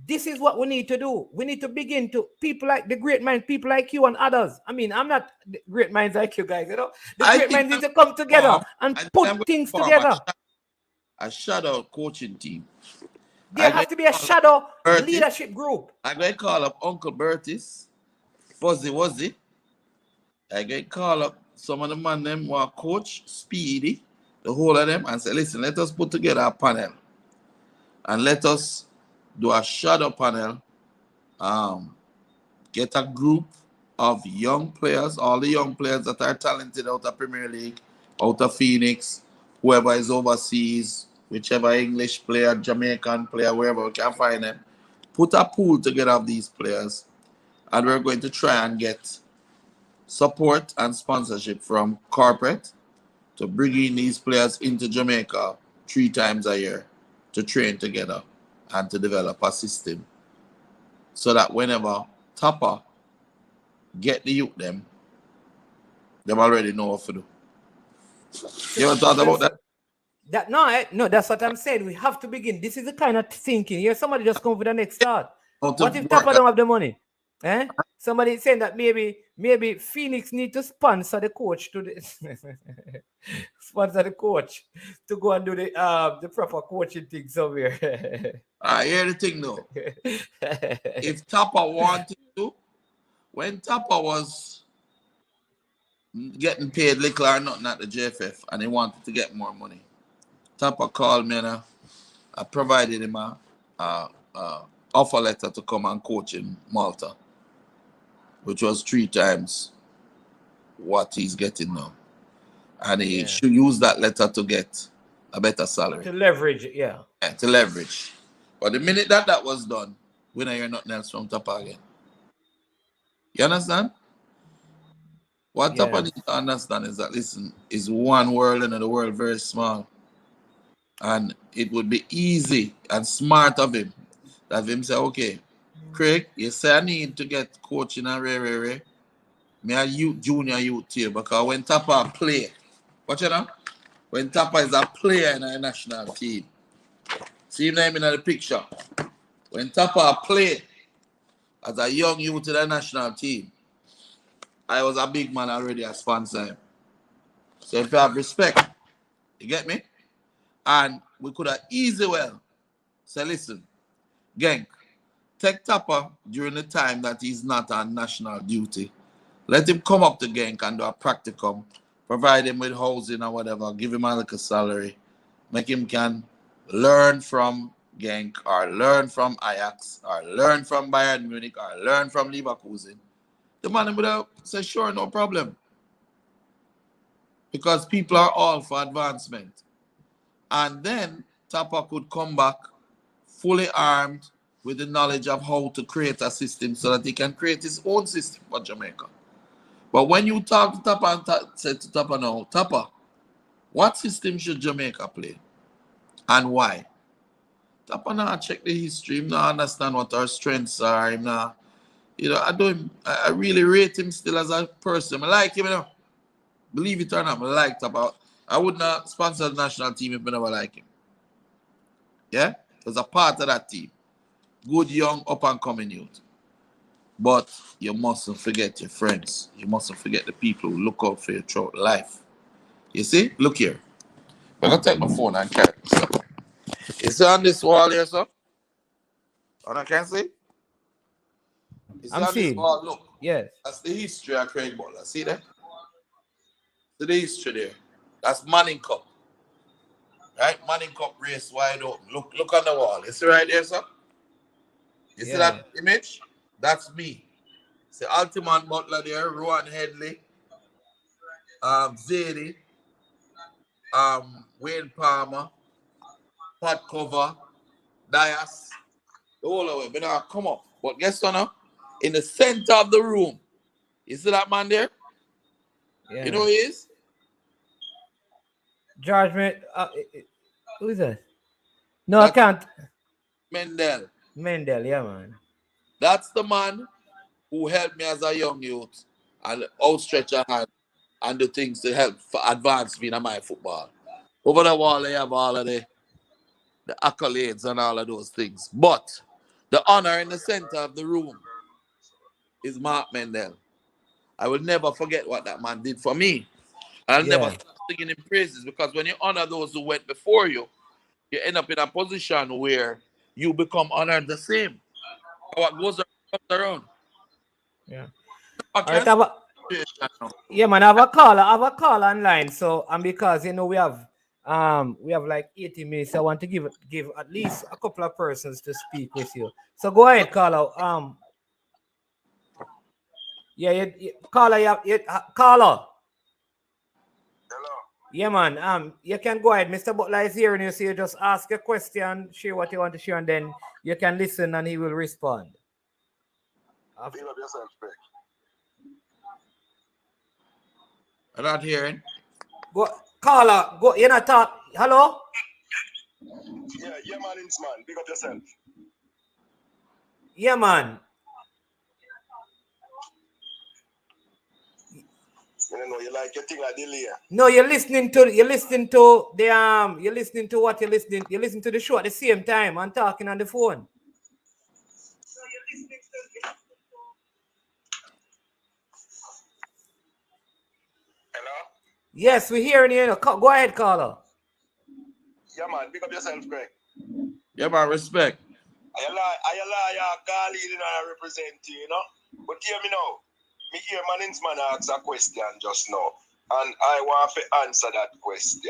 This is what we need to do. We need to begin to people like the great minds, people like you and others. I mean, I'm not great minds like you guys, you know. The great minds need to come together and put things together. A shadow coaching team. There has to be a shadow Bertie, leadership group. I'm going to call up Uncle Bertis, Fuzzy Wuzzy. I'm going to call up some of the man them who are coach, Speedy, the whole of them, and say, listen, let us put together a panel. And let us do a shadow panel. Get a group of young players, all the young players that are talented out of Premier League, out of Phoenix, whoever is overseas, whichever English player, Jamaican player, wherever we can find them. Put a pool together of these players, and we're going to try and get support and sponsorship from corporate to bring in these players into Jamaica 3 times a year to train together and to develop a system so that whenever Tapa get the youth them already know what to do. You ever thought about that? No, that's what I'm saying. We have to begin. This is the kind of thinking. Here, somebody just come with the next thought. What if Tapa don't have the money? Eh? Somebody saying that maybe Phoenix need to sponsor the coach to sponsor the coach to go and do the proper coaching thing somewhere. I hear the thing though. If Tapa wanted to, when Tapa was getting paid little or nothing at the JFF and he wanted to get more money, Tapa called me and I provided him a offer letter to come and coach in Malta, which was 3 times what he's getting now. And he should use that letter to get a better salary. To leverage, yeah. To leverage. But the minute that was done, we don't hear nothing else from Tapa again. You understand? What Tapa needs to understand is that, listen, is one world and the world very small. And it would be easy and smart of him that him say, okay, Craig, you say I need to get coaching and rare. Me a youth, junior youth here, because when Tapa play, watch it now. When Tapa is a player in a national team, see him name in the picture. When Tapa play as a young youth in the national team, I was a big man already as sponsor him. So if you have respect, you get me? And we could have easily well say, listen, gang, take Tapa during the time that he's not on national duty. Let him come up to Genk and do a practicum, provide him with housing or whatever, give him a little salary, make him can learn from Genk or learn from Ajax or learn from Bayern Munich or learn from Leverkusen. The man would have said, sure, no problem. Because people are all for advancement. And then Tapa could come back fully armed with the knowledge of how to create a system so that he can create his own system for Jamaica. But when you talk to Tapa and say to Tapa now, Tapa, What system should Jamaica play? And why? Tapa na check the history. Him not understand what our strengths are. Him not, I really rate him still as a person. I like him, Believe it or not, I like Tapa. I would not sponsor the national team if I never like him. Yeah? As a part of that team. Good, young, up and coming youth. But you mustn't forget your friends. You mustn't forget the people who look out for you throughout life. You see? Look here. I'm going to take my phone and carry this up. You see on this wall here, sir? And I can see? You see I'm on this seeing. wall, look. Yes. That's the history of Craig Butler. See that? See the history there. That's Manning Cup. Right? Manning Cup race wide open. Look on the wall. You see right there, sir? You see that image? That's me. See Altiman Butler there, Rowan Headley, Zadie, Wayne Palmer, Pat Cover, Dias, the whole of it. But now come up. But guess what now? In the center of the room, you see that man there? Yeah. You know who he is? George, who is that? No, I can't. Mendel, yeah, man. That's the man who helped me as a young youth and outstretch a hand and do things to help for advance me in my football. Over the wall, they have all of the accolades and all of those things. But the honor in the center of the room is Mark Mendel. I will never forget what that man did for me. I'll never stop singing in praises, because when you honor those who went before you, you end up in a position where you become honored the same. What goes around. Yeah. Okay. Yeah, man, I have a call online. So, and because we have like 80 minutes, I want to give at least a couple of persons to speak with you. So go ahead, caller. Caller, caller. Hello. Yeah, man. You can go ahead. Mr. Butler is here, and you see, you just ask a question, share what you want to share, and then you can listen, and he will respond. Feel up yourself, Greg. I'm not hearing. Go, caller. Go. You're not talk. Hello. Yeah, man, it's man. Big up yourself. Yeah, man. You know, you like your thing like delay. No, you're listening to what you're listening to the show at the same time and talking on the phone. So you're listening to Hello? Yes, we're hearing you. Go ahead, caller. Yeah, man, big up yourself, Greg. Yeah, man, respect. I call you, I represent you, But hear me now. Me hear man ask a question just now, and I want to answer that question.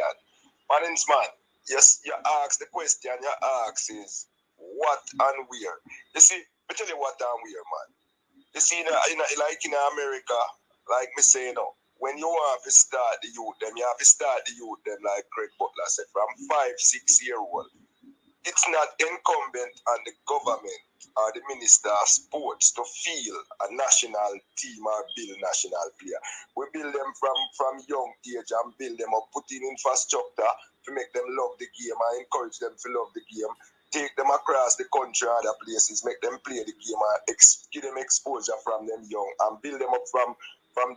Man, yes, you ask the question you ask is what and where. You see, I tell you what and where, man. You see, like in America, like me say, when you want to start the youth, you have to start the youth, like Craig Butler said, from 5-6 year old. It's not incumbent on the government or the Minister of Sports to feel a national team or build national player. We build them from young age and build them up, put in infrastructure to make them love the game and encourage them to love the game. Take them across the country and other places, make them play the game and give them exposure from them young and build them up from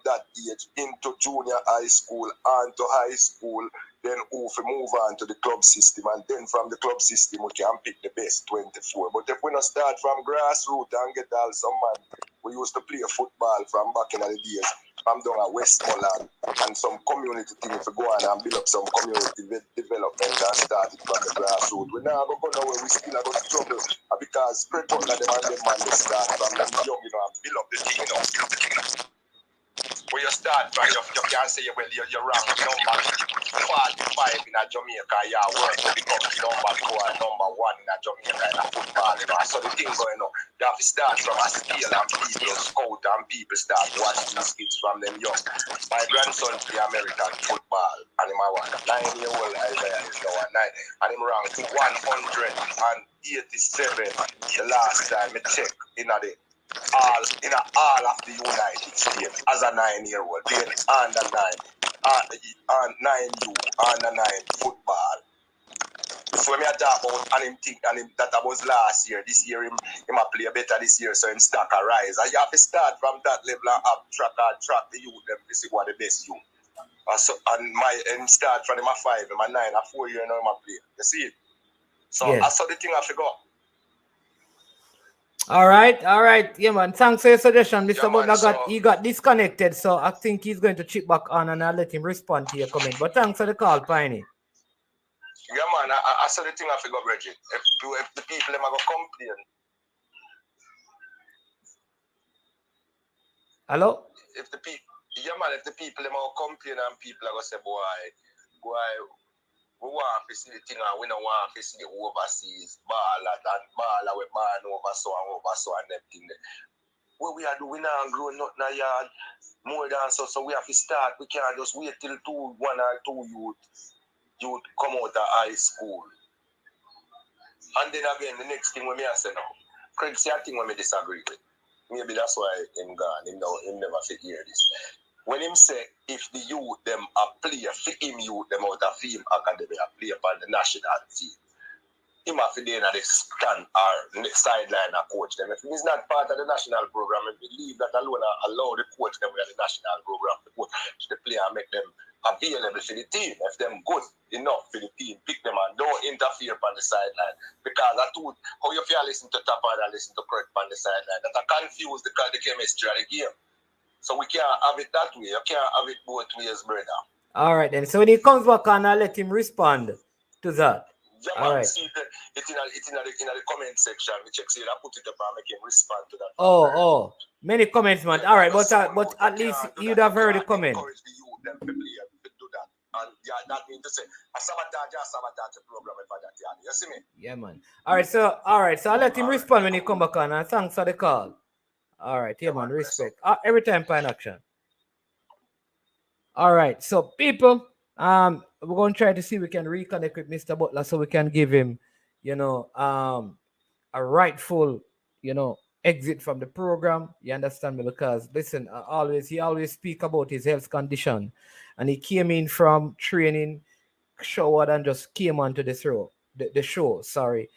that age into junior high school and to high school. Then move on to the club system, and then from the club system we can pick the best 24. But if we not start from grassroots and get all some man, we used to play football from back in the days, from down at Westmoreland, and some community thing if we go on and build up some community development and start it from the grassroots. We now go now where we still are going to struggle because Craig Butler them and them man they start from them young, and build up the thing, Where you start from, you can't say, well, you're rank number 45 in a Jamaica, you work to become number 2 and number 1 in a Jamaica in a football, So the thing going on, you have to start from a scale and people scout and people start watching these kids from them young. My grandson play American football and him a 9-year-old Isaiah is now at 9 and him ranked 187 the last time I checked in all of the United States as a 9-year-old, being under 9. on 9U, on the 9 football. So when I talk about and him think and him, that was last year. This year him a play better this year, so him stack a rise. And you have to start from that level and up track the youth them to see what the best youth. And start from him a 5, him a 9, a 4 year now him a play. You see it? So Yes. I saw the thing I figure. All right. Yeah, man. Thanks for your suggestion, Mr. Yeah, man, Butler. so- He got disconnected, so I think he's going to chip back on and I'll let him respond to your comment. But thanks for the call, Piney. Yeah, man, I saw the thing I figure, Reggie. If the people them are going to complain. Hello? If the people them are complain and people are going to say, boy, we want to see the thing and we don't want to see the overseas baller with man over so and them thing. What we are doing now and growing up in the yard more than so we have to start. We can't just wait till 1 or 2 youth come out of high school. And then again, the next thing when I say now, Craig say a thing when I disagree with. Maybe that's why him gone. Him never fit hear this. When him say if the youth them a player, fit him youth them out of him academy a play upon the national team. Him have to be in the stand or sideline and coach them. If he's not part of the national program, I believe that alone allow the coach them with the national program to coach the player and make them available for the team. If them good enough for the team, pick them and don't interfere on the sideline. Because I thought how you feel listen to top and listen to correct on the sideline. That I confuse the chemistry of the game. So we can't have it that way. You can't have it both ways, brother. All right, then. So when he comes back on, I'll let him respond to that. Yeah, all right. See it's in the comment section. We check see that put it up and make him respond to that. Oh. Many comments, man. Yeah, all right, but at least you'd have heard the comment. Encourage the youth them to play to do that. And yeah, that means to say a sabotage the program for that. Yeah, you see me? Yeah, man. All right, so I'll let him respond when he come back on. And thanks for the call. All right, yeah, man. Respect. Every time Pine Action. All right, so people, we're going to try to see if we can reconnect with Mr. Butler so we can give him, a rightful, exit from the program. You understand me? Because listen, he always speak about his health condition, and he came in from training, showered, and just came onto the show. Sorry,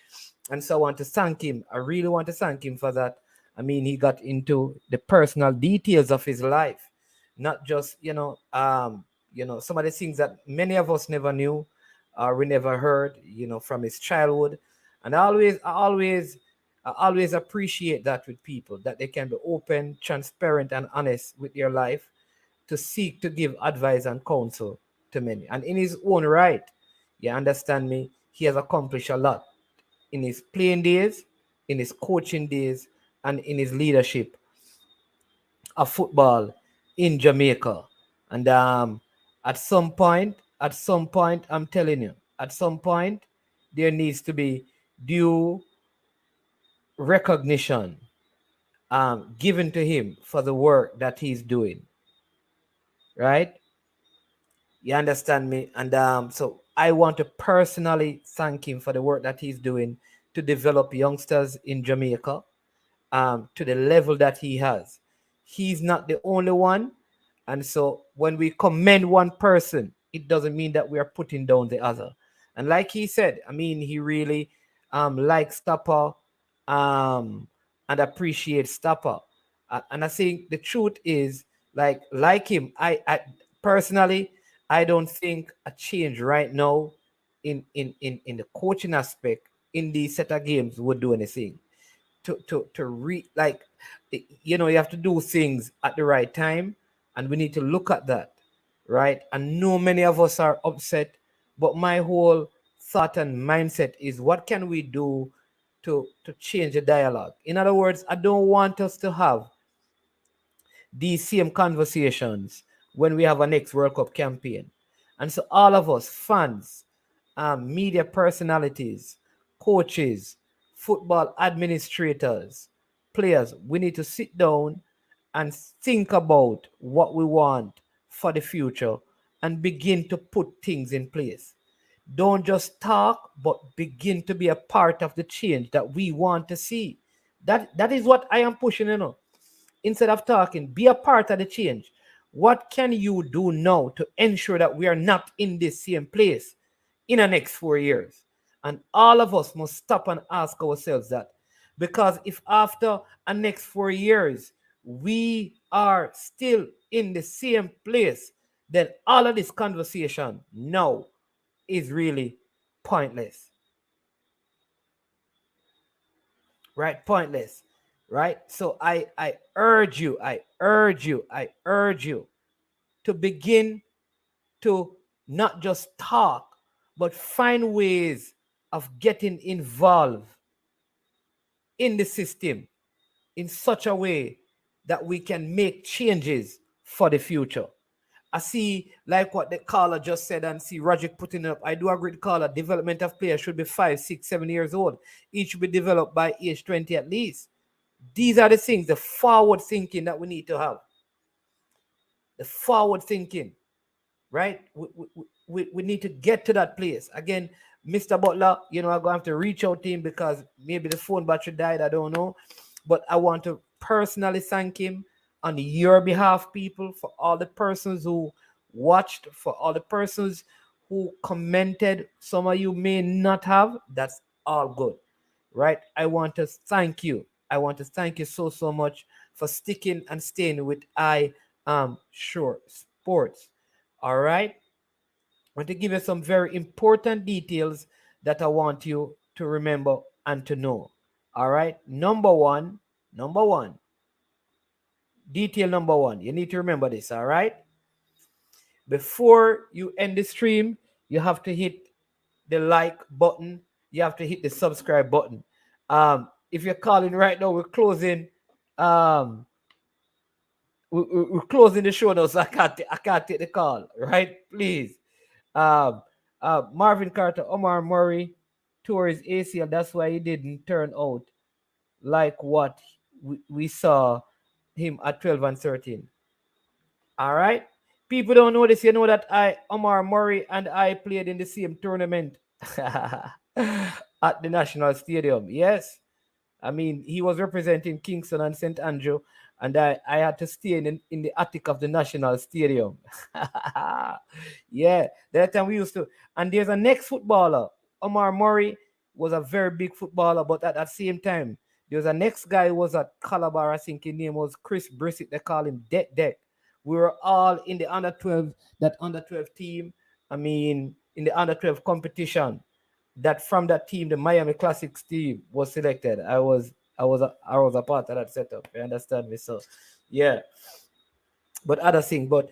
and so I want to thank him. I really want to thank him for that. I mean, he got into the personal details of his life, not just some of the things that many of us never knew or we never heard, from his childhood. And I always appreciate that with people, that they can be open, transparent, and honest with their life to seek to give advice and counsel to many. And in his own right, you understand me, he has accomplished a lot in his playing days, in his coaching days, and in his leadership of football in Jamaica. And at some point, I'm telling you, at some point, there needs to be due recognition given to him for the work that he's doing. Right? You understand me? And so I want to personally thank him for the work that he's doing to develop youngsters in Jamaica to the level that he has. He's not the only one. And so when we commend one person, it doesn't mean that we are putting down the other. And like he said, I mean, he really likes Stopper and appreciates Stopper. And I think the truth is, like him, I personally, I don't think a change right now in the coaching aspect in these set of games would do anything. You have to do things at the right time, and we need to look at that, right? And know many of us are upset, but my whole thought and mindset is, what can we do to change the dialogue? In other words, I don't want us to have these same conversations when we have a next World Cup campaign. And so all of us, fans, media personalities, coaches, football administrators, players, we need to sit down and think about what we want for the future and begin to put things in place. Don't just talk, but begin to be a part of the change that we want to see. That is what I am pushing, Instead of talking, be a part of the change. What can you do now to ensure that we are not in this same place in the next 4 years? And all of us must stop and ask ourselves that. Because if after the next 4 years we are still in the same place, then all of this conversation now is really pointless. Right? Pointless. Right? So I urge you, I urge you to begin to not just talk, but find ways of getting involved in the system in such a way that we can make changes for the future. I see, like what the caller just said, and see Roger putting up. I do agree with the caller. Development of players should be 5, 6, 7 years old. Each should be developed by age 20 at least. These are the things, the forward thinking that we need to have. The forward thinking, right? We need to get to that place. Again, Mr. Butler, I'm going to have to reach out to him because maybe the phone battery died. I don't know. But I want to personally thank him on your behalf, people, for all the persons who watched, for all the persons who commented. Some of you may not have. That's all good, right? I want to thank you. I want to thank you so, so much for sticking and staying with I Am Sure Sports. All right. I want to give you some very important details that I want you to remember and to know. All right. Number one, detail number one. You need to remember this. All right. Before you end the stream, you have to hit the like button. You have to hit the subscribe button. If you're calling right now, we're closing. We're closing the show now, so I can't take the call. Right? Please. Um, Marvin Carter, Omar Murray tore his ACL. That's why he didn't turn out like what we saw him at 12 and 13. All right. People don't know this. You know that Omar Murray, and I played in the same tournament at the National Stadium. Yes. I mean, he was representing Kingston and St. Andrew, and I had to stay in the attic of the National Stadium. Yeah, that time we used to. And there's a next footballer. Omar Murray was a very big footballer, but at that same time, there was a next guy who was at Calabar. I think his name was Chris Brissett. They call him Deck. We were all in the under 12, that under 12 team. I mean, in the under 12 competition. That from that team, the Miami Classics team was selected. I was a part of that setup. You understand me? So, yeah. But other thing, but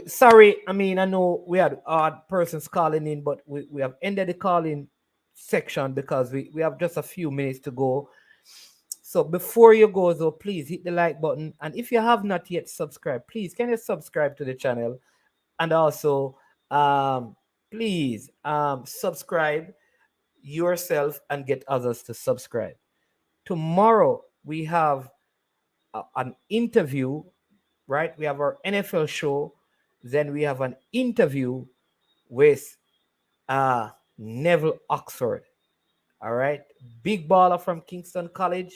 sorry. I mean, I know we had odd persons calling in, but we have ended the calling section because we have just a few minutes to go. So before you go, though, please hit the like button, and if you have not yet subscribed, please can you subscribe to the channel, and also please subscribe yourself and get others to subscribe. Tomorrow we have an interview, right? We have our NFL show. Then we have an interview with Neville Oxford. All right. Big baller from Kingston College.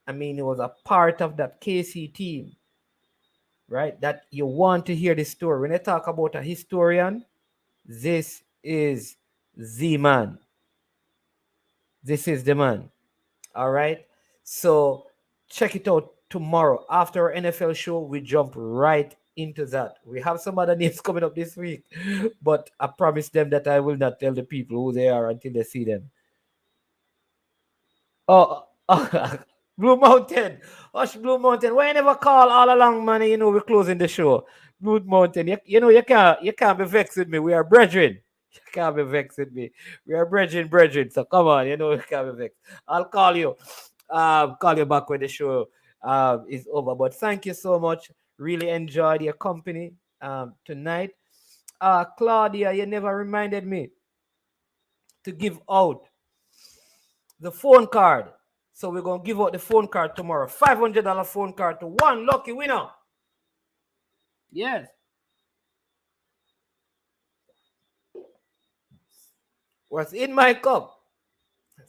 I mean, he was a part of that KC team, right? That you want to hear the story. When I talk about a historian, this is the man. This is the man. All right. So check it out tomorrow. After our NFL show, we jump right into that. We have some other names coming up this week, but I promise them that I will not tell the people who they are until they see them. Oh, Blue Mountain. Hush, Blue Mountain. Why you never call all along, man? You know we're closing the show. Blue Mountain. You can't be vexed with me. We are brethren. You can't be vexed with me. We are brethren. So come on, you can't be vexed. I'll call you. Call you back when the show is over. But thank you so much. Really enjoyed your company tonight. Claudia, you never reminded me to give out the phone card. So we're going to give out the phone card tomorrow. $500 phone card to one lucky winner. Yes. What's in my cup?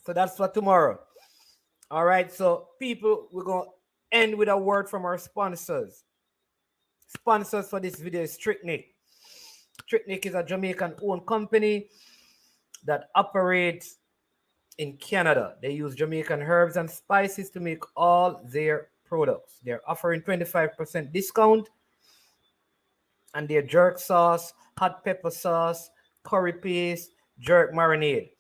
So that's for tomorrow. All right. So people, we're going to end with a word from our sponsors. Sponsors for this video is Tricknick. Tricknick is a Jamaican-owned company that operates in Canada. They use Jamaican herbs and spices to make all their products. They're offering 25% discount on their jerk sauce, hot pepper sauce, curry paste, jerk marinade.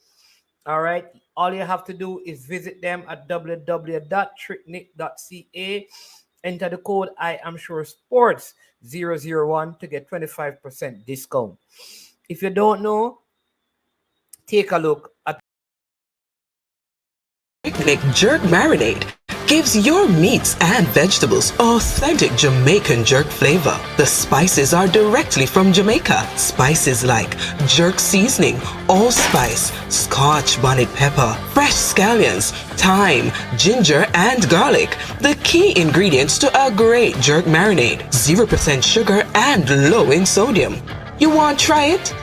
All right. All you have to do is visit them at www.tricknick.ca. Enter the code I am sure sports 001 to get 25% discount. If you don't know, take a look at Picnic Jerk Marinade gives your meats and vegetables authentic Jamaican jerk flavor. The spices are directly from Jamaica. Spices like jerk seasoning, allspice, scotch bonnet pepper, fresh scallions, thyme, ginger, and garlic. The key ingredients to a great jerk marinade. 0% sugar and low in sodium. You want to try it?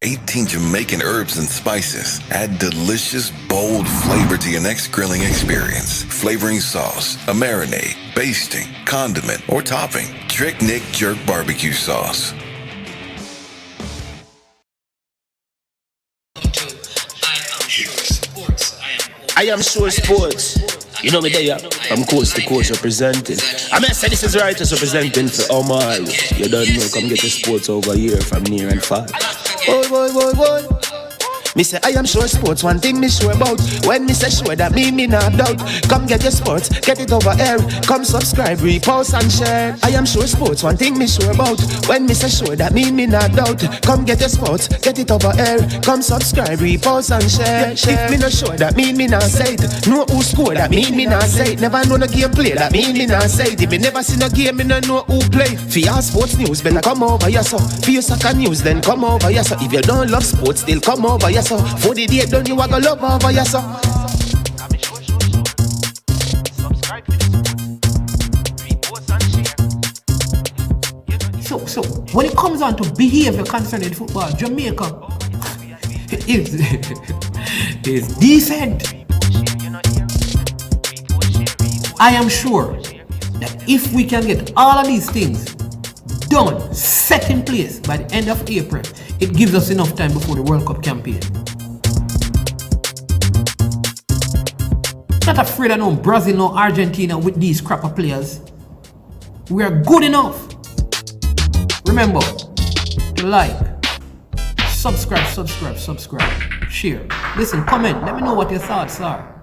#18 Jamaican herbs and spices add delicious, bold flavor to your next grilling experience. Flavoring sauce, a marinade, basting, condiment, or topping. Tricknick Jerk Barbecue Sauce. I am sure sports. You know me there, from coast to coast representing. I mean, I say this is righteous representing for Omar. You don't know, come get your sports over here from near and far. Boy. Me say I am sure sports, one thing me sure about. When me say sure, that me not doubt. Come get your sports, get it over here. Come subscribe, repost and share. I am sure sports, one thing me sure about. When me say sure, that me not doubt. Come get your sports, get it over here. Come subscribe, repost and share. If me not sure, that me not say it. Know who score, that me not say it. Never know no game play, that me not say it. If me never see no game, me no know who play. For your sports news, better come over here so. For your soccer news, then come over here so. If you don't love sports, still come over here so. For the day done, you are gonna love over here so. So when it comes on to behavior concerning football, Jamaica is decent. I am sure that if we can get all of these things done, set in place by the end of April, it gives us enough time before the World Cup campaign. Not afraid of no Brazil, no Argentina with these crap of players. We are good enough. Remember to like, subscribe, share. Listen, comment. Let me know what your thoughts are.